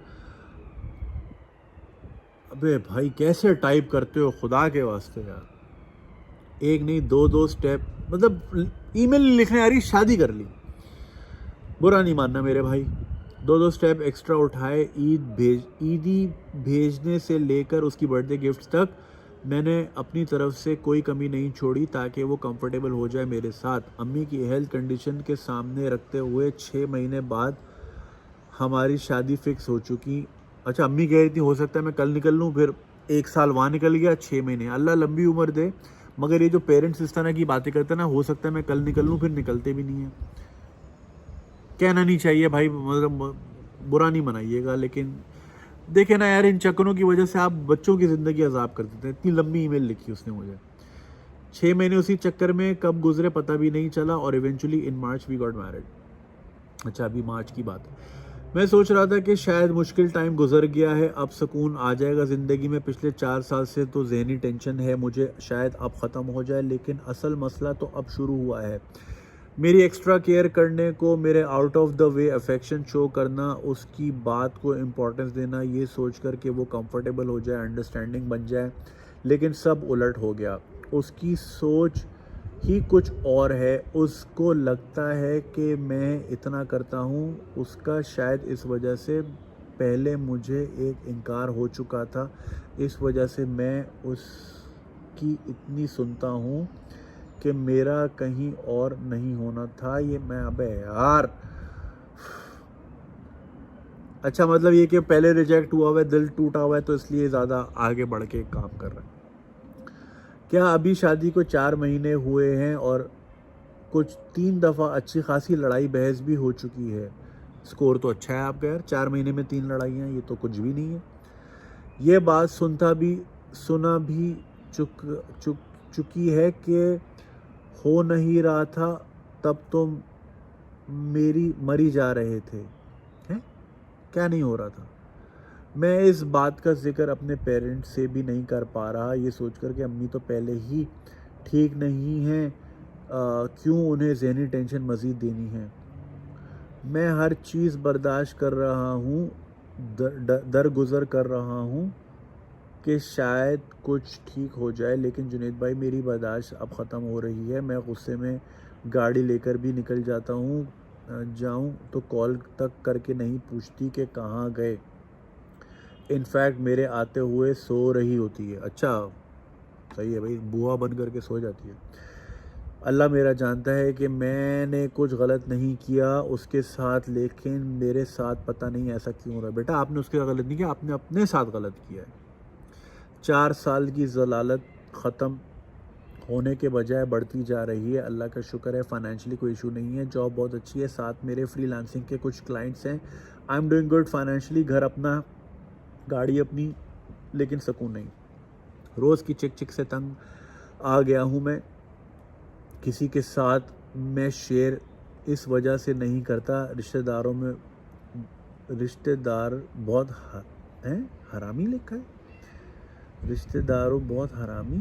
अबे भाई कैसे टाइप करते हो खुदा के वास्ते यार, एक नहीं दो स्टेप, मतलब ईमेल लिखने आ रही, शादी कर ली, बुरा नहीं मानना मेरे भाई। 2 स्टेप एक्स्ट्रा उठाए, ईदी भेजने से लेकर उसकी बर्थडे गिफ्ट तक मैंने अपनी तरफ से कोई कमी नहीं छोड़ी ताकि वो कंफर्टेबल हो जाए मेरे साथ। अम्मी की हेल्थ कंडीशन के सामने रखते हुए 6 महीने बाद हमारी शादी फिक्स हो चुकी। अच्छा, अम्मी कह रही थी हो सकता है मैं कल निकल लूँ, फिर 1 साल वहाँ निकल गया, 6 महीने। अल्लाह लंबी उम्र दे, मगर ये जो पेरेंट्स इस तरह की बातें करते हैं ना, हो सकता है मैं कल निकल लूँ, फिर निकलते भी नहीं है। कहना नहीं चाहिए भाई, मतलब बुरा नहीं मनाइएगा, लेकिन देखे ना यार, इन चक्करों की वजह से आप बच्चों की ज़िंदगी अजाब कर देते हैं। इतनी लंबी ईमेल लिखी उसने मुझे, 6 महीने उसी चक्कर में कब गुजरे पता भी नहीं चला, और eventually in March we got married. अच्छा अभी मार्च की बात है। मैं सोच रहा था कि शायद मुश्किल टाइम गुजर गया है, अब सुकून आ जाएगा ज़िंदगी में। पिछले 4 साल से तो ज़हनी टेंशन है मुझे, शायद अब ख़त्म हो जाए, लेकिन असल मसला तो अब शुरू हुआ है। मेरी एक्स्ट्रा केयर करने को, मेरे out of the way affection show करना, उसकी बात को इम्पोर्टेंस देना, ये सोच कर कि वो कंफर्टेबल हो जाए, अंडरस्टैंडिंग बन जाए। लेकिन सब उलट हो गया। उसकी सोच ही कुछ और है। उसको लगता है कि मैं इतना करता हूँ, उसका शायद इस वजह से पहले मुझे एक इनकार हो चुका था, इस वजह से मैं उसकी इतनी सुनता हूँ कि मेरा कहीं और नहीं होना था। ये मैं, अबे यार, अच्छा मतलब ये कि पहले रिजेक्ट हुआ हुआ है, दिल टूटा हुआ है, तो इसलिए ज़्यादा आगे बढ़ के काम कर रहा है। क्या अभी शादी को 4 महीने हुए हैं और कुछ 3 दफ़ा अच्छी खासी लड़ाई बहस भी हो चुकी है। स्कोर तो अच्छा है आपका यार, 4 महीने में 3 लड़ाइयाँ, ये तो कुछ भी नहीं है। ये बात सुना भी चुकी है कि हो नहीं रहा था, तब तो मेरी मरी जा रहे थे। क्या नहीं हो रहा था। मैं इस बात का जिक्र अपने पेरेंट्स से भी नहीं कर पा रहा, ये सोचकर कि अम्मी तो पहले ही ठीक नहीं हैं, क्यों उन्हें ज़हनी टेंशन मज़ीद देनी है। मैं हर चीज़ बर्दाश्त कर रहा हूँ, दरगुज़र कर रहा हूँ कि शायद कुछ ठीक हो जाए, लेकिन जुनैद भाई मेरी बर्दाश्त अब ख़त्म हो रही है। मैं गुस्से में गाड़ी लेकर भी निकल जाता हूँ, जाऊँ तो कॉल तक करके नहीं पूछती कि कहाँ गए। इनफैक्ट मेरे आते हुए सो रही होती है। अच्छा सही है भाई, बुआ बन करके सो जाती है। अल्लाह मेरा जानता है कि मैंने कुछ गलत नहीं किया उसके साथ, लेकिन मेरे साथ पता नहीं ऐसा क्यों हो रहा है। बेटा आपने उसके साथ गलत नहीं किया, आपने अपने साथ गलत किया है। 4 साल की ज़लालत ख़त्म होने के बजाय बढ़ती जा रही है। अल्लाह का शुक्र है फाइनेंशियली कोई इशू नहीं है, जॉब बहुत अच्छी है, साथ मेरे फ्रीलांसिंग के कुछ क्लाइंट्स हैं। I am doing good financially, घर अपना, गाड़ी अपनी, लेकिन सुकून नहीं। रोज़ की चिक चिक से तंग आ गया हूँ मैं। किसी के साथ मैं शेयर इस वजह से नहीं करता, रिश्तेदार बहुत हैं हरामी लिखा है, रिश्तेदारों बहुत हरामी।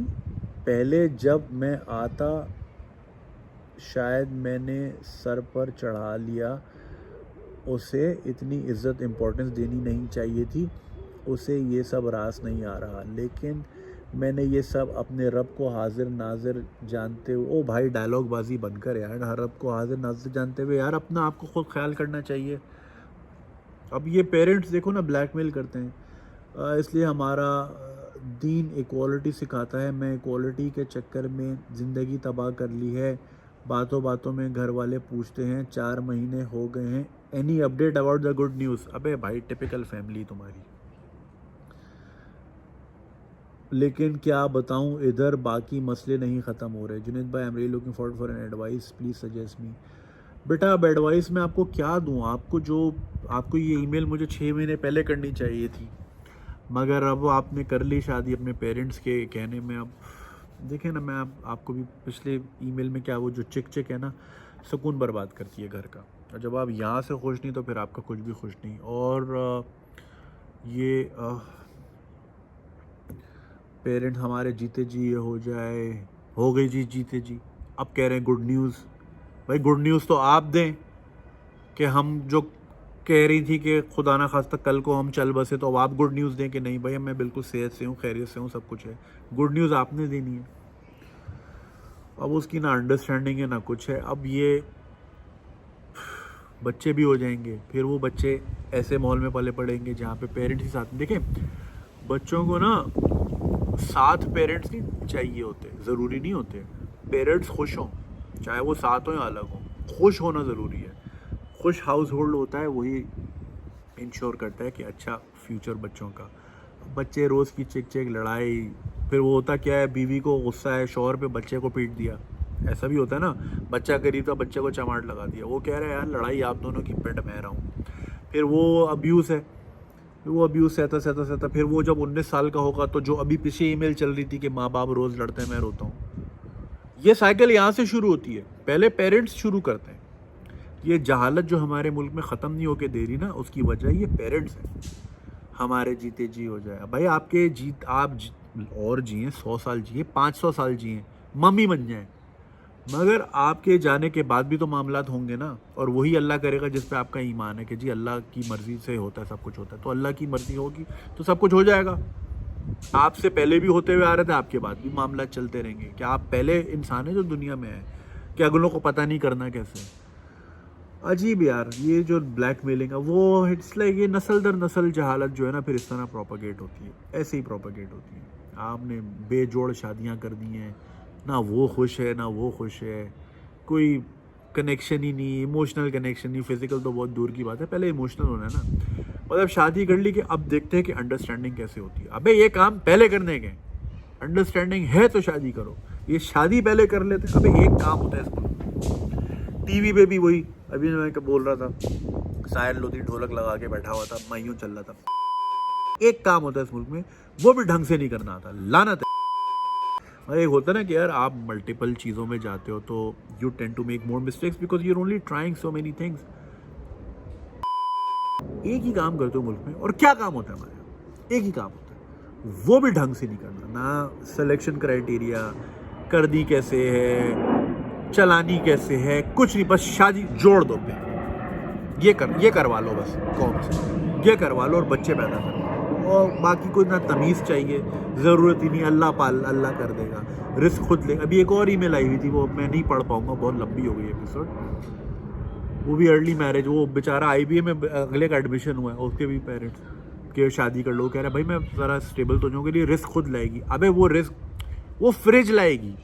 पहले जब मैं आता शायद मैंने सर पर चढ़ा लिया, उसे इतनी इज़्ज़त इम्पोर्टेंस देनी नहीं चाहिए थी, उसे ये सब रास नहीं आ रहा, लेकिन मैंने ये सब अपने रब को हाजिर नाजिर जानते हुए, ओ भाई डायलॉग बाजी बनकर यार, हर रब को हाजिर नाजिर जानते हुए यार अपना आपको खुद ख्याल करना चाहिए। अब ये पेरेंट्स देखो ना ब्लैकमेल करते हैं, इसलिए हमारा दीन इक्वालिटी सिखाता है। मैं इक्वालिटी के चक्कर में ज़िंदगी तबाह कर ली है। बातों बातों में घर वाले पूछते हैं 4 महीने हो गए हैं, any update about the good news. अबे भाई टिपिकल फैमिली तुम्हारी। लेकिन क्या बताऊं, इधर बाकी मसले नहीं ख़त्म हो रहे। जुनैद भाई I am really looking forward for an advice, please suggest me. बेटा अब एडवाइस मैं आपको क्या दूं, आपको ये ईमेल मुझे 6 महीने पहले करनी चाहिए थी, मगर अब आपने कर ली शादी अपने पेरेंट्स के कहने में। अब देखें ना, मैं आपको भी पिछले ईमेल में क्या, वो जो चिक चिक है ना, सुकून बर्बाद करती है घर का, और जब आप यहाँ से खुश नहीं तो फिर आपका कुछ भी खुश नहीं। और ये पेरेंट हमारे जीते जी ये हो जाए, हो गई जी जीते जी। अब कह रहे हैं गुड न्यूज़। भाई गुड न्यूज़ तो आप दें कि हम जो कह रही थी कि खुदा ना खास्ता कल को हम चल बसे, तो अब आप गुड न्यूज़ दें कि नहीं भाई मैं बिल्कुल सेहत से हूँ, खैरियत से हूँ, सब कुछ है। गुड न्यूज़ आपने देनी है। अब उसकी ना अंडरस्टैंडिंग है ना कुछ है। अब ये बच्चे भी हो जाएंगे, फिर वो बच्चे ऐसे माहौल में पले पड़ेंगे जहाँ पे पेरेंट्स ही साथ में। देखें बच्चों को ना साथ पेरेंट्स नहीं चाहिए होते, ज़रूरी नहीं होते पेरेंट्स खुश हों, चाहे वो साथ हो या अलग हो, खुश होना ज़रूरी है। खुश हाउस होल्ड होता है, वही इंश्योर करता है कि अच्छा फ्यूचर बच्चों का। बच्चे रोज़ की चिक चिक लड़ाई, फिर वो होता क्या है, बीवी को गुस्सा है शौहर पे, बच्चे को पीट दिया। ऐसा भी होता है ना, बच्चा गरीब था, बच्चे को चमाट लगा दिया, वो कह रहा है यार लड़ाई आप दोनों की, पेट मैं रहा हूँ। फिर वो अब्यूज़ है, वो अब्यूज़ सहता, फिर वो जब 19 साल का होगा तो जो अभी पीछे ईमेल चल रही थी कि माँ बाप रोज़ लड़ते हैं मैं रोता हूँ, ये साइकिल यहाँ से शुरू होती है। पहले पेरेंट्स शुरू करते हैं। ये जहालत जो हमारे मुल्क में ख़त्म नहीं होके दे रही ना, उसकी वजह ये पेरेंट्स हैं। हमारे जीते जी हो जाए भाई, आपके और जिए 100 साल जिए, 500 साल जिए, मम्मी बन जाए, मगर आपके जाने के बाद भी तो मामलात होंगे ना। और वही अल्लाह करेगा जिस पे आपका ईमान है कि जी अल्लाह की मर्ज़ी से होता है सब कुछ होता है, तो अल्लाह की मर्ज़ी होगी तो सब कुछ हो जाएगा। आपसे पहले भी होते हुए आ रहे थे, आपके बाद भी मामलात चलते रहेंगे। क्या आप पहले इंसान है जो दुनिया में है कि अगलों को पता नहीं करना कैसे? अजीब यार, ये जो ब्लैकमेलिंग है वो इट्स लाइक ये नस्ल दर नस्ल जहालत जो है ना, फिर इस तरह प्रोपागेट होती है, ऐसे ही प्रोपागेट होती है। आपने बेजोड़ शादियां कर दी हैं, ना वो खुश है ना वो खुश है, कोई कनेक्शन ही नहीं, इमोशनल कनेक्शन नहीं, फिजिकल तो बहुत दूर की बात है, पहले इमोशनल होना है ना। मतलब शादी कर ली कि अब देखते हैं कि अंडरस्टैंडिंग कैसे होती है। अबे ये काम पहले करने के, अंडरस्टैंडिंग है तो शादी करो, ये शादी पहले कर लेते। अबे एक काम होता है इसको, टीवी पे भी वही, अभी मैं बोल रहा था, साहिर लोधी ढोलक लगा के बैठा हुआ था, मैं यूं चल रहा था। एक काम होता है इस मुल्क में, वो भी ढंग से नहीं करना आता, लानत है। और एक होता है ना कि यार आप मल्टीपल चीज़ों में जाते हो तो you tend to make more mistakes because you are only trying so many things. एक ही काम करते हो मुल्क में, और क्या काम होता है हमारे यहाँ, एक ही काम होता है, वो भी ढंग से नहीं करना, ना सिलेक्शन क्राइटेरिया करनी कैसे है, चलानी कैसे है, कुछ नहीं, बस शादी जोड़ दो पे, ये करवा लो बस कौम से, ये करवा लो और बच्चे पैदा कर लो, और बाकी कोई ना तमीज़ चाहिए, ज़रूरत ही नहीं, अल्लाह कर देगा, रिस्क खुद लेगा। अभी एक और ईमेल आई हुई थी, वो मैं नहीं पढ़ पाऊँगा, बहुत लंबी हो गई एपिसोड, वो भी अर्ली मैरिज, वो बेचारा IBA में अगले का एडमिशन हुआ है, उसके भी पेरेंट्स के शादी कर लो, कह रहा है भाई मैं ज़रा स्टेबल तो जाऊँ, के लिए रिस्क खुद लाएगी। अबे वो रिस्क, वो फ्रिज लाएगी,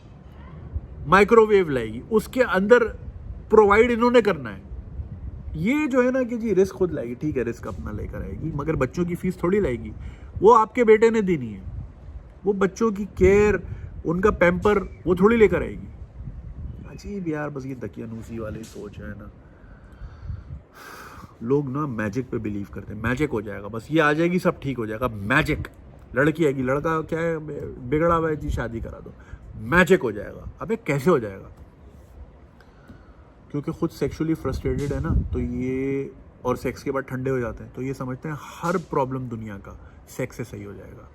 माइक्रोवेव लाएगी, उसके अंदर प्रोवाइड इन्होंने करना है। ये जो है ना कि जी रिस्क खुद लाएगी, ठीक है रिस्क अपना लेकर आएगी, मगर बच्चों की फीस थोड़ी लाएगी, वो आपके बेटे ने देनी है, वो बच्चों की केयर, उनका पैम्पर वो थोड़ी लेकर आएगी। अजीब यार, बस ये दकियानूसी वाली सोच है ना, लोग ना मैजिक पे बिलीव करते हैं, मैजिक हो जाएगा, बस ये आ जाएगी सब ठीक हो जाएगा, मैजिक, लड़की आएगी, लड़का क्या है बिगड़ा हुआ है जी, शादी करा दो, मैजिक हो जाएगा। अबे कैसे हो जाएगा, क्योंकि खुद सेक्सुअली फ्रस्ट्रेटेड है ना, तो ये, और सेक्स के बाद ठंडे हो जाते हैं, तो ये समझते हैं हर प्रॉब्लम दुनिया का सेक्स से सही हो जाएगा,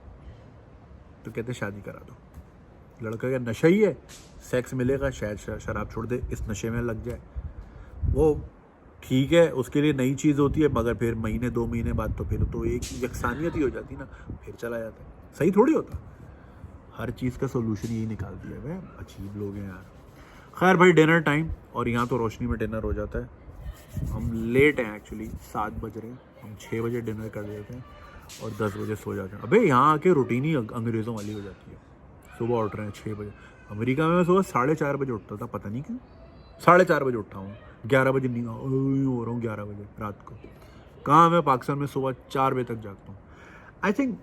तो कहते हैं शादी करा दो। लड़का का नशा ही है, सेक्स मिलेगा, शायद शराब छोड़ दे, इस नशे में लग जाए, वो ठीक है, उसके लिए नई चीज़ होती है, मगर फिर महीने 2 महीने बाद तो फिर तो एक यकसानियत ही हो जाती ना, फिर चला जाता है, सही थोड़ी होता। हर चीज़ का सोल्यूशन यही निकाल दिया है, अजीब लोग हैं यार। खैर भाई, डिनर टाइम, और यहाँ तो रोशनी में डिनर हो जाता है, हम लेट हैं एक्चुअली, 7 बज रहे हैं, हम 6 बजे डिनर कर देते हैं और 10 बजे सो जाते हैं। अबे यहाँ आके रूटीन ही अंग्रेज़ों वाली हो जाती है, सुबह उठ रहे हैं 6 बजे। अमेरिका में मैं सुबह 4:30 बजे उठता था, पता नहीं क्यों 4:30 बजे उठा हूँ, 11 बजे नहीं हो रहा हूँ, 11 बजे रात को। कहाँ मैं पाकिस्तान में सुबह 4 बजे तक जागता हूँ। आई थिंक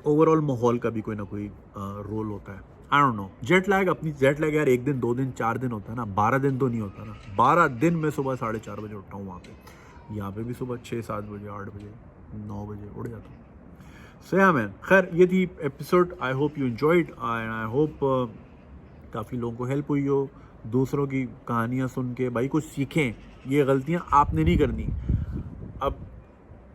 ओवरऑल माहौल का भी कोई ना कोई रोल होता है, I don't no. Jet lag, अपनी जेट लैग यार 1 दिन 2 दिन 4 दिन होता है ना, 12 दिन तो नहीं होता ना, 12 दिन मैं सुबह 4:30 बजे उठता हूँ वहाँ पे। यहाँ पे भी सुबह 6-7 बजे 8 बजे 9 बजे उठ जाता हूँ। सो या मैन, खैर ये थी episode, I hope you enjoyed and I hope काफ़ी लोगों को हेल्प हुई हो, दूसरों की कहानियाँ सुन के भाई कुछ सीखें, ये गलतियाँ आपने नहीं करनी। अब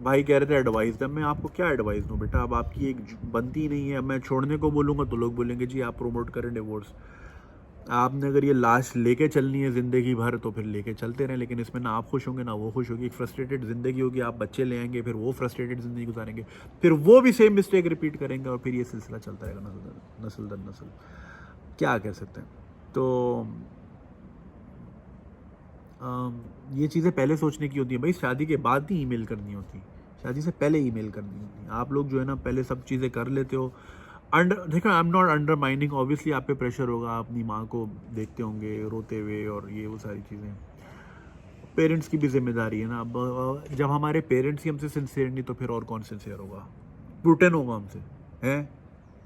भाई कह रहे थे एडवाइस दे, मैं आपको क्या एडवाइस दूँ बेटा, अब आपकी एक बनती नहीं है, अब मैं छोड़ने को बोलूँगा तो लोग बोलेंगे जी आप प्रोमोट करें डिवोर्स। आपने अगर ये लाश लेके चलनी है ज़िंदगी भर तो फिर लेके चलते रहें, लेकिन इसमें ना आप खुश होंगे ना वो खुश होगी। एक फ्रस्ट्रेटेड ज़िंदगी होगी, आप बच्चे ले आएंगे, फिर वो फ्रस्ट्रेटेड ज़िंदगी गुजारेंगे, फिर वो भी सेम मिस्टेक रिपीट करेंगे, और फिर ये सिलसिला चलता रहेगा नस्ल दर नस्ल। क्या कह सकते हैं। तो ये चीज़ें पहले सोचने की होती है भाई, शादी के बाद ही ईमेल करनी होती, शादी से पहले ईमेल करनी होती। आप लोग जो है ना पहले सब चीज़ें कर लेते हो। देखो, आई एम नॉट अंडरमाइनिंग, ऑब्वियसली आप पे प्रेशर होगा, आप अपनी माँ को देखते होंगे रोते हुए और ये वो सारी चीज़ें, पेरेंट्स की भी जिम्मेदारी है ना। अब जब हमारे पेरेंट्स ही हमसे सिंसियर नहीं तो फिर और कौन सिंसियर होगा? पुतिन होगा हमसे, हैं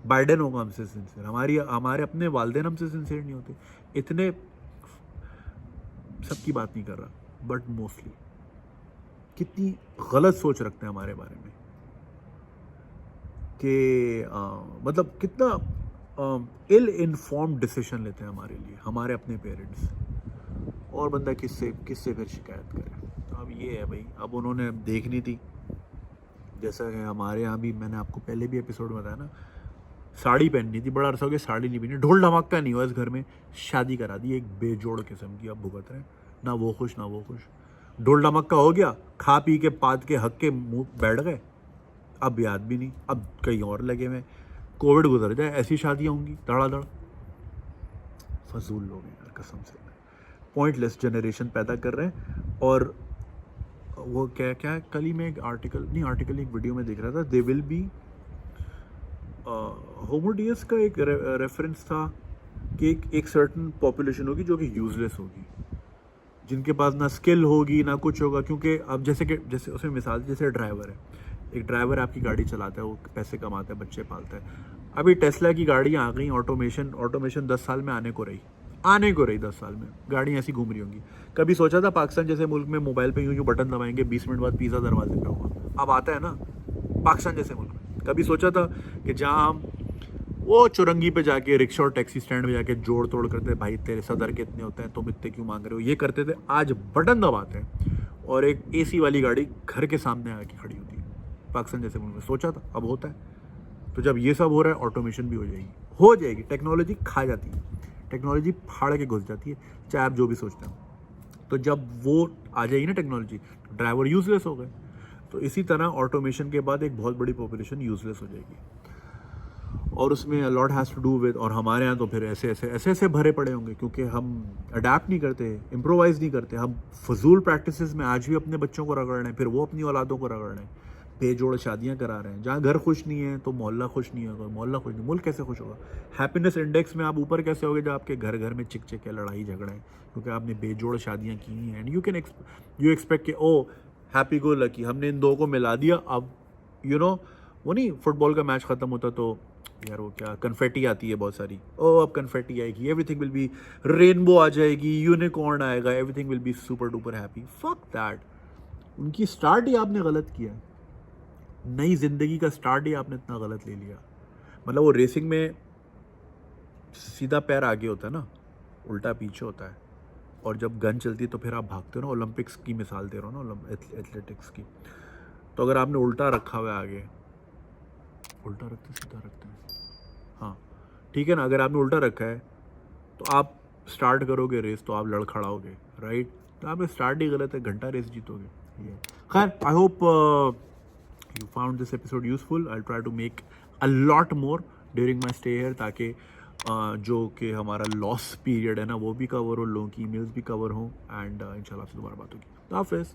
बाइडेन होगा हमसे सिंसियर, हमारे अपने वालिदैन हमसे सिंसियर नहीं होते। इतने सबकी बात नहीं कर रहा, बट मोस्टली कितनी गलत सोच रखते हैं हमारे बारे में कि मतलब कितना इल इन्फॉर्म्ड डिसीजन लेते हैं हमारे लिए हमारे अपने पेरेंट्स, और बंदा किससे फिर शिकायत करे। अब ये है भाई, अब उन्होंने देखनी थी, जैसा कि हमारे यहाँ भी, मैंने आपको पहले भी एपिसोड में बताया ना, साड़ी पहननी थी, बड़ा अरसा हो गया साड़ी नहीं पहनी, ढोल धमाका नहीं हुआ इस घर में, शादी करा दी एक बेजोड़ किस्म की, अब भुगत रहे, ना वो खुश ना वो खुश। ढोल धमाका हो गया, खा पी के पाद के हक के मुँह बैठ गए, अब याद भी नहीं, अब कहीं और लगे हुए, कोविड गुजर जाए ऐसी शादियाँ होंगी धड़ाधड़। फजूल लोग हैं यार कसम से, पॉइंटलेस जनरेशन पैदा कर रहे हैं। और वो क्या कल ही मैं एक आर्टिकल एक वीडियो में देख रहा था, दे विल बी होमोडियस का एक रेफरेंस था कि एक सर्टन पॉपुलेशन होगी जो कि यूजलेस होगी, जिनके पास ना स्किल होगी ना कुछ होगा। क्योंकि अब जैसे उसमें मिसाल, जैसे ड्राइवर है, एक ड्राइवर आपकी गाड़ी चलाता है, वो पैसे कमाता है, बच्चे पालता है। अभी टेस्ला की गाड़ियाँ आ गई, ऑटोमेशन 10 साल में आने को रही 10 साल में गाड़ियाँ ऐसी घूम रही होंगी। कभी सोचा था पाकिस्तान जैसे मुल्क में मोबाइल पे यूँ बटन दबाएंगे 20 मिनट बाद पिज़्ज़ा दरवाजे पे होगा? अब आता है ना पाकिस्तान जैसे मुल्क में। कभी सोचा था कि जहाँ हम वो चुरंगी पे जाके रिक्शा और टैक्सी स्टैंड में जाके जोड़ तोड़ करते, भाई तेरे सदर कितने होते हैं, तुम इतने क्यों मांग रहे हो, ये करते थे। आज बटन दबाते हैं और एक एसी वाली गाड़ी घर के सामने आके खड़ी होती है। पाकिस्तान जैसे मुल्क में सोचा था, अब होता है। तो जब ये सब हो रहा है, ऑटोमेशन भी हो जाएगी। टेक्नोलॉजी खा जाती है, टेक्नोलॉजी फाड़ के घुस जाती है, चाहे आप जो भी सोचते हो। तो जब वो आ जाएगी ना टेक्नोलॉजी, तो ड्राइवर यूजलेस हो गए। तो इसी तरह ऑटोमेशन के बाद एक बहुत बड़ी पॉपुलेशन यूजलेस हो जाएगी, और उसमें lot has to do with, और हमारे यहाँ तो फिर ऐसे भरे पड़े होंगे, क्योंकि हम अडेप्ट नहीं करते, इम्प्रोवाइज़ नहीं करते। हम फजूल प्रैक्टिसेस में आज भी अपने बच्चों को रगड़ रहे हैं, फिर वो अपनी औलादों को रगड़ रहे हैं, बेजोड़ शादियाँ करा रहे हैं। जहाँ घर खुश नहीं है तो मोहल्ला खुश नहीं होगा, मोहल्ला खुश नहीं, मुल्क कैसे खुश होगा? हैप्पीनेस इंडेक्स में आप ऊपर कैसे होगे जब आपके घर घर में चिक चिक है, लड़ाई झगड़े हैं, क्योंकि आपने बेजोड़ शादियाँ की हैं। एंड यू एक्सपेक्ट कि ओ हैप्पी गो लकी, हमने इन दो को मिला दिया। अब वो नहीं, फुटबॉल का मैच ख़त्म होता तो यार वो क्या कन्फेटी आती है बहुत सारी, ओ अब कन्फेटी आएगी, एवरीथिंग विल बी रेनबो आ जाएगी, यूनिकॉर्न आएगा, everything will be super duper happy. Fuck that, उनकी स्टार्ट ही आपने गलत किया। नई ज़िंदगी का स्टार्ट ही आपने इतना गलत ले लिया। मतलब वो रेसिंग में सीधा पैर आगे होता है ना, उल्टा पीछे होता है, और जब गन चलती है तो फिर आप भागते हो ना। ओलंपिक्स की मिसाल दे रहा हूँ ना, एथलेटिक्स की। तो अगर आपने उल्टा रखा हुआ है आगे, उल्टा रखते सीधा रखते हैं, हाँ ठीक है ना, अगर आपने उल्टा रखा है तो आप स्टार्ट करोगे रेस तो आप लड़खड़ाओगे, राइट? तो आपने स्टार्ट ही गलत है, घंटा रेस जीतोगे। ये खैर, I hope you found this episode useful. I try to make a lot more during my stay here, ताकि जो कि हमारा लॉस पीरियड है ना वो भी कवर हो, लोगों की ईमेल्स भी कवर हों, एंड इंशाल्लाह आपसे दोबारा बात होगी। तो हाफिज़।